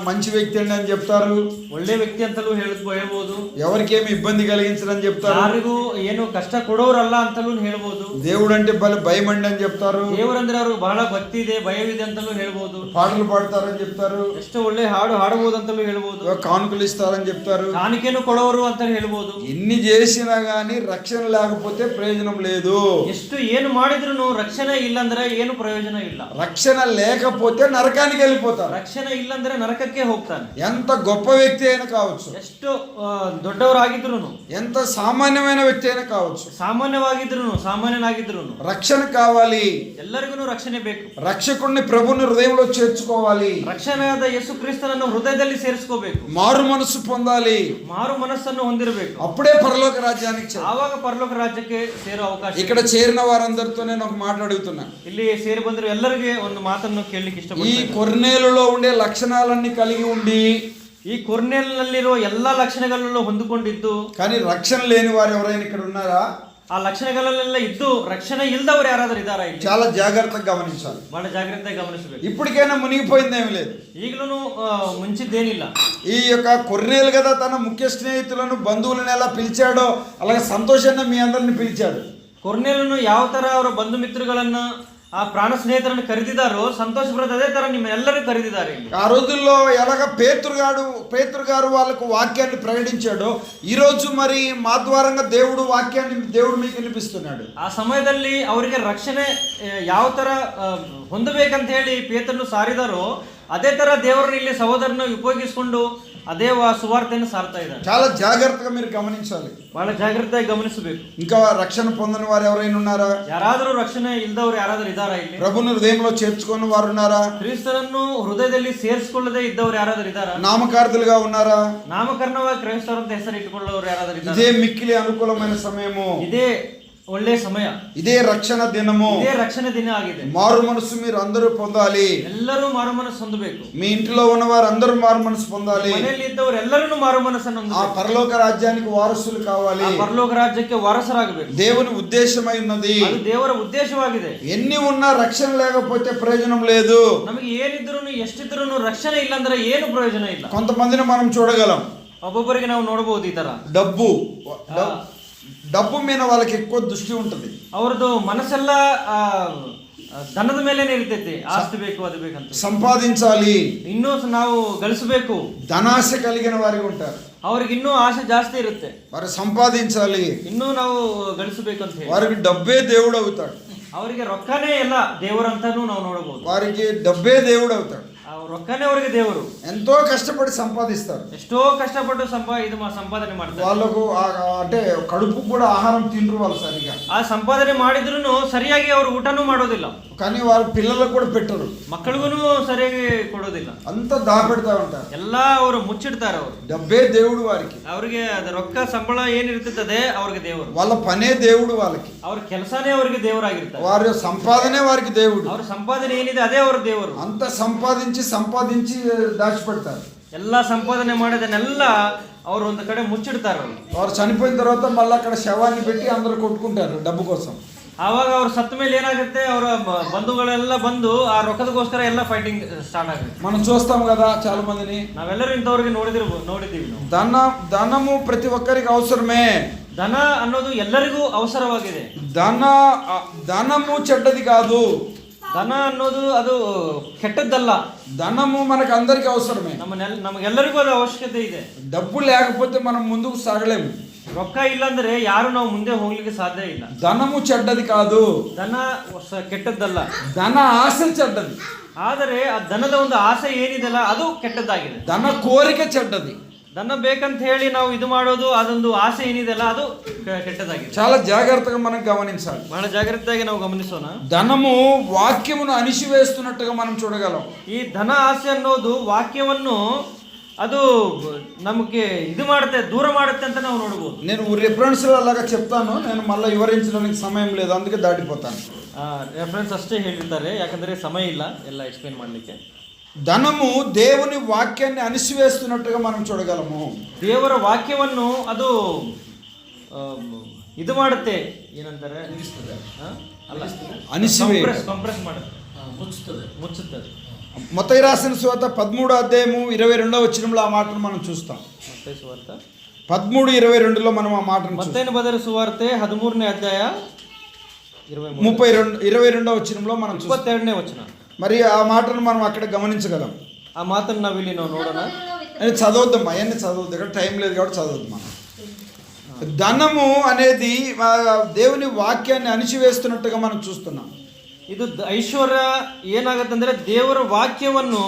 మంచి వ్యక్తి అండి అని చెప్తారు, ಒಳ್ಳೆ ವ್ಯಕ್ತಿ ಅಂತಲೂ ಹೇಳ್ಬೋದು, ఎవరికేమి ఇబ్బంది కలిగించదని చెప్తారు, ಯಾರಿಗೂ ಏನು ಕಷ್ಟ ಕೊಡೋರಲ್ಲ ಅಂತಲೂ ಹೇಳ್ಬೋದು, దేవుడు అంటే భయం అండి అని చెప్తారు, ದೇವರಂದ್ರೆ ಅವ್ರಿಗೆ ಬಹಳ ಭಕ್ತಿ ಇದೆ ಭಯವಿದೆ ಅಂತಲೂ ಹೇಳ್ಬೋದು, పాటలు పాడతారని చెప్తారు, ಎಷ್ಟೋ ಒಳ್ಳೆ ಹಾಡು ಹಾಡಬಹುದು ಅಂತಲೂ ಹೇಳ್ಬೋದು, కానుకలు ఇస్తారని చెప్తారు, ಕಾಣಿಕೆನು ಕೊಡೋರು ಅಂತ ಹೇಳ್ಬೋದು. ఎన్ని చేసినా గానీ రక్షణ లేకపోతే ప్రయోజనం లేదు. ಎಷ್ಟು ಏನು ಮಾಡಿದ್ರು ರಕ್ಷಣೆ ಇಲ್ಲಂದ್ರೆ ಏನು ಪ್ರಯೋಜನ ಇಲ್ಲ. రక్షణ లేకపోతే నరకానికి వెళ్ళిపోతారు. ರಕ್ಷಣೆ ಇಲ್ಲಂದ್ರೆ ನರಕಕ್ಕೆ ಹೋಗ್ತಾನೆ. ఎంత గొప్ప వ్యక్తి అయినా కావచ్చు, ಎಷ್ಟು ದೊಡ್ಡವರಾಗಿದ್ರು, ఎంత సామాన్యమైన వ్యక్తి అయినా కావచ్చు, ಸಾಮಾನ್ಯನಾಗಿದ್ರು రక్షణ కావాలి. ಎಲ್ಲರಿಗೂ ರಕ್ಷಣೆ ಬೇಕು. రక్షకుడిని ప్రభుని హృదయంలో చేర్చుకోవాలి. ರಕ್ಷಣೆಯಾದ ಯೇಸು ಕ್ರಿಸ್ತನನ್ನು ಹೃದಯದಲ್ಲಿ ಸೇರಿಸ್ಕೋಬೇಕು. మారు మనసు పొందాలి. ಮಾರು ಮನಸ್ಸನ್ನು ಹೊಂದಿರಬೇಕು. అప్పుడే పరలోక రాజ్యానికి చేరాలి. ಆವಾಗ ಪರಲೋಕ ರಾಜ್ಯಕ್ಕೆ ಸೇರೋ ಅವಕಾಶ. ఇక్కడ చేరిన వారందరితో నేను ఒక మాట అడుగుతున్నా. ಇಲ್ಲಿ ಸೇರಿ ಬಂದ್ರು ಎಲ್ಲರಿಗೆ ಒಂದು ಮಾತನ್ನು ಕೇಳಲಿಕ್ಕೆ ఈ ಇಷ್ಟಪಡ್ತೀನಿ. కొర్నేలులో ఉండే లక్షణాలన్నీ కలిగి ఉండి ಈ ಕೊರ್ನೇಲಿನಲ್ಲಿರೋ ಎಲ್ಲಾ ಲಕ್ಷಣಗಳನ್ನು ಹೊಂದಿಕೊಂಡಿದ್ದು, కానీ రక్షణ లేని వారు ఎవరైనా ఇక్కడ ఉన్నారా? ಆ ಲಕ್ಷಣಗಳಲ್ಲೆಲ್ಲ ಇದ್ದು ರಕ್ಷಣೆ ಇಲ್ದವ್ರು ಯಾರಾದ್ರೂ ಇದ್ದಾರಾ? ಇಲ್ಲಿ చాలా జాగ్రత్తగా గమనించాలి. ಬಹಳ ಜಾಗ್ರತೆಯಾಗಿ ಗಮನಿಸಬೇಕು. ఇప్పటికైనా మునిగిపోయిందేమి లేదు. ಈಗಲೂ ಮುಂಚಿದ್ದೇನಿಲ್ಲ. ఈ యొక్క కొర్నేలు కదా తన ముఖ్య స్నేహితులను బంధువులను ఎలా పిలిచాడో అలాగే సంతోషంగా మీ అందరిని పిలిచాడు. ಕೊರ್ನೇಲನು ಯಾವ ತರ ಅವರ ಬಂಧು ಮಿತ್ರಗಳನ್ನ ಆ ಪ್ರಾಣ ಸ್ನೇಹಿತರನ್ನು ಕರೆದಿದ್ದಾರೋ, ಸಂತೋಷ ಬರೋದು ಅದೇ ತರ ನಿಮ್ಮ ಎಲ್ಲರೂ ಕರೆದಿದ್ದಾರೆ. ఆ రోజుల్లో ఎలాగ పేతురు గారు వాళ్ళకు వాక్యాన్ని ప్రకటించాడో ఈ రోజు మరి మా ద్వారంగా దేవుడు మీకు వినిపిస్తున్నాడు. ಆ ಸಮಯದಲ್ಲಿ ಅವರಿಗೆ ರಕ್ಷಣೆ ಯಾವ ತರ ಹೊಂದಬೇಕಂತ ಹೇಳಿ ಪೇತ್ರನು ಸಾರಿದಾರೋ ಅದೇ ತರ ದೇವರನ್ನ ಇಲ್ಲಿ ಸಹೋದರನ ಉಪಯೋಗಿಸಿಕೊಂಡು ಅದೇ ಸುವಾರ್ತೆಯನ್ನು ಸಾರ್ತಾ ಇದ್ದಾರೆ. చాలా జాగ్రత్తగా మీరు గమనించాలి. ಬಹಳ ಜಾಗ್ರತೆಯಾಗಿ ಗಮನಿಸಬೇಕು. ఇంకా రక్షణ పొందని వారు ఎవరైనా ఉన్నారా? ಯಾರಾದರೂ ರಕ್ಷಣೆ ಇಲ್ದವ್ರು ಯಾರಾದರೂ ಇದ್ದಾರಾ? ಇಲ್ಲಿ ప్రభుని హృదయంలో చేర్చుకున్న వారు ఉన్నారా? ಕ್ರಿಸ್ತನನ್ನು ಹೃದಯದಲ್ಲಿ ಸೇರಿಸಿಕೊಳ್ಳದೆ ಇದ್ದವ್ರು ಯಾರಾದರೂ ಇದ್ದಾರಾ? నామకార్థులుగా ఉన్నారా? ನಾಮಕರಣವಾಗಿ ಕ್ರೈಸ್ತರು ಅಂತ ಹೆಸರು ಇಟ್ಟುಕೊಳ್ಳೋರು ಯಾರಾದರೂ ಇದ್ದಾರಾ? ఇదే మిక్కిలి అనుకూలమైన సమయము. ಇದೇ ಒಳ್ಳೆ ಸಮಯ. ఇదే రక్షణ దినము. ಇದೇ ರಕ್ಷಣೆ ದಿನ ಆಗಿದೆ. మారు మనసు మీరు అందరూ పొందాలి. ಎಲ್ಲರೂ ಮಾರು ಮನಸ್ಸು ಹೊಂದಬೇಕು. మీ ఇంట్లో ఉన్న వారు అందరూ మారు మనసు పొందాలి. ಮನೆಯಲ್ಲಿ ಇದ್ದವರು ಎಲ್ಲರೂ ಮಾರು ಮನಸ್ಸನ್ನು ఆ ಹೊಂದಬೇಕು. పరలోక రాజ్యానికి వారసులు కావాలి. ಆ ಪರಲೋಕ ರಾಜ್ಯಕ್ಕೆ ವಾರಸರಾಗಬೇಕು. దేవుని ఉద్దేశమై ఉన్నది. ಅದು ದೇವರ ಉದ್ದೇಶವಾಗಿದೆ. ఎన్ని ఉన్నా రక్షణ లేకపోతే ప్రయోజనం లేదు. ನಮಗೆ ಏನಿದ್ರು ಎಷ್ಟಿದ್ರು ರಕ್ಷಣೆ ಇಲ್ಲ ಅಂದ್ರೆ ಏನು ಪ್ರಯೋಜನ ಇಲ್ಲ. కొంతమందిని మనం చూడగలం. ಒಬ್ಬೊಬ್ಬರಿಗೆ ನಾವು ನೋಡಬಹುದು ಈ ತರ డబ్బు మీద వాళ్ళకి ఎక్కువ దృష్టి ఉంటుంది. ಅವ್ರದ್ದು ಮನಸ್ಸೆಲ್ಲ ಧನದ ಮೇಲೇನೆ ಇರ್ತೈತಿ. ಆಸ್ತಿ ಬೇಕು, ಅದು ಬೇಕಂತ, సంపాదించాలి, ಇನ್ನೂ ನಾವು ಗಳಿಸಬೇಕು. ధనాశ కలిగిన వారికి ఉంటారు. ಅವ್ರಿಗೆ ಇನ್ನೂ ಆಸೆ ಜಾಸ್ತಿ ಇರುತ್ತೆ. వారు సంపాదించాలి, ಇನ್ನೂ ನಾವು ಗಳಿಸಬೇಕು ಅಂತ ಹೇಳಿ వారికి డబ్బే దేవుడు అవుతాడు. ಅವರಿಗೆ ರೊಕ್ಕನೇ ಎಲ್ಲ ದೇವರಂತಾನು ನಾವು ನೋಡಬಹುದು. వారికి డబ్బే దేవుడు అవుతాడు. ರೊಕ್ಕನೇ ಅವರಿಗೆ ದೇವರು. ఎంతో కష్టపడి సంపాదిస్తారు. ఎಷ್ಟో కష్టపಟ್ಟು సంపాదನೆ ಮಾಡ್ತಾರೆ. వాళ్ళకు అంటే కడుపు కూడా ఆహారం తినరు వాళ్ళు సరిగా. ಆ ಸಂಪಾದನೆ ಮಾಡಿದ್ರು ಸರಿಯಾಗಿ ಅವರು ಊಟನೂ ಮಾಡೋದಿಲ್ಲ. కానీ వాళ్ళ పిల్లలకు కూడా పెట్టరు. ಮಕ್ಕಳಿಗೂ ಸರಿಯಾಗಿ ಕೊಡೋದಿಲ್ಲ. అంతా దాపెడతా ఉంటారు. ಎಲ್ಲ ಅವರು ಮುಚ್ಚಿಡ್ತಾರೆ. ಅವರು డబ్బే దేవుడు వారికి. ಅವ್ರಿಗೆ ಅದು ರೊಕ್ಕ ಸಂಬಳ ಏನಿರ್ತದೆ ಅವ್ರಿಗೆ ದೇವರು. వాళ్ళ పనే దేవుడు వాళ్ళకి. ಅವ್ರ ಕೆಲಸನೇ ಅವರಿಗೆ ದೇವರಾಗಿರ್ತಾರೆ. వారి సంపాదనే వారికి దేవుడు. ಅವ್ರ ಸಂಪಾದನೆ ಏನಿದೆ ಅದೇ ಅವ್ರ ದೇವರು. అంత సంపాదించి దాచిపెడతారు. ಎಲ್ಲ ಸಂಪಾದನೆ ಮಾಡಿದನ್ನೆಲ್ಲ ಅವರು ಒಂದು ಕಡೆ ಮುಚ್ಚಿಡ್ತಾರೆ. వారు చనిపోయిన తర్వాత మళ్ళీ అక్కడ శవాన్ని పెట్టి అందరూ కొట్టుకుంటారు డబ్బు కోసం. ಆವಾಗ ಅವ್ರು ಸತ್ತ ಮೇಲೆ ಏನಾಗುತ್ತೆ, ಅವರ ಬಂಧುಗಳೆಲ್ಲ ಬಂದು ಆ ರೊಕ್ಕದಗೋಸ್ಕರ ಎಲ್ಲ ಫೈಟಿಂಗ್ ಸ್ಟಾರ್ಟ್ ಆಗುತ್ತೆ. మనం చూస్తాం కదా చాలా మందిని. ನಾವೆಲ್ಲರೂ ಇಂಥವ್ರಿಗೆ ನೋಡಿದ್ದೀವಿ ನಾವು. ధనము ప్రతి ఒక్కరికి అవసరమే. ಧನ ಅನ್ನೋದು ಎಲ್ಲರಿಗೂ ಅವಸರವಾಗಿದೆ. ధనము చెడ్డది కాదు. ಧನ ಅನ್ನೋದು ಅದು ಕೆಟ್ಟದ್ದಲ್ಲ. ధనము మనకు అందరికి అవసరమే. ನಮಗೆಲ್ಲರಿಗೂ ಅದು ಅವಶ್ಯಕತೆ ಇದೆ. డబ్బు లేకపోతే మనం ముందుకు సాగలేము. ರೊಕ್ಕ ಇಲ್ಲಾಂದ್ರೆ ಯಾರು ನಾವು ಮುಂದೆ ಹೋಗ್ಲಿಕ್ಕೆ ಸಾಧ್ಯ ಇಲ್ಲ. ధనము చెడ్డది కాదు. ಧನ ಕೆಟ್ಟದ್ದಲ್ಲ. ధన ఆశ చెడ్డది. ಆದರೆ ಆ ಧನದ ಒಂದು ಆಸೆ ಏನಿದೆಲ್ಲ ಅದು ಕೆಟ್ಟದ್ದಾಗಿದೆ. ధన కోరిక చెడ్డది. ಧನ ಬೇಕಂತ ಹೇಳಿ ನಾವು ಇದು ಮಾಡೋದು, ಅದೊಂದು ಆಸೆ ಏನಿದೆಲ್ಲ ಅದು ಕೆಟ್ಟದಾಗಿದೆ. చాలా జాగ్రత్తగా మనం గమనించాలి. ಬಹಳ ಜಾಗ್ರತೆಯಾಗಿ ನಾವು ಗಮನಿಸೋಣ. ధనము వాక్యమును అణిచివేస్తున్నట్టుగా మనం చూడగలం. ಈ ಧನ ಆಸೆ ಅನ್ನೋದು ವಾಕ್ಯವನ್ನು ಅದು ನಮಗೆ ಇದು ಮಾಡುತ್ತೆ, ದೂರ ಮಾಡುತ್ತೆ ಅಂತ ನಾವು ನೋಡಬಹುದು. నేను రిఫరెన్స్ అలాగా చెప్తాను, నేను మళ్ళీ వివరించడానికి సమయం లేదు, అందుకే దాటిపోతాను. ರೆಫರೆನ್ಸ್ ಅಷ್ಟೇ ಹೇಳಿರ್ತಾರೆ, ಯಾಕಂದ್ರೆ ಸಮಯ ಇಲ್ಲ ಎಲ್ಲ ಎಕ್ಸ್ಪ್ಲೇನ್ ಮಾಡಲಿಕ್ಕೆ. ధనము దేవుని వాక్యాన్ని అణిసివేస్తున్నట్టుగా మనం చూడగలము. ದೇವರ ವಾಕ್ಯವನ್ನು ಅದು ಇದು ಮಾಡುತ್ತೆ, ಏನಂತಾರೆ, ಕಂಪ್ರೆಸ್ ಮಾಡುತ್ತೆ, ಮುಚ್ಚುತ್ತದೆ. మత్తయి రాసిన సువార్త 13వ అధ్యాయము 22వ వచనంలో ఆ మాటను మనం చూస్తాం. మత్తయి సువార్త 13:22లో మనం ఆ మాటను మత్తయిన బదరు సువార్ತೆ 13ನೇ అధ్యాయ 22వ వచనంలో మనం 22ನೇ వచನ. మరి ఆ మాటను మనం అక్కడ గమనించగలం. ఆ మాటను నావిಲ್ಲಿ ನಾವು ನೋಡೋಣ. చదవద్దాం, అవన్నీ చదవద్దు, ఇక్కడ టైం లేదు కాబట్టి చదవద్దు మనం. ధనము అనేది దేవుని వాక్యాన్ని అణిచివేస్తున్నట్టుగా మనం చూస్తున్నాం. ಇದು ಐಶ್ವರ್ಯ ಏನಾಗತ್ತಂದ್ರೆ ದೇವರ ವಾಕ್ಯವನ್ನು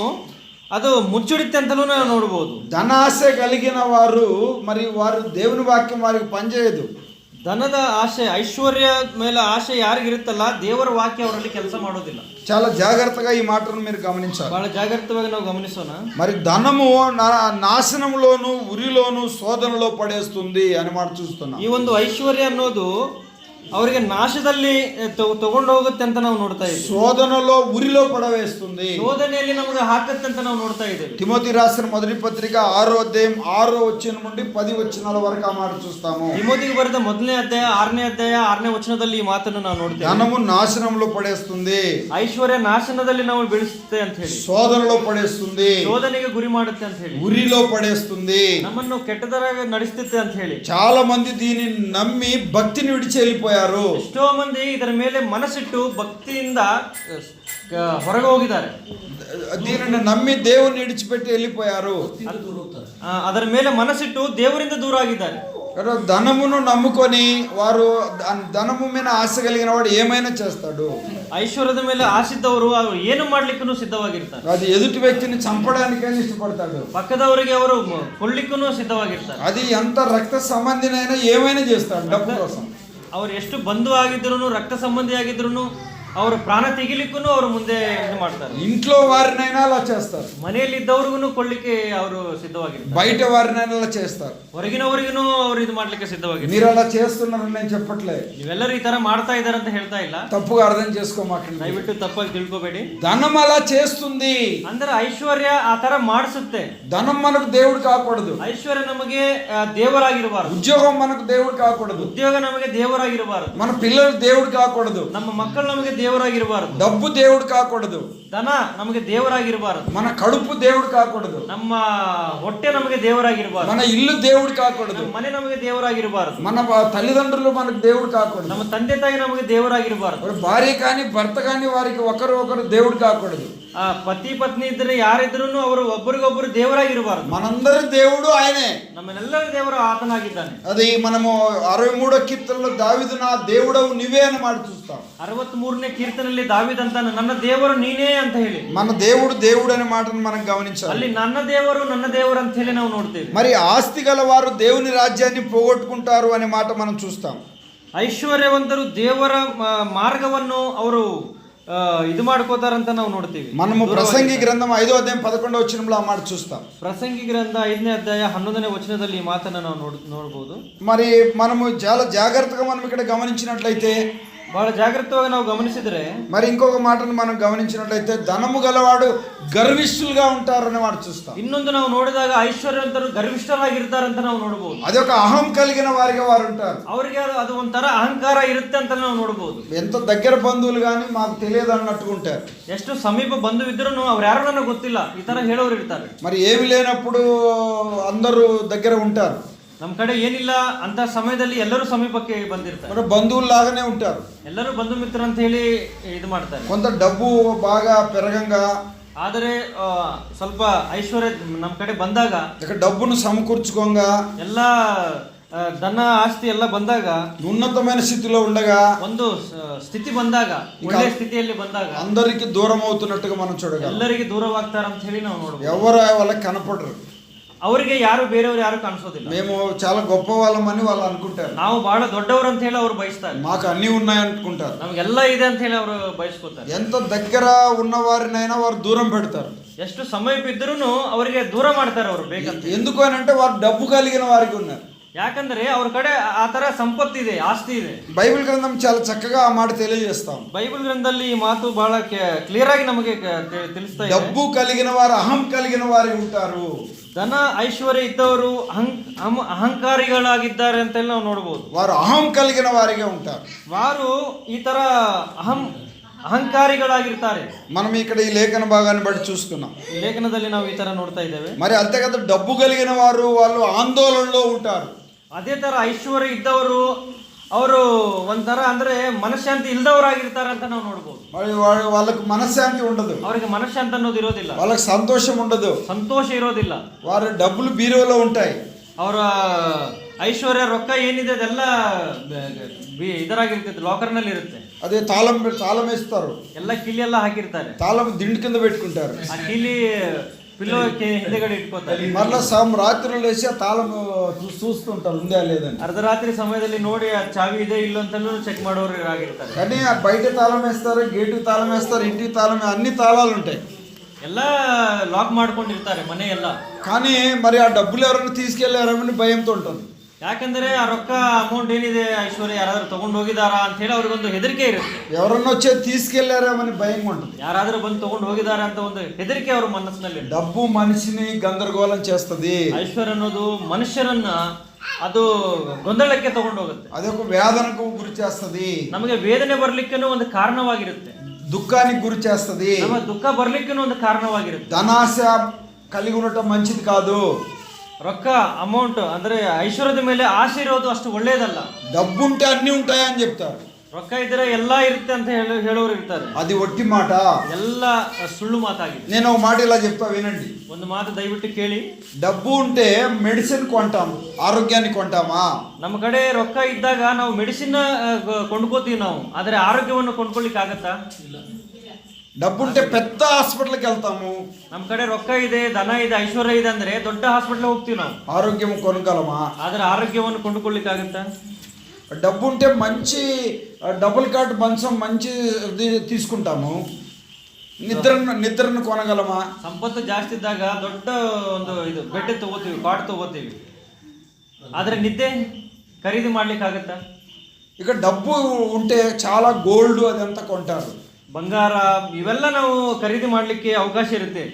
ಅದು ಮುಚ್ಚುಡುತ್ತೆ ಅಂತಲೂ ನಾವು ನೋಡ್ಬೋದು. ధనాశ కలిగిన వారు మరి వారు దేవుని వాక్యం వారికి పనిచేయదు. ಧನದ ಆಶೆ, ಐಶ್ವರ್ಯ ಮೇಲೆ ಆಶೆ ಯಾರಿಗಿರುತ್ತಲ್ಲ ದೇವರ ವಾಕ್ಯ ಅವರಲ್ಲಿ ಕೆಲಸ ಮಾಡೋದಿಲ್ಲ. చాలా జాగ్రత్తగా ఈ మాటను మీరు గమనించాలి. ಬಹಳ ಜಾಗೃತವಾಗಿ ನಾವು ಗಮನಿಸೋಣ. మరి ధనము నాశనంలోను ఉరిలోను శోధనలో పడేస్తుంది అని మాట చూస్తున్నాం. ಈ ಒಂದು ಐಶ್ವರ್ಯ ಅನ್ನೋದು ಅವರಿಗೆ ನಾಶದಲ್ಲಿ ತಗೊಂಡು ಹೋಗುತ್ತೆ ಅಂತ ನಾವು ನೋಡ್ತಾ ಇದ್ದೀವಿ. శోధనలో ఉరిలో పడవేస్తుంది, ಶೋಧನೆಯಲ್ಲಿ ನಮಗೆ ಹಾಕತ್ತೆ ಅಂತ ನಾವು ನೋಡ್ತಾ ಇದ್ದೇವೆ. తిమోతి రాసిన మొదటి పత్రిక 6వ అధ్యాయం 6వ వచనం నుండి 10 వచనాల వరకు ఆ మాట చూస్తాము. ತಿಮೋತಿಗೆ ಬರೆದ 1ನೇ ಅಧ್ಯಾಯ 6ನೇ ಅಧ್ಯಾಯ 6ನೇ ವಚನದಲ್ಲಿ ಈ ಮಾತನ್ನು ನಾವು ನೋಡ್ತೇವೆ. ధనము నాశనంలో పడేస్తుంది, ಐಶ್ವರ್ಯ ನಾಶನದಲ್ಲಿ ನಾವು ಬೆಳೆಸುತ್ತೆ ಅಂತ ಹೇಳಿ, శోధనలో పడేస్తుంది, ಶೋಧನೆಗೆ ಗುರಿ ಮಾಡುತ್ತೆ ಅಂತ ಹೇಳಿ, ఉరిలో పడేస్తుంది, ನಮ್ಮನ್ನು ಕೆಟ್ಟದರಾಗ ನಡೆಸುತ್ತೆ ಅಂತ ಹೇಳಿ చాలా మంది దీనిని నమ్మి భక్తిని విడిచి వెళ్ళిపోయారు. ಎಷ್ಟೋ ಮಂದಿ ಇದರ ಮೇಲೆ ಮನಸ್ಸಿಟ್ಟು ಭಕ್ತಿಯಿಂದ ಹೊರಗೆ ಹೋಗಿದ್ದಾರೆ. దీనిని నమ్మి దేవుని విడిచిపెట్టి వెళ్ళిపోయారు. ಅದರ ಮೇಲೆ ಮನಸ್ಸಿಟ್ಟು ದೇವರಿಂದ ದೂರ ಆಗಿದ್ದಾರೆ. ధనమును నమ్ముకొని వారు ధనము మీద ఆశ కలిగిన వాడు ఏమైనా చేస్తాడు. ಐಶ್ವರ್ಯದ ಮೇಲೆ ಆಶಿದ್ದವರು ಏನು ಮಾಡ್ಲಿಕ್ಕೂ ಸಿದ್ಧವಾಗಿರ್ತಾರೆ. అది ఎదుటి వ్యక్తిని చంపడానికైనా ఇష్టపడతాడు. ಪಕ್ಕದವರಿಗೆ ಅವರು ಕೊಲ್ಲಿಕ್ಕೂ ಸಿದ್ಧವಾಗಿರ್ತಾರೆ. అది ఎంత రక్త సంబంధినైనా ఏమైనా చేస్తాడు డబ్బు కోసం. ಅವ್ರು ಎಷ್ಟು ಬಂಧು ಆಗಿದ್ರು, ರಕ್ತ ಸಂಬಂಧಿ ಆಗಿದ್ರು ಅವರು ಪ್ರಾಣ ತೆಗಿಲಿಕ್ಕೂ ಅವರು ಮುಂದೆ ಇದು ಮಾಡ್ತಾರೆ. ఇంట్లో వారినైనా అలా చేస్తారు, ಮನೆಯಲ್ಲಿ ಇದ್ದವ್ರಿಗೂ ಕೊಳ್ಳಿಕ್ಕೆ ಅವರು ಸಿದ್ಧವಾಗಿರ್ತಾರೆ, బయట వారినైనా అలా చేస్తారు. ಹೊರಗಿನವರಿಗೂ ಅವರು ಇದು ಮಾಡ್ಲಿಕ್ಕೆ ಸಿದ್ಧವಾಗಿರ್ತಾರೆ. మీరు అలా చేస్తున్నారని నేను చెప్పట్లే, ನೀವೆಲ್ಲರೂ ಈ ತರ ಮಾಡ್ತಾ ಇದಾರೆ ಅಂತ ಹೇಳ್ತಾ ಇಲ್ಲ, తప్పుగా అర్థం చేసుకోమాకండి. ದಯವಿಟ್ಟು ತಪ್ಪಾಗಿ ತಿಳ್ಕೊಬೇಡಿ. ధనం అలా చేస్తుంది, ಅಂದ್ರೆ ಐಶ್ವರ್ಯ ಆ ತರ ಮಾಡಿಸುತ್ತೆ. ధనం మనకు దేవుడు కాకూడదు, ಐಶ್ವರ್ಯ ನಮಗೆ ದೇವರಾಗಿರಬಾರದು. ఉద్యోగం మనకు దేవుడు కాకూడదు, ಉದ್ಯೋಗ ನಮಗೆ ದೇವರಾಗಿರಬಾರದು. మన పిల్లలు దేవుడు కాకూడదు, ನಮ್ಮ ಮಕ್ಕಳು ನಮಗೆ ದೇವರಾಗಿರಬಾರದು. డబ్బు దేవుడు కాకూడదు, ಧನ ನಮಗೆ ದೇವರಾಗಿರಬಾರದು. మన కడుపు దేవుడు కాకూడదు, ನಮ್ಮ ಹೊಟ್ಟೆ ನಮಗೆ ದೇವರಾಗಿರಬಾರದು. మన ఇల్లు దేవుడు కాకూడదు, ನಮ್ಮ ಮನೆ ನಮಗೆ ದೇವರಾಗಿರಬಾರದು. మన తల్లిదండ్రులు మనకు దేవుడు కాకూడదు, ನಮ್ಮ ತಂದೆ ತಾಯಿ ನಮಗೆ ದೇವರಾಗಿರಬಾರದು. భార్య కానీ భర్త కానీ వారికి ఒకరు దేవుడు కాకూడదు. ಆ ಪತಿ ಪತ್ನಿ ಇದ್ರೆ ಯಾರಿದ್ರು ಅವರು ಒಬ್ಬರಿಗೊಬ್ಬರು ದೇವರಾಗಿರಬಾರದು. మనందరి దేవుడు ఆయనే. ನಮ್ಮನ್ನೆಲ್ಲರ ದೇವರು ಆತನಾಗಿದ್ದಾನೆ. అది మనము 63వ కీర్తనలో దావీదు నా దేవుడవు నీవే అని మాట చూస్తాం. 63ನೇ ಕೀರ್ತನೆಯಲ್ಲಿ ದಾವೀದ ಅಂತಾನೆ ನನ್ನ ದೇವರು ನೀನೇ ಅಂತ ಹೇಳಿ. మన దేవుడు దేవుడు అనే మాటను మనం గమనించాలి. ಅಲ್ಲಿ ನನ್ನ ದೇವರು ಅಂತ ಹೇಳಿ ನಾವು ನೋಡ್ತೇವೆ. మరి ఆస్తి గల వారు దేవుని రాజ్యాన్ని పోగొట్టుకుంటారు అనే మాట మనం చూస్తాం. ಐಶ್ವರ್ಯವಂತರು ದೇವರ ಮಾರ್ಗವನ್ನು ಅವರು ಇದು ಮಾಡ್ಕೋತಾರಂತ ನಾವು ನೋಡ್ತೀವಿ. మనము ప్రసంగి గ్రంథం 5వ అధ్యాయం 11వ వచనంలో ఆ మాట చూస్తాం. ಪ್ರಸಂಗಿ ಗ್ರಂಥ 5ನೇ ಅಧ್ಯಾಯ 11ನೇ ವಚನದಲ್ಲಿ ಈ ಮಾತನ್ನ ನಾವು ನೋಡಬಹುದು. మరి మనము చాలా జాగ్రత్తగా మనం ఇక్కడ గమనించినట్లయితే, ಬಹಳ ಜಾಗೃತವಾಗಿ ನಾವು గమనిಸಿದ್ರೆ, మరి ఇంకొక మాటను మనం గమనించినట్లయితే ధనము గలవాడు గర్విష్ఠులుగా ఉంటారని మాట చూస్తాం. ಇನ್ನೊಂದು ನಾವು ನೋಡಿದಾಗ ಐಶ್ವರ್ಯವಂತರು ಗರ್ವಿಷ್ಠರಾಗಿರ್ತಾರಂತ ನಾವು ನೋಡಬಹುದು. అదొక అహం కలిగిన వారిగా వారు ఉంటారు. ಅವರಿಗೆ ಅದು ಒಂಥರ ಅಹಂಕಾರ ಇರುತ್ತೆ ಅಂತ ನಾವು ನೋಡಬಹುದು. ఎంత దగ్గర బంధువులు కానీ మాకు తెలియదు అన్నట్టుగా ఉంటారు. ಎಷ್ಟು ಸಮೀಪ ಬಂಧು ಇದ್ರೂ ಅವ್ರು ಯಾರು ನನಗೆ ಗೊತ್ತಿಲ್ಲ ಈ ತರ ಹೇಳೋರು ಇರ್ತಾರೆ. మరి ఏమి లేనప్పుడు అందరూ దగ్గర ఉంటారు. ನಮ್ಮ ಕಡೆ ಏನಿಲ್ಲ ಅಂತ ಸಮಯದಲ್ಲಿ ಎಲ್ಲರೂ ಸಮೀಪಕ್ಕೆ ಬಂದಿರ್ತಾರೆ. మరి బంధువుల్లాగానే ఉంటారు. ಎಲ್ಲರೂ ಬಂಧು ಮಿತ್ರ ಅಂತ ಹೇಳಿ ಇದು ಮಾಡ್ತಾರೆ. కొంత డబ్బు బాగా పెరగంగా, ಆದರೆ ಸ್ವಲ್ಪ ಐಶ್ವರ್ಯ ನಮ್ಮ ಕಡೆ ಬಂದಾಗ, ఇక డబ్బును సమకూర్చుకోగా, ಎಲ್ಲ ಧನ ಆಸ್ತಿ ಎಲ್ಲ ಬಂದಾಗ, ఉన్నతమైన స్థితిలో ఉండగా, ಒಂದು ಸ್ಥಿತಿ ಬಂದಾಗ, ಒಳ್ಳೆ ಸ್ಥಿತಿಯಲ್ಲಿ ಬಂದಾಗ అందరికి దూరం అవుతున్నట్టుగా మనం చూడగలం. ಎಲ್ಲರಿಗೆ ದೂರವಾಗ್ತಾರ ಅಂತ ಹೇಳಿ ನಾವು ನೋಡಬಹುದು. ఎవరు వాళ్ళకి కనపడరు. ಅವರಿಗೆ ಯಾರು ಬೇರೆಯವರು ಯಾರು ಕಾಣಿಸೋದಿಲ್ಲ. మేము చాలా గొప్ప వాళ్ళమని వాళ్ళు అనుకుంటారు. ನಾವು ಬಹಳ ದೊಡ್ಡವರು ಅಂತ ಹೇಳಿ ಅವರು ಬಯಸ್ತಾರೆ. మాకు అన్ని ఉన్నాయి అనుకుంటారు. ನಮಗೆಲ್ಲ ಇದೆ ಅಂತ ಹೇಳಿ ಅವರು ಬಯಸ್ಕೊತಾರೆ. ఎంత దగ్గర ఉన్నవారినైనా వారు దూరం పెడతారు. ಎಷ್ಟು ಸಮೀಪ ಇದ್ರೂ ಅವರಿಗೆ ದೂರ ಮಾಡ್ತಾರೆ ಅವರು ಬೇಕಂತ. ఎందుకు అని అంటే వారు డబ్బు కలిగిన వారికి ఉన్నారు. ಯಾಕಂದ್ರೆ ಅವ್ರ ಕಡೆ ಆ ತರ ಸಂಪತ್ತಿದೆ, ಆಸ್ತಿ ಇದೆ. బైబిల్ గ్రంథం చాలా చక్కగా ఆ మాట తెలియజేస్తాం. ಬೈಬಲ್ ಗ್ರಂಥದಲ್ಲಿ ಈ ಮಾತು ಬಹಳ ಕ್ಲಿಯರ್ ಆಗಿ ನಮಗೆ ತಿಳಿಸ್ತಾ ಇದೆ. డబ్బు కలిగిన వారు అహం కలిగిన వారు ఉంటారు. ಧನ ಐಶ್ವರ್ಯ ಇದ್ದವರು ಅಹಂಕಾರಿಗಳಾಗಿದ್ದಾರೆ ಅಂತ ನಾವು ನೋಡಬಹುದು. వారు అహం కలిగిన వారిగా ఉంటారు. ವಾರು ಈ ತರ ಅಹಂಕಾರಿಗಳಾಗಿರ್ತಾರೆ. మనం ఇక్కడ ఈ లేఖన భాగాన్ని బట్టి చూస్తున్నాం. ಈ ಲೇಖನದಲ್ಲಿ ನಾವು ಈ ತರ ನೋಡ್ತಾ ಇದ್ದೇವೆ. మరి అంతే కదా, డబ్బు కలిగిన వారు వాళ్ళు ఆందోళనలో ఉంటారు. ಅದೇ ತರ ಐಶ್ವರ್ಯ ಇದ್ದವರು ಅವರು ಒಂಥರ ಅಂದ್ರೆ ಮನಃಶಾಂತಿ ಇಲ್ದವರಾಗಿರ್ತಾರೆ ಅಂತ ನಾವು ನೋಡ್ಬೋದು. మరి వాళ్ళకి మనశ్శాంతి ఉండదు, ಅವರಿಗೆ ಮನಃಶಾಂತಿ ಅನ್ನೋದು ಇರೋದಿಲ್ಲ, వాళ్ళకి సంతోషం ఉండదు, ಸಂತೋಷ ಇರೋದಿಲ್ಲ. వారి డబ్బులు బీరువాలో ఉంటాయి, ಅವರ ಐಶ್ವರ್ಯ ರೊಕ್ಕ ಏನಿದೆ ಅದೆಲ್ಲ ಇದರಾಗಿರ್ತೈತೆ, ಲಾಕರ್ನಲ್ಲಿ ಇರುತ್ತೆ. అదే తాళం తాళం వేస్తారు, ಎಲ್ಲ ಕಿಲಿ ಎಲ್ಲ ಹಾಕಿರ್ತಾರೆ. తాళం దిండు కింద పెట్టుకుంటారు. ಆ ಕಿಲಿ పిల్లో ಹಿಂದೆಗಡೆ ఇట్టుకోತಾರೆ. మళ్ళీ రాత్రులు వేసి ఆ తాళం చూస్తుంటారు ఉందా లేదని. ಅರ್ಧರಾತ್ರಿ ಸಮಯದಲ್ಲಿ ನೋಡಿ ಆ ಚಾವಿ ಇದೆ ಇಲ್ಲೋ ಅಂತಲೂ ಚೆಕ್ ಮಾಡೋರು ಆಗಿರ್ತಾರೆ. కానీ ఆ బయట తాళం వేస్తారు, గేటుకి తాళం వేస్తారు, ఇంటికి తాళం, అన్ని తాళాలు ఉంటాయి. ಎಲ್ಲ ಲಾಕ್ ಮಾಡ್ಕೊಂಡಿರ್ತಾರೆ ಮನೆ ಎಲ್ಲ. కానీ మరి ఆ డబ్బులు ఎవరైనా తీసుకెళ్లారని భయంతో ఉంటుంది. ಯಾಕಂದ್ರೆ ಆ ರೊಕ್ಕ ಅಮೌಂಟ್ ಏನಿದೆ ಐಶ್ವರ್ಯ ಯಾರಾದ್ರೂ ತಗೊಂಡು ಹೋಗಿದಾರಾ ಅಂತ ಹೇಳಿ ಅವ್ರಿಗೊಂದು ಹೆದರಿಕೆ ಇರುತ್ತೆ. ఎవరన్నా వచ్చే తీసుకెళ్లారేమని భయంగా ఉంటుంది. ಯಾರಾದ್ರೂ ಬಂದು ತಗೊಂಡು ಹೋಗಿದಾರ ಅಂತ ಒಂದು ಹೆದರಿಕೆ ಅವ್ರ ಮನಸ್ಸಿನಲ್ಲಿ. డబ్బు మనిషిని గందరగోళం చేస్తుంది. ಐಶ್ವರ್ಯ ಅನ್ನೋದು ಮನುಷ್ಯರನ್ನ ಅದು ಗೊಂದಲಕ್ಕೆ ತಗೊಂಡು ಹೋಗುತ್ತೆ. అదొక వేదనకు గురి చేస్తుంది, ನಮಗೆ ವೇದನೆ ಬರ್ಲಿಕ್ಕೂ ಒಂದು ಕಾರಣವಾಗಿರುತ್ತೆ. దుఃఖానికి గురి చేస్తుంది, ನಮ್ಮ ದುಃಖ ಬರ್ಲಿಕ್ಕೂ ಒಂದು ಕಾರಣವಾಗಿರುತ್ತೆ. ధనాశ కలిగి ఉండటం మంచిది కాదు. ರೊಕ್ಕ ಅಮೌಂಟ್ ಅಂದ್ರೆ ಐಶ್ವರ್ಯದ ಮೇಲೆ ಆಸೆ ಇರೋದು ಅಷ್ಟು ಒಳ್ಳೇದಲ್ಲ. డబ్బు ఉంటే అన్ని ఉంటాయని చెప్తారు. ರೊಕ್ಕ ಇದ್ರೆ ಎಲ್ಲಾ ಇರುತ್ತೆ ಅಂತ ಹೇಳೋರು ಇರ್ತಾರೆ. అది ఒట్టి మాట, ಎಲ್ಲ ಸುಳ್ಳು ಮಾತಾಗಿದೆ. నేను ఒక మాట ఇలా చెప్తా వినండి. ಒಂದು ಮಾತು ದಯವಿಟ್ಟು ಕೇಳಿ. డబ్బు ఉంటే మెడిసిన్ కొంటాం, ఆరోగ్యాన్ని కొంటామా? ನಮ್ಮ ಕಡೆ ರೊಕ್ಕ ಇದ್ದಾಗ ನಾವು ಮೆಡಿಸಿನ್ ಕೊಂಡ್ಕೋತೀವಿ ನಾವು, ಆದ್ರೆ ಆರೋಗ್ಯವನ್ನು ಕೊಂಡ್ಕೊಳ್ಳಿಕ್ಕೆ ಆಗತ್ತಾ? ಇಲ್ಲ. డబ్బు ఉంటే పెద్ద హాస్పిటల్కి వెళ్తాము. ನಮ್ಮ ಕಡೆ ರೊಕ್ಕ ಇದೆ, ಧನ ಇದೆ, ಐಶ್ವರ್ಯ ಇದೆ ಅಂದ್ರೆ ದೊಡ್ಡ ಹಾಸ್ಪಿಟಲ್ ಹೋಗ್ತೀವಿ ನಾವು. ఆరోగ్యం కొనగలమా? ಆದ್ರೆ ಆರೋಗ್ಯವನ್ನು ಕೊಂಡ್ಕೊಳ್ಳಿಕ್ಕೆ ಆಗತ್ತಾ? డబ్బు ఉంటే మంచి డబుల్ కాట్ మంచం మంచి తీసుకుంటాము. నిద్రను కొనగలమా? ಸಂಪತ್ತು ಜಾಸ್ತಿ ಇದ್ದಾಗ ದೊಡ್ಡ ಒಂದು ಇದು ಬೆಡ್ ತಗೋತೀವಿ, ಕಾಟ್ ತಗೋತೀವಿ, ಆದ್ರೆ ನಿದ್ದೆ ಖರೀದಿ ಮಾಡ್ಲಿಕ್ಕೆ ಆಗತ್ತಾ? ఇక డబ్బు ఉంటే చాలా గోల్డ్ అదంతా కొంటారు, ಬಂಗಾರ ಇವೆಲ್ಲ ನಾವು ಖರೀದಿ ಮಾಡ್ಲಿಕ್ಕೆ ಅವಕಾಶ ಇರುತ್ತೆ.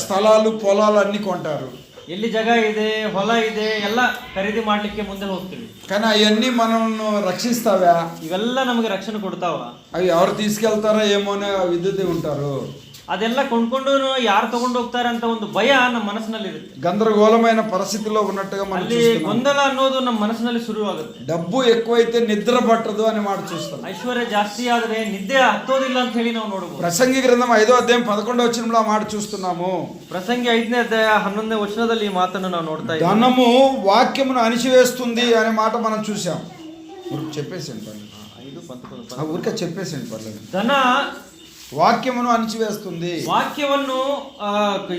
స్థలాలు పొలాలు అన్ని కొంటారు. ಎಲ್ಲಿ ಜಾಗ ಇದೆ, ಹೊಲ ಇದೆ, ಎಲ್ಲ ಖರೀದಿ ಮಾಡ್ಲಿಕ್ಕೆ ಮುಂದೆ ಹೋಗ್ತೀವಿ. కానీ అవన్నీ మనల్ని రక్షిస్తావా? ಇವೆಲ್ಲ ನಮಗೆ ರಕ್ಷಣೆ ಕೊಡ್ತಾವ? అవి ఎవరు తీసుకెళ్తారో ఏమో అనే విద్యుత్ ఉంటారు. ಅದೆಲ್ಲ ಕೊಂಡ್ಕೊಂಡು ಯಾರು ತಗೊಂಡು ಹೋಗ್ತಾರೆ ಅಂತ ಒಂದು ಭಯ ನಮ್ಮ ಮನಸ್ಸಿನಲ್ಲಿ ಇರುತ್ತೆ. గందరగోళమైన పరిస్థితిలో ఉన్నట్టుగా మనం ಅಲ್ಲಿ ಗೊಂದಲ ಅನ್ನೋದು ನಮ್ಮ ಮನಸ್ಸಿನಲ್ಲಿ ಶುರುವಾಗುತ್ತೆ. డబ్బు ఎక్కువైతే నిద్ర పట్టదు అని మాట చూస్తాం. ಐಶ್ವರ್ಯ ಜಾಸ್ತಿ ಆದ್ರೆ ನಿದ್ದೆ ಹತ್ತೋದಿಲ್ಲ ಅಂತ ಹೇಳಿ ನಾವು ನೋಡಬಹುದು. ప్రసంగి గ్రంథం 5వ అధ్యాయం 11వ వచనంలో ఆ మాట చూస్తున్నాము. ಪ್ರಸಂಗಿ 5ನೇ ಅಧ್ಯಾಯ 11ನೇ ವಚನದಲ್ಲಿ ಈ ಮಾತನ್ನು ನಾವು ನೋಡ್ತಾ ಇದ್ದೀವಿ. ధనము వాక్యమును అణిచివేస్తుంది అనే మాట మనం చూసాం. చెప్పేసేయండి పర్లేదు, ఊరికే చెప్పేసేయండి పర్లేదు. ಧನ వాక్యమును అణిచివేస్తుంది, ವಾಕ್ಯವನ್ನು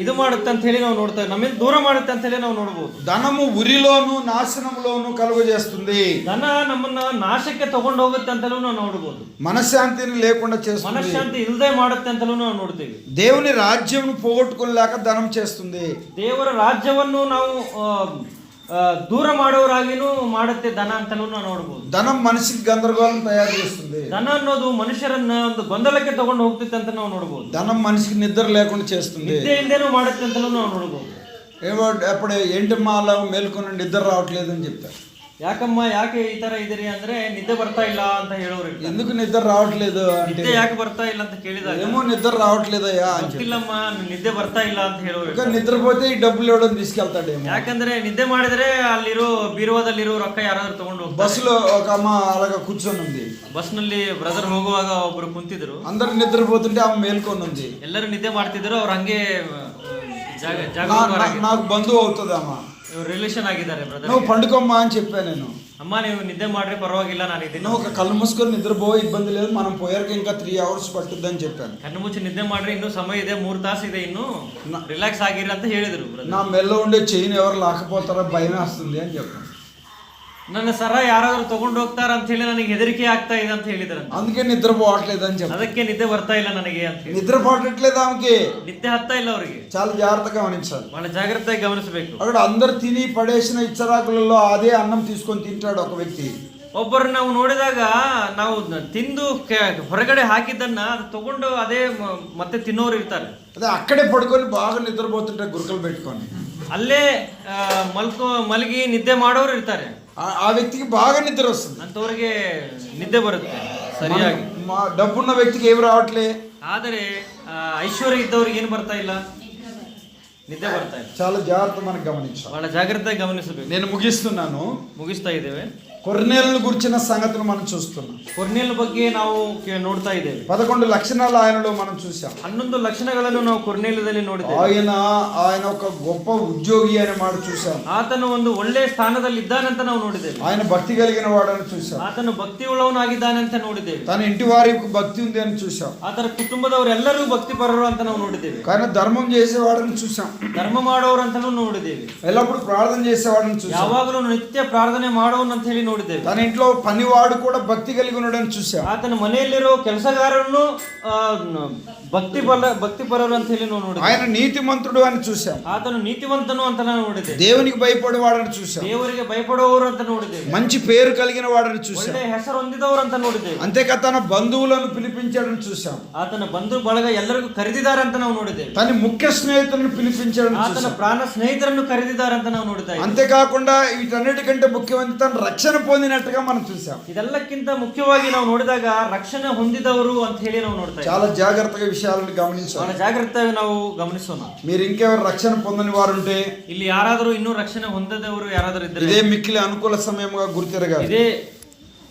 ಇದು ಮಾಡುತ್ತೆ ಅಂತ ಹೇಳಿ ನಾವು ನೋಡ್ತಾ, ನಮ್ಮಿಂದ ದೂರ ಮಾಡುತ್ತೆ ಅಂತ ಹೇಳಿ ನಾವು ನೋಡಬಹುದು. ధనము ఉరిలోను నాశనములోను కలుగజేస్తుంది. ಧನ ನಮ್ಮನ್ನ ನಾಶಕ್ಕೆ ತಗೊಂಡು ಹೋಗುತ್ತೆ ಅಂತಲೂ ನಾವು ನೋಡಬಹುದು. మనశ్శాంతిని లేకుండా చేస్తుంది, ಮನಃಶಾಂತಿ ಇಲ್ಲದೆ ಮಾಡುತ್ತೆ ಅಂತಲೂ ನಾವು ನೋಡ್ತೀವಿ. దేవుని రాజ్యమును పోగొట్టుకోలేక ధనం చేస్తుంది. ದೇವರ ರಾಜ್ಯವನ್ನು ನಾವು ದೂರ ಮಾಡೋರಾಗಿನೂ ಮಾಡುತ್ತೆ ಧನ ಅಂತಲೂ ನಾವು ನೋಡಬಹುದು. ధనం మనిషికి గందరగోళం తయారు చేస్తుంది. ಧನ ಅನ್ನೋದು ಮನುಷ್ಯರನ್ನ ಒಂದು ಗೊಂದಲಕ್ಕೆ ತಗೊಂಡು ಹೋಗ್ತಿತ್ತು ಅಂತ ನಾವು ನೋಡಬಹುದು. ధనం మనిషికి నిద్ర లేకుండా చేస్తుంది, ನಿದ್ದೆ ಇಲ್ದೇನೂ ಮಾಡುತ್ತೆ ಅಂತಲೂ ನಾವು ನೋಡಬಹುದು. ఏమో అప్పుడు ఏంటమ్మా అలా మేల్కొని నిద్ర రావట్లేదు అని చెప్తారు. ಯಾಕಮ್ಮ ಯಾಕೆ ಈ ತರ ಇದೀರಿ ಅಂದ್ರೆ ನಿದ್ದೆ ಬರ್ತಾ ಇಲ್ಲ ಅಂತ ಹೇಳೋರು. ఎందుకు నిద్ర రావట్లేదు అంటే ನಿದ್ದೆ ಯಾಕೆ ಬರ್ತಾ ಇಲ್ಲ ಅಂತ ಕೇಳಿದಾಗ ఏమో నిద్ర రావట్లేదయ్యా అని చెప్తారు. ಗೊತ್ತಿಲ್ಲಮ್ಮ ನಿದ್ದೆ ಬರ್ತಾ ಇಲ್ಲ ಅಂತ ಹೇಳೋರು. ఇంకా నిద్రపోతే ఈ డబ్బులు ఇవ్వడం తీసుకెళ్తాడేమో. ಯಾಕಂದ್ರೆ ನಿದ್ದೆ ಮಾಡಿದ್ರೆ ಅಲ್ಲಿರೋ ಬೀರುವಾದಲ್ಲಿರೋ ರೊಕ್ಕ ಯಾರಾದ್ರೂ ತಗೊಂಡು ಹೋಗ್ತಾರೆ. బస్సులో ఒక అమ్మ అలాగా కూర్చొని ఉంది. ಬಸ್ ನಲ್ಲಿ ಬ್ರದರ್ ಹೋಗುವಾಗ ಒಬ್ರು ಕುಂತಿದ್ರು. అందరు నిద్రపోతుంటే ఆమె మేల్కొని ఉంది. ಎಲ್ಲರೂ ನಿದ್ದೆ ಮಾಡ್ತಿದ್ರು, ಅವ್ರು ಹಂಗೆ నాకు బంధువు అవుతుంది అమ్మ, ರಿಲೇಷನ್ ಆಗಿದ್ದಾರೆ ಬ್ರದರ್. నువ్వు పండుకోమ్మా అని చెప్పాను నేను. ಅಮ್ಮ ನೀವು నిద్ದೆ ಮಾಡ್ರಿ ಪರವಾಗಿಲ್ಲ, ನಾನು ಇದ್ದೀನಿ. నువ్వు ఒక కళ్ళు మూసుకొని నిద్రపో, ఇబ్బంది లేదు, మనం పోయాక ఇంకా 3 hours పట్టుద్ది అని చెప్పాను. ಕಣ್ಣು ಮುಚ್ಚಿ ನಿದ್ದೆ ಮಾಡ್ರಿ, ಇನ್ನೂ ಸಮಯ ಇದೆ, 3 ತಾಸು ಇದೆ, ಇನ್ನು ರಿಲ್ಯಾಕ್ಸ್ ಆಗಿರಿ ಅಂತ ಹೇಳಿದ್ರು. నా మెల్లో ఉండే చైన్ ఎవరు లాకపోతారో భయం వేస్తుంది అని చెప్పాను. ನನ್ನ ಸರ ಯಾರಾದ್ರೂ ತಗೊಂಡು ಹೋಗ್ತಾರ ಅಂತ ಹೇಳಿ ನನಗೆ ಹೆದರಿಕೆ ಆಗ್ತಾ ಇದೆ ಅಂತ ಹೇಳಿದ್ರು. అందుకే నిద్రపోవట్లేదు అని చెప్పాను. ಅದಕ್ಕೆ ನಿದ್ದೆ ಬರ್ತಾ ಇಲ್ಲ ನನಗೆ ಅಂತ ಹೇಳಿ. నిద్ర పట్టట్లేదు ఆమెకి, ನಿದ್ದೆ ಹತ್ತಾ ಇಲ್ಲ ಅವರಿಗೆ. చాలా జాగ్రత్తగా గమనించాలి. ಬಹಳ ಜಾಗ್ರತೆಯಾಗಿ ಗಮನಿಸಬೇಕು. అక్కడ అందరు తిని పడేసిన ఇచ్చరాకులలో అదే అన్నం తీసుకొని తింటాడు ఒక వ్యక్తి. ಒಬ್ಬರು ನಾವು ನೋಡಿದಾಗ ನಾವು ತಿಂದು ಹೊರಗಡೆ ಹಾಕಿದ್ದನ್ನ ಅದು ತಗೊಂಡು ಅದೇ ಮತ್ತೆ ತಿನ್ನೋರು ಇರ್ತಾರೆ. అదే అక్కడే పడుకొని బాగా నిద్రపోతుంటే గురుకలు పెట్టుకొని ಅಲ್ಲೇ ಮಲಗಿ ನಿದ್ದೆ ಮಾಡೋರು ಇರ್ತಾರೆ. ఆ వ్యక్తికి బాగా నిద్ర వస్తుంది, ಅಂತವ್ರಿಗೆ ನಿದ್ದೆ ಬರುತ್ತೆ ಸರಿಯಾಗಿ. డబ్బున్న వ్యక్తికి ఏమి రావట్లే. ಆದರೆ ಐಶ್ವರ್ಯ ಇದ್ದವ್ರಿಗೆ ಏನು ಬರ್ತಾ ಇಲ್ಲ, ನಿದ್ದೆ ಬರ್ತಾ ಇಲ್ಲ. చాలా జాగ్రత్త మనకు గమనించాలి. ಬಹಳ ಜಾಗ್ರತೆಯಾಗಿ ಗಮನಿಸಬೇಕು. నేను ముగిస్తున్నాను. ಮುಗಿಸ್ತಾ ಇದ್ದೇವೆ. కొర్నేలును గురించిన సంగతులు మనం చూస్తున్నాం. ಕೊರ್ನೇಲ್ ಬಗ್ಗೆ ನಾವು ನೋಡ್ತಾ ಇದ್ದೇವೆ. 11 లక్షణాలు ఆయనలో మనం చూసాం. 11 ಲಕ್ಷಣಗಳನ್ನು ನಾವು ಕೊರ್ನೇಲದಲ್ಲಿ ನೋಡಿದ್ದೇವೆ. ఆయన ఒక గొప్ప ఉద్యోగి అనే మాట చూసాం. ಆತನು ಒಂದು ಒಳ್ಳೆ ಸ್ಥಾನದಲ್ಲಿ ಇದ್ದಾನಂತ ನಾವು ನೋಡಿದ್ದೇವೆ. ఆయన భక్తి కలిగిన వాడని చూసాం. ಆತನು ಭಕ್ತಿ ಉಳ್ಳವನಾಗಿದ್ದಾನೆ ಅಂತ ನೋಡಿದ್ದೇವೆ. తన ఇంటి వారికి భక్తి ఉంది అని చూసాం. ಆತರ ಕುಟುಂಬದವರೆಲ್ಲರೂ ಭಕ್ತಿಪರರು ಅಂತ ನಾವು ನೋಡಿದ್ದೇವೆ. కానీ ధర్మం చేసేవాడని చూసాం. ಧರ್ಮ ಮಾಡೋರು ಅಂತಾನೂ ನೋಡಿದ್ದೇವೆ. ఎల్లప్పుడు ప్రార్థన చేసేవాడని చూసాం. ಯಾವಾಗಲೂ ನಿತ್ಯ ಪ್ರಾರ್ಥನೆ ಮಾಡೋನು ಅಂತ ಹೇಳಿ ನೋಡಿದ್ದೇವೆ. తన ఇంట్లో పనివాడు కూడా భక్తి కలిగి ఉన్నాడని చూసాం. ಆತನ ಮನೆಯಲ್ಲಿರೋ ಕೆಲಸಗಾರರನ್ನು ಭಕ್ತಿಪರರು ಅಂತ ಹೇಳಿ ನಾವು ನೋಡಿದ್ದೇವೆ. ఆయన నీతిమంతుడు అని చూసాం. ಆತನು ನೀತಿವಂತನು ಅಂತ ನಾವು ನೋಡಿದ್ದೇವೆ. దేవునికి భయపడేవాడని చూసాం. ದೇವರಿಗೆ ಭಯಪಡುವವರು ಅಂತ ನೋಡಿದ್ದೇವೆ. మంచి పేరు కలిగిన వాడని చూసాం. ಒಳ್ಳೆ ಹೆಸರು ಹೊಂದಿದವರು ಅಂತ ನೋಡಿದ್ದೇವೆ. అంతేకా తన బంధువులను పిలిపించాడని చూసాం. ಆತನ ಬಂಧು ಬಳಗ ಎಲ್ಲರಿಗೂ ಕರೆದಿದ್ದಾರೆ ಅಂತ ನಾವು ನೋಡಿದ್ದೇವೆ. తన ముఖ్య స్నేహితులను పిలిపించాడని ಆತನ చూసాం. ಪ್ರಾಣ ಸ್ನೇಹಿತರನ್ನು ಕರೆದಿದ್ದಾರೆ ಅಂತ ನಾವು ನೋಡಿದ್ದೇವೆ. అంతేకాకుండా వీటన్నిటికంటే ముఖ్యమైన తన రక్షణ పొందినట్టుగా మనం చూసాం. ಇದೆಲ್ಲಕ್ಕಿಂತ ಮುಖ್ಯವಾಗಿ ನಾವು ನೋಡಿದಾಗ ರಕ್ಷಣೆ ಹೊಂದಿದವರು ಅಂತ ಹೇಳಿ ನಾವು ನೋಡ್ತಾ ಇದ್ದೇವೆ. చాలా జాగ్రత్తగా విషయాలను గమనించాలి. ಬಹಳ ಜಾಗ್ರತೆಯಾಗಿ ನಾವು ಗಮನಿಸೋಣ. మీరు ఇంకెవరు రక్షణ పొందని వారు ఉంటే ಇಲ್ಲಿ ಯಾರಾದರೂ ಇನ್ನೂ ರಕ್ಷಣೆ ಹೊಂದದವರು ಯಾರಾದರೂ ಇದ್ದರೆ ఇదే మిక్కిలి అనుకూల సమయంగా గుర్తిరగాలి. ಇದೇ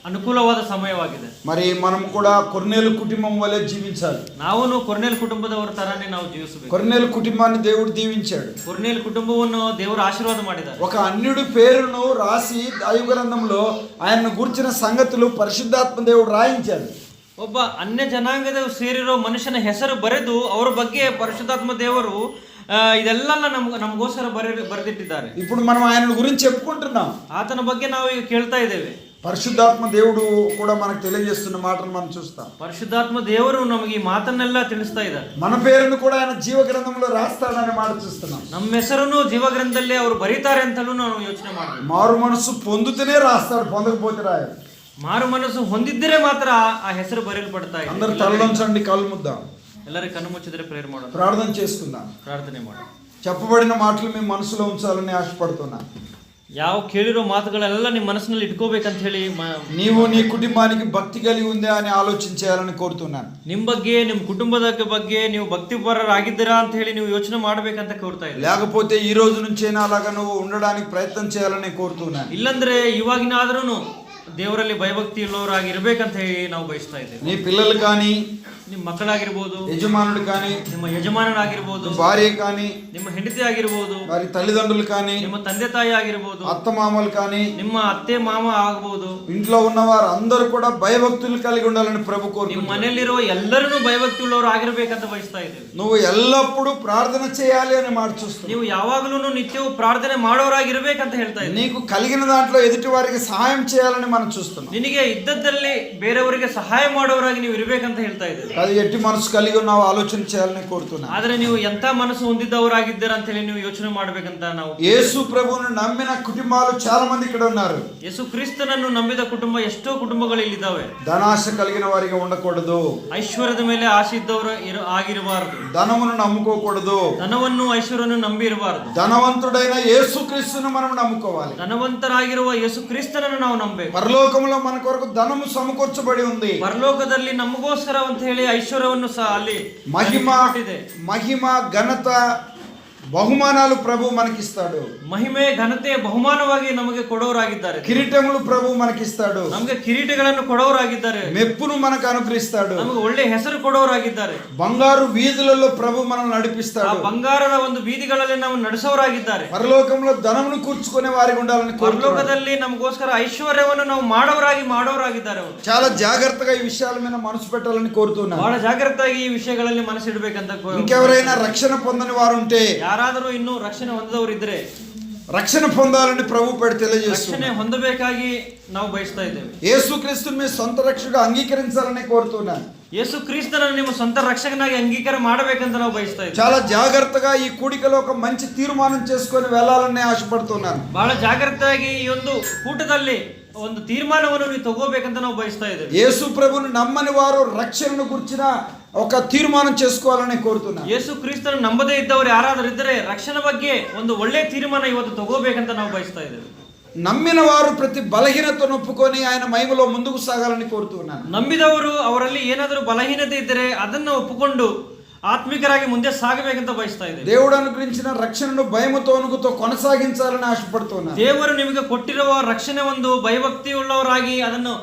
ಅನುಕೂಲವಾದ ಸಮಯವಾಗಿದೆ. మరి మనం కూడా కొర్నేలు కుటుంబం వలె జీవించాలి. ನಾವು ಕೊರ್ನೇಲ್ ಕುಟುಂಬದವರ ತರಾನೇ ನಾವು ಜೀವಿಸಬೇಕು. కొర్నేలు కుటుంబాన్ని దేవుడు దీవించాడు. ಕೊರ್ನೇಲ್ ಕುಟುಂಬವನ್ನು ದೇವರು ಆಶೀರ್ವಾದ ಮಾಡಿದ್ದಾರೆ. ఒక అన్యుడి పేరును రాసి దైవ గ్రంథంలో ఆయనను గురించిన సంగతులు పరిశుద్ధాత్మ దేవుడు రాయించాడు. ಒಬ್ಬ ಅನ್ಯ ಜನಾಂಗದ ಸೇರಿರೋ ಮನುಷ್ಯನ ಹೆಸರು ಬರೆದು ಅವರ ಬಗ್ಗೆ ಪರಿಶುದ್ಧಾತ್ಮ ದೇವರು ಇದೆಲ್ಲ ನಮಗೋಸ್ಕರ ಬರೆದಿಟ್ಟಿದ್ದಾರೆ. ఇప్పుడు మనం ఆయన గురించి చెప్పుకుంటున్నాం. ಆತನ ಬಗ್ಗೆ ನಾವು ಈಗ ಕೇಳ್ತಾ ಇದ್ದೇವೆ. పరిశుద్ధాత్మ దేవుడు కూడా మనకు తెలియజేస్తున్న మాటలు మనం చూస్తాం. ಪರಿಶುದ್ಧಾತ್ಮ ದೇವರು ನಮಗೆ ಈ ಮಾತನ್ನೆಲ್ಲ ತಿಳಿಸ್ತಾ ಇದ್ದಾರೆ. మన పేరును కూడా ఆయన జీవ గ్రంథంలో రాస్తాడనే మాట చూస్తున్నాం. ನಮ್ಮ ಹೆಸರನ್ನು ಜೀವ ಗ್ರಂಥದಲ್ಲಿ ಅವರು ಬರೀತಾರೆ ಅಂತಲೂ ನಾವು ಯೋಚನೆ ಮಾಡ್ತೀವಿ. మారు మనసు పొందుతూనే రాస్తాడు, పొందకపోతే రాయడు. ಮಾರು ಮನಸ್ಸು ಹೊಂದಿದ್ದರೆ ಮಾತ್ರ ಆ ಹೆಸರು ಬರೆಯಲ್ಪಡ್ತಾ ಇದೆ. అందరు తలలోంచండి, కళ్ళు ముద్దాం, ಎಲ್ಲರೂ ಕಣ್ಣು ಮುಚ್ಚಿದ್ರೆ ಪ್ರೇಯರ್ ಮಾಡೋಣ, ప్రార్థన చేసుకుందాం. ಪ್ರಾರ್ಥನೆ ಮಾಡೋಣ. చెప్పబడిన మాటలు మీ మనసులో ఉంచాలని ఆశపడుతున్నా. ಯಾವ ಕೇಳಿರೋ ಮಾತುಗಳೆಲ್ಲ ನಿಮ್ಮ ಮನಸ್ಸಿನಲ್ಲಿ ಇಟ್ಕೋಬೇಕಂತ ಹೇಳಿ నీవు నీ కుటుంబానికి భక్తి కలిగి ఉందా అని ఆలోచించాలని కోరుతున్నాను. ನಿಮ್ಮ ಬಗ್ಗೆ ನಿಮ್ಮ ಕುಟುಂಬದ ಬಗ್ಗೆ ನೀವು ಭಕ್ತಿಪರರಾಗಿದ್ದೀರಾ ಅಂತ ಹೇಳಿ ನೀವು ಯೋಚನೆ ಮಾಡಬೇಕಂತ ಕೋರ್ತಾ ಇದ್ದೀನಿ. లేకపోతే ఈ రోజు నుంచైనా అలాగా నువ్వు ఉండడానికి ప్రయత్నం చేయాలని కోరుతున్నాను. ಇಲ್ಲಂದ್ರೆ ಇವಾಗಿನಾದ್ರೂ ದೇವರಲ್ಲಿ ಭಯಭಕ್ತಿ ಇರುವವರಾಗಿ ಇರಬೇಕಂತ ಹೇಳಿ ನಾವು ಬಯಸ್ತಾ ಇದ್ದೇವೆ. నీ పిల్లలు కానీ, ನಿಮ್ಮ ಮಕ್ಕಳಾಗಿರ್ಬೋದು, యజమానుడు కానీ, ನಿಮ್ಮ ಯಜಮಾನರಾಗಿರ್ಬೋದು, భార్య కానీ, ನಿಮ್ಮ ಹೆಂಡತಿ ಆಗಿರ್ಬೋದು, వారి తల్లిదండ్రులు కానీ, ನಿಮ್ಮ ತಂದೆ ತಾಯಿ ಆಗಿರ್ಬೋದು, అత్తమామలు కానీ, ನಿಮ್ಮ ಅತ್ತೆ ಮಾಮ ಆಗಬಹುದು, ఇంట్లో ఉన్న వారు అందరూ కూడా భయభక్తులు కలిగి ఉండాలని ప్రభు ನಿಮ್ಮ కోరుకుంటున్నాడు. ಮನೆಯಲ್ಲಿರುವ ಎಲ್ಲರೂ ಭಯಭಕ್ತಿ ಉಳ್ಳವರು ಆಗಿರ್ಬೇಕಂತ ಬಯಸ್ತಾ ಇದ್ದೇವೆ. నువ్వు ఎల్లప్పుడూ ప్రార్థన చేయాలి అని మాట చూస్తున్నావు. ನೀವು ಯಾವಾಗಲೂ ನಿತ್ಯವೂ ಪ್ರಾರ್ಥನೆ ಮಾಡೋರಾಗಿರ್ಬೇಕಂತ ಹೇಳ್ತಾ ಇದ್ದೀವಿ. నీకు కలిగిన దాంట్లో ఎదుటి వారికి సహాయం చేయాలని మనం చూస్తున్నాం. ನಿನಗೆ ಇದ್ದದ್ದಲ್ಲಿ ಬೇರೆಯವರಿಗೆ ಸಹಾಯ ಮಾಡೋರಾಗಿ ನೀವು ಇರಬೇಕಂತ ಹೇಳ್ತಾ ಇದ್ದೀವಿ. అది ఎట్టి మనసు కలిగి ఉన్నావు ఆలోచన చేయాలని కోరుతున్నాను. ಆದ್ರೆ ನೀವು ಎಂತ ಮನಸ್ಸು ಹೊಂದಿದ್ದವರಾಗಿದ್ದೀರಾ ಅಂತ ಹೇಳಿ ನೀವು ಯೋಚನೆ ಮಾಡ್ಬೇಕಂತ ನಾವು. యేసు ప్రభువును నమ్మిన కుటుంబాలు చాలా మంది ఇక్కడ ఉన్నారు. ಯೇಸು ಕ್ರಿಸ್ತನನ್ನು ನಂಬಿದ ಕುಟುಂಬ ಎಷ್ಟೋ ಕುಟುಂಬಗಳು ಇಲ್ಲಿದ್ದಾವೆ. ధనాశ కలిగిన వారిగా ఉండకూడదు. ಐಶ್ವರ್ಯದ ಮೇಲೆ ಆಸೆ ಇದ್ದವರು ಆಗಿರಬಾರದು. ధనమును నమ్ముకోకూడదు. ಧನವನ್ನು ಐಶ್ವರ್ಯವನ್ನು ನಂಬಿ ಇರಬಾರದು. ధనవంతుడైన యేసు క్రీస్తును మనం నమ్ముకోవాలి. ಧನವಂತರಾಗಿರುವ ಯೇಸು ಕ್ರಿಸ್ತನನ್ನು ನಾವು ನಂಬಬೇಕು. పరలోకములో మన కొరకు ధనము సమకూర్చబడి ఉంది. ಪರಲೋಕದಲ್ಲಿ ನಮಗೋಸ್ಕರ ಅಂತ ಹೇಳಿ ಐಶ್ವರ್ಯವನ್ನು ಸಹ ಅಲ್ಲಿ మహిమ ఘనత బహుమానాలు ప్రభు మనకిస్తాడు. ಮಹಿಮೆ ಘನತೆ ಬಹುಮಾನವಾಗಿ ನಮಗೆ ಕೊಡೋರಾಗಿದ್ದಾರೆ. కిరీటములు ప్రభు మనకిస్తాడు. ನಮಗೆ ಕಿರೀಟಗಳನ್ನು ಕೊಡೋರಾಗಿದ್ದಾರೆ. మెప్పును మనకు అనుగ్రహిస్తాడు. ನಮಗೆ ಒಳ್ಳೆ ಹೆಸರು ಕೊಡೋರಾಗಿದ್ದಾರೆ. బంగారు వీధులలో ప్రభు మనల్ని నడిపిస్తాడు. ಬಂಗಾರದ ಒಂದು ಬೀದಿಗಳಲ್ಲಿ ನಾವು ನಡೆಸೋರಾಗಿದ್ದಾರೆ. పరలోకంలో ధనమును కూర్చుకునే వారికి ఉండాలని ಪರಲೋಕದಲ್ಲಿ ನಮಗೋಸ್ಕರ ಐಶ್ವರ್ಯವನ್ನು ನಾವು ಮಾಡೋರಾಗಿದ್ದಾರೆ ಅವರು. చాలా జాగ్రత్తగా ఈ విషయాల మీద మనసు పెట్టాలని కోరుతున్నాను. ಬಹಳ ಜಾಗ್ರತೆಯಾಗಿ ಈ ವಿಷಯಗಳಲ್ಲಿ ಮನಸ್ಸಿಡಬೇಕಂತ. ఇంకెవరైనా రక్షణ పొందని వారు ఉంటే, ಯಾರಾದರೂ ಇನ್ನೂ ರಕ್ಷಣೆ ಹೊಂದದವರು ಇದ್ರೆ రక్షణ పొందాలని ప్రభు పేరు తెలియజేస్తున్నాను. ರಕ್ಷಣೆ ಹೊಂದಬೇಕಾಗಿ ನಾವು ಬಯಸ್ತಾ ಇದ್ದೇವೆ. యేసుక్రీస్తుని మీ సొంత రక్షకుడిగా అంగీకరించాలని కోరుతున్నాను. ಯೇಸು ಕ್ರಿಸ್ತನನ್ನು ನಿಮ್ಮ ಸ್ವಂತ ರಕ್ಷಕನಾಗಿ ಅಂಗೀಕಾರ ಮಾಡಬೇಕಂತ ನಾವು ಬಯಸ್ತಾ ಇದ್ದೇವೆ. చాలా జాగ్రత్తగా ఈ కూడికలో ఒక మంచి తీర్మానం చేసుకొని వెళ్ళాలని ఆశపడుతున్నాను. ಬಹಳ ಜಾಗ್ರತೆಯಾಗಿ ಈ ಒಂದು ಕೂಟದಲ್ಲಿ ಒಂದು ತೀರ್ಮಾನವನ್ನು ನೀವು ತಗೋಬೇಕಂತ ನಾವು ಬಯಸ್ತಾ ಇದ್ದೇವೆ. యేసు ప్రభువును నమ్మని వారు రక్షణను గురించిన ఒక తీర్మానం చేసుకోవాలని కోరుతున్నాను. ಯೇಸು ಕ್ರಿಸ್ತನ ನಂಬದೇ ಇದ್ದವರು ಯಾರಾದರೂ ಇದ್ದರೆ ರಕ್ಷಣೆ ಬಗ್ಗೆ ಒಂದು ಒಳ್ಳೆ ತೀರ್ಮಾನ ಇವತ್ತು ತಗೋಬೇಕಂತ ನಾವು ಬಯಸ್ತಾ ಇದ್ದೇವೆ. నమ్మిన వారు ప్రతి బలహీనతను ఒప్పుకొని ఆయన మహిమలో ముందుకు సాగాలని కోరుతున్నాను. ನಂಬಿದವರು ಅವರಲ್ಲಿ ಏನಾದರೂ ಬಲಹೀನತೆ ಇದ್ದರೆ ಅದನ್ನು ಒಪ್ಪಿಕೊಂಡು ఆత్మికరాగి ముందే సాగಬೇకంత బయస్తా ಇದೆ. దేవుడు అనుగ్రహించిన రక్షణను భయముతో వణుకుతో కొనసాగించాలని ఆశపడుతున్నాను. ದೇವರು ನಿಮಗೆ ಕೊಟ್ಟಿರುವ ರಕ್ಷಣೆ ಒಂದು ಭಯಭಕ್ತಿ ಉಳ್ಳವರಾಗಿ ಅದನ್ನು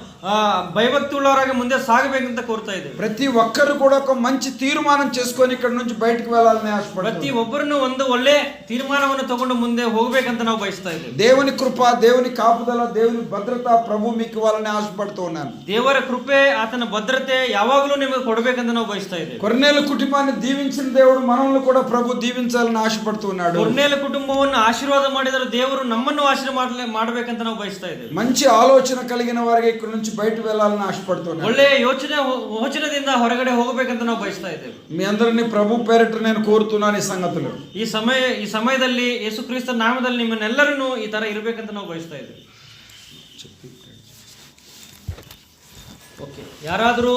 భయభక్తి ఉಳ್ಳవరాಗಿ ముందే సాగಬೇకంత కోరుతా ಇದೆ. ప్రతి ఒక్కరు కూడా ఒక మంచి తీర్మానం చేసుకొని ఇక్కడ నుంచి బయటకు వెళ్ళాలని ఆశపడుతున్నాను. ಪ್ರತಿ ಒಬ್ಬರನ್ನು ಒಂದು ಒಳ್ಳೆ ತೀರ್ಮಾನವನ್ನು ತಗೊಂಡು ಮುಂದೆ ಹೋಗಬೇಕಂತ ನಾವು ಬಯಸ್ತಾ ಇದ್ದೇವೆ. దేవుని కృప, దేవుని కాపుదల, దేవుని భద్రత ప్రభు మీకు ఇవ్వాలని ఆశపడుతున్నాను. ದೇವರ ಕೃಪೆ, ಆತನ ಭದ್ರತೆ ಯಾವಾಗಲೂ ನಿಮಗೆ ಕೊಡಬೇಕಂತ ನಾವು ಬಯಸ್ತಾ ಇದ್ದೇವೆ. కొర్నేలు కుటుంబాన్ని దీవించిన దేవుడు మనల్ని కూడా ప్రభు దీవించాలని ఆశపడుతున్నాడు. ಕೊರ್ನೇಲ ಕುಟುಂಬವನ್ನು ಆಶೀರ್ವಾದ ಮಾಡಿದರೆ ದೇವರು ನಮ್ಮನ್ನು ಆಶೀರ್ವಾದ ಮಾಡಬೇಕಂತ ನಾವು ಬಯಸ್ತಾ ಇದ್ದೇವೆ. మంచి ఆలోచన కలిగిన వారికి ఇక్కడ నుంచి బయట వెళ్ళాలని ఆశపడుతున్నాను. ಒಳ್ಳೆಯ ಯೋಚನೆದಿಂದ ಹೊರಗಡೆ ಹೋಗಬೇಕಂತ ನಾವು ಬಯಸ್ತಾ ಇದ್ದೇವೆ. మీ అందరినీ ప్రభు పేరిట నేను కోరుతున్నాను ఈ సంగతులు. ಈ ಸಮಯದಲ್ಲಿ ಯೇಸು ಕ್ರಿಸ್ತ ನಾಮದಲ್ಲಿ ನಿಮ್ಮನ್ನೆಲ್ಲರನ್ನು ಈ ತರ ಇರಬೇಕಂತ ನಾವು ಬಯಸ್ತಾ ಇದ್ದೇವೆ. ಓಕೆ, ಯಾರಾದರೂ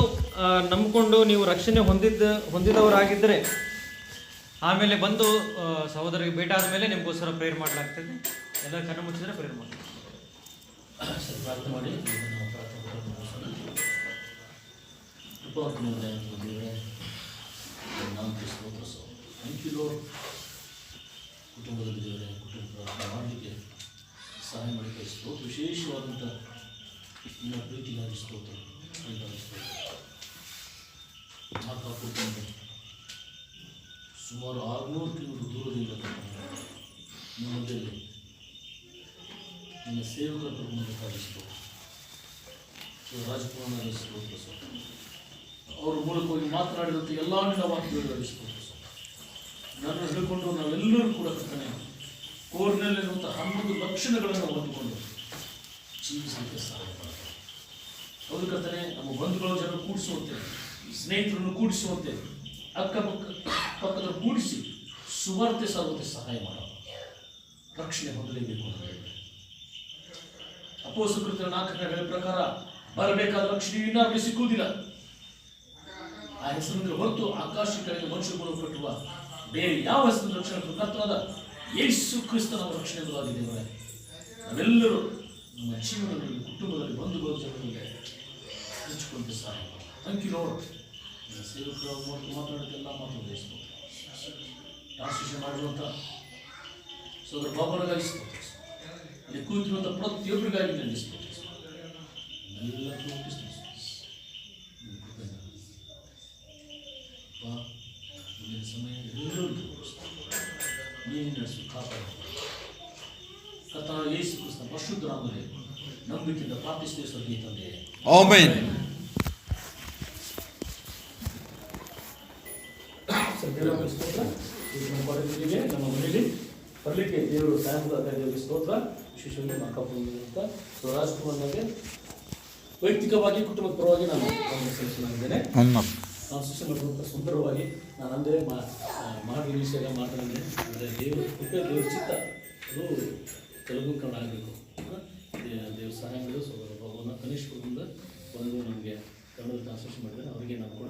ನಂಬಿಕೊಂಡು ನೀವು ರಕ್ಷಣೆ ಹೊಂದಿದವರಾಗಿದ್ದರೆ ಆಮೇಲೆ ಬಂದು ಸಹೋದರಿಗೆ ಭೇಟಿ ಆದಮೇಲೆ ನಿಮಗೋಸ್ಕರ ಪ್ರೇಯರ್ ಮಾಡಲಾಗ್ತದೆ. ಎಲ್ಲ ಕಣ್ಣು ಮುಚ್ಚಿದ್ರೆ ಪ್ರೇಯರ್ ಮಾಡಿ. ಸರ್, ಪ್ರಾರ್ಥನೆ ಮಾಡಿ. ನಾವು ಪ್ರಾರ್ಥನೆ ಮುಗಿಸೋಣ. ಕೃಪಾತ್ಮನೇ ದೇವರೇ, ನಾಮಕ್ಕೆ ಸ್ತೋತ್ರ ಸ್ವಾಮಿ. Thank you lord. ಕುಟುಂಬದಲ್ಲಿ ದೇವರೇ, ಕುಟುಂಬ ಪ್ರಾರ್ಥನೆ ಮಾಡಲಿಕ್ಕೆ ಸಹಾಯ ಮಾಡಲಿಕ್ಕೆ ಸ್ತೋತ್ರ. ವಿಶೇಷವಾದಂಥ ನಿನ್ನ ಪ್ರೀತಿಗಾಗಿ ಸ್ತೋತ್ರ. ಮಾತಾ ಕುಟುಂಬ ಸುಮಾರು 600 ಕಿಲೋಮೀಟರ್ ದೂರದಿಂದ ನಿಮ್ಮದಲ್ಲಿ ನಿನ್ನ ಸೇವಕರ ಕುಟುಂಬಕ್ಕಾಗಿ ಸ್ತೋತ್ರ. ರಾಜಕುಮಾರ ಸ್ತೋತ್ರ ಸ್ವಾಮಿ. ಅವ್ರ ಮೂಲಕವಾಗಿ ಮಾತನಾಡಿದಂಥ ಎಲ್ಲ ನಿನ್ನ ವಾಕ್ಯಗಳಿಗೆ ಸ್ತೋತ್ರ ಸ್ವಾಮಿ. ನಾನು ಹೇಳಿಕೊಂಡು ನಾವೆಲ್ಲರೂ ಕೂಡ ಕರ್ತನೆ ಕೋರ್ನಲ್ಲಿರುವಂಥ 11 ಲಕ್ಷಣಗಳನ್ನು ಹೊಂದಿಕೊಂಡು ಜೀವಿಸಲಿಕ್ಕೆ ಸಹಾಯ ಮಾಡ್ತಾರೆ. ಹೌದು ಕರ್ತನೆ, ನಮ್ಮ ಬಂಧುಗಳು ಜನರು ಕೂಡಿಸುವಂತೆ, ಸ್ನೇಹಿತರನ್ನು ಕೂಡಿಸುವಂತೆ, ಅಕ್ಕಪಕ್ಕದ ಕೂಡಿಸಿ ಸುವಾರ್ತೆ ಸಾರುವಂತೆ ಸಹಾಯ ಮಾಡೋಣ. ರಕ್ಷಣೆ ಹೊಂದಲೇಬೇಕು ಅಂತ ಹೇಳಿದ್ರೆ ಅಪೊಸ್ತಲರ 4ನೇ ಪ್ರಕಾರ ಬರಬೇಕಾದ ರಕ್ಷಣೆ ಇನ್ನಾರಿಗೆ ಸಿಕ್ಕುವುದಿಲ್ಲ. ಆ ಹೆಸರಿನ ಹೊರತು ಆಕಾಶಗಳಿಗೆ ಮನುಷ್ಯಗಳು ಕಟ್ಟುವ ಬೇರೆ ಯಾವ ಹೆಸರಿನ ರಕ್ಷಣೆ ಕರ್ತನಾದ ಯೇಸು ಕ್ರಿಸ್ತನ ರಕ್ಷಣೆ ಬರುವುದಿದೆ. ನಾವೆಲ್ಲರೂ ನಮ್ಮ ಜೀವನದಲ್ಲಿ, ಕುಟುಂಬದಲ್ಲಿ, ಬಂಧುಗಳ ಜನರಿಗೆ ಹಂಚಿಕೊಂಡು ಸಹಾಯ ಮಾಡೋಣ. Thank you Lord. ಸೇವಕರ ಮೂಲಕ ಮಾತಾಡೋದಕ್ಕೆ ಎಲ್ಲ ಮಾತಾಡಬೇಕು. ಟ್ರಾನ್ಸ್ಲೇಷನ್ ಮಾಡಿರುವಂಥ ಸೋದರ ಬಾಬರಿಗಾಗಿ ಸ್ತೋತ್ರ. ಇಲ್ಲಿ ಕೂತಿರುವಂಥ ಪ್ರತಿಯೊಬ್ಬರಿಗಾಗಿ ನನಗೆ ಸ್ತೋತ್ರ. ಎಲ್ಲರಿಗೂ ಮುಂದಿನ ಸಮಯ ಎಲ್ಲರಿಗೂ ನೀನು ನಡೆಸು, ಕಾಪಾಡ. ಕರ್ತನಾದ ಯೇಸು ಕ್ರಿಸ್ತನ ಪರಿಶುದ್ಧ ನಾಮದಲ್ಲಿ ನಂಬಿಕೆಯಿಂದ ಪ್ರಾರ್ಥಿಸುತ್ತೇವೆ ಸ್ವರ್ಗೀಯ ತಂದೆಯೇ. ಆಮೆನ್. ನಮ್ಮ ಮನೆಯಲ್ಲಿ ಬರಲಿಕ್ಕೆ ದೇವರು ಸಾಯಂಕಾಲ ದೇವರಿಗೆ ಸ್ತೋತ್ರ. ವಿಶೇಷವಾಗಿ ನಮ್ಮ ಅಕ್ಕಪಕ್ಕ ರಾಜಕುಮಾರ್ಗೆ ವೈಯಕ್ತಿಕವಾಗಿ ಕುಟುಂಬದ ಪರವಾಗಿ ನಾನು ಸಲ್ಲಿಸಲಾಗಿದ್ದೇನೆ. ನಾನು ಶಿಕ್ಷಣ ಸುಂದರವಾಗಿ ನಾನು ಅಂದರೆ ಮಾಡಿ ವಿಷಯ ಮಾತನಾಡಿದೆ. ಅಂದರೆ ದೇವರು ಕೃಪೆ, ದೇವ್ರ ಚಿತ್ತ ಅದು ತೆಲುಗು ಕನ್ನಡ ಆಗಬೇಕು. ದೇವ್ರ ಸಹಾಯ ಮಾಡಿದ್ರು. ಸೋದರ ಭಗವಾನ ಕನಿಷ್ಠದಿಂದ ಬಂದು ನಮಗೆ ಕನ್ನಡ ಟ್ರಾನ್ಸ್ಲೇಷನ್ ಮಾಡಿದ್ದಾರೆ. ಅವರಿಗೆ ನಾನು ಕೂಡ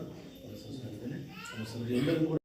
ಸಲ್ಲಿಸಿದ್ದೇನೆ. ನಮ್ಮ ಎಲ್ಲರಿಗೂ ಕೂಡ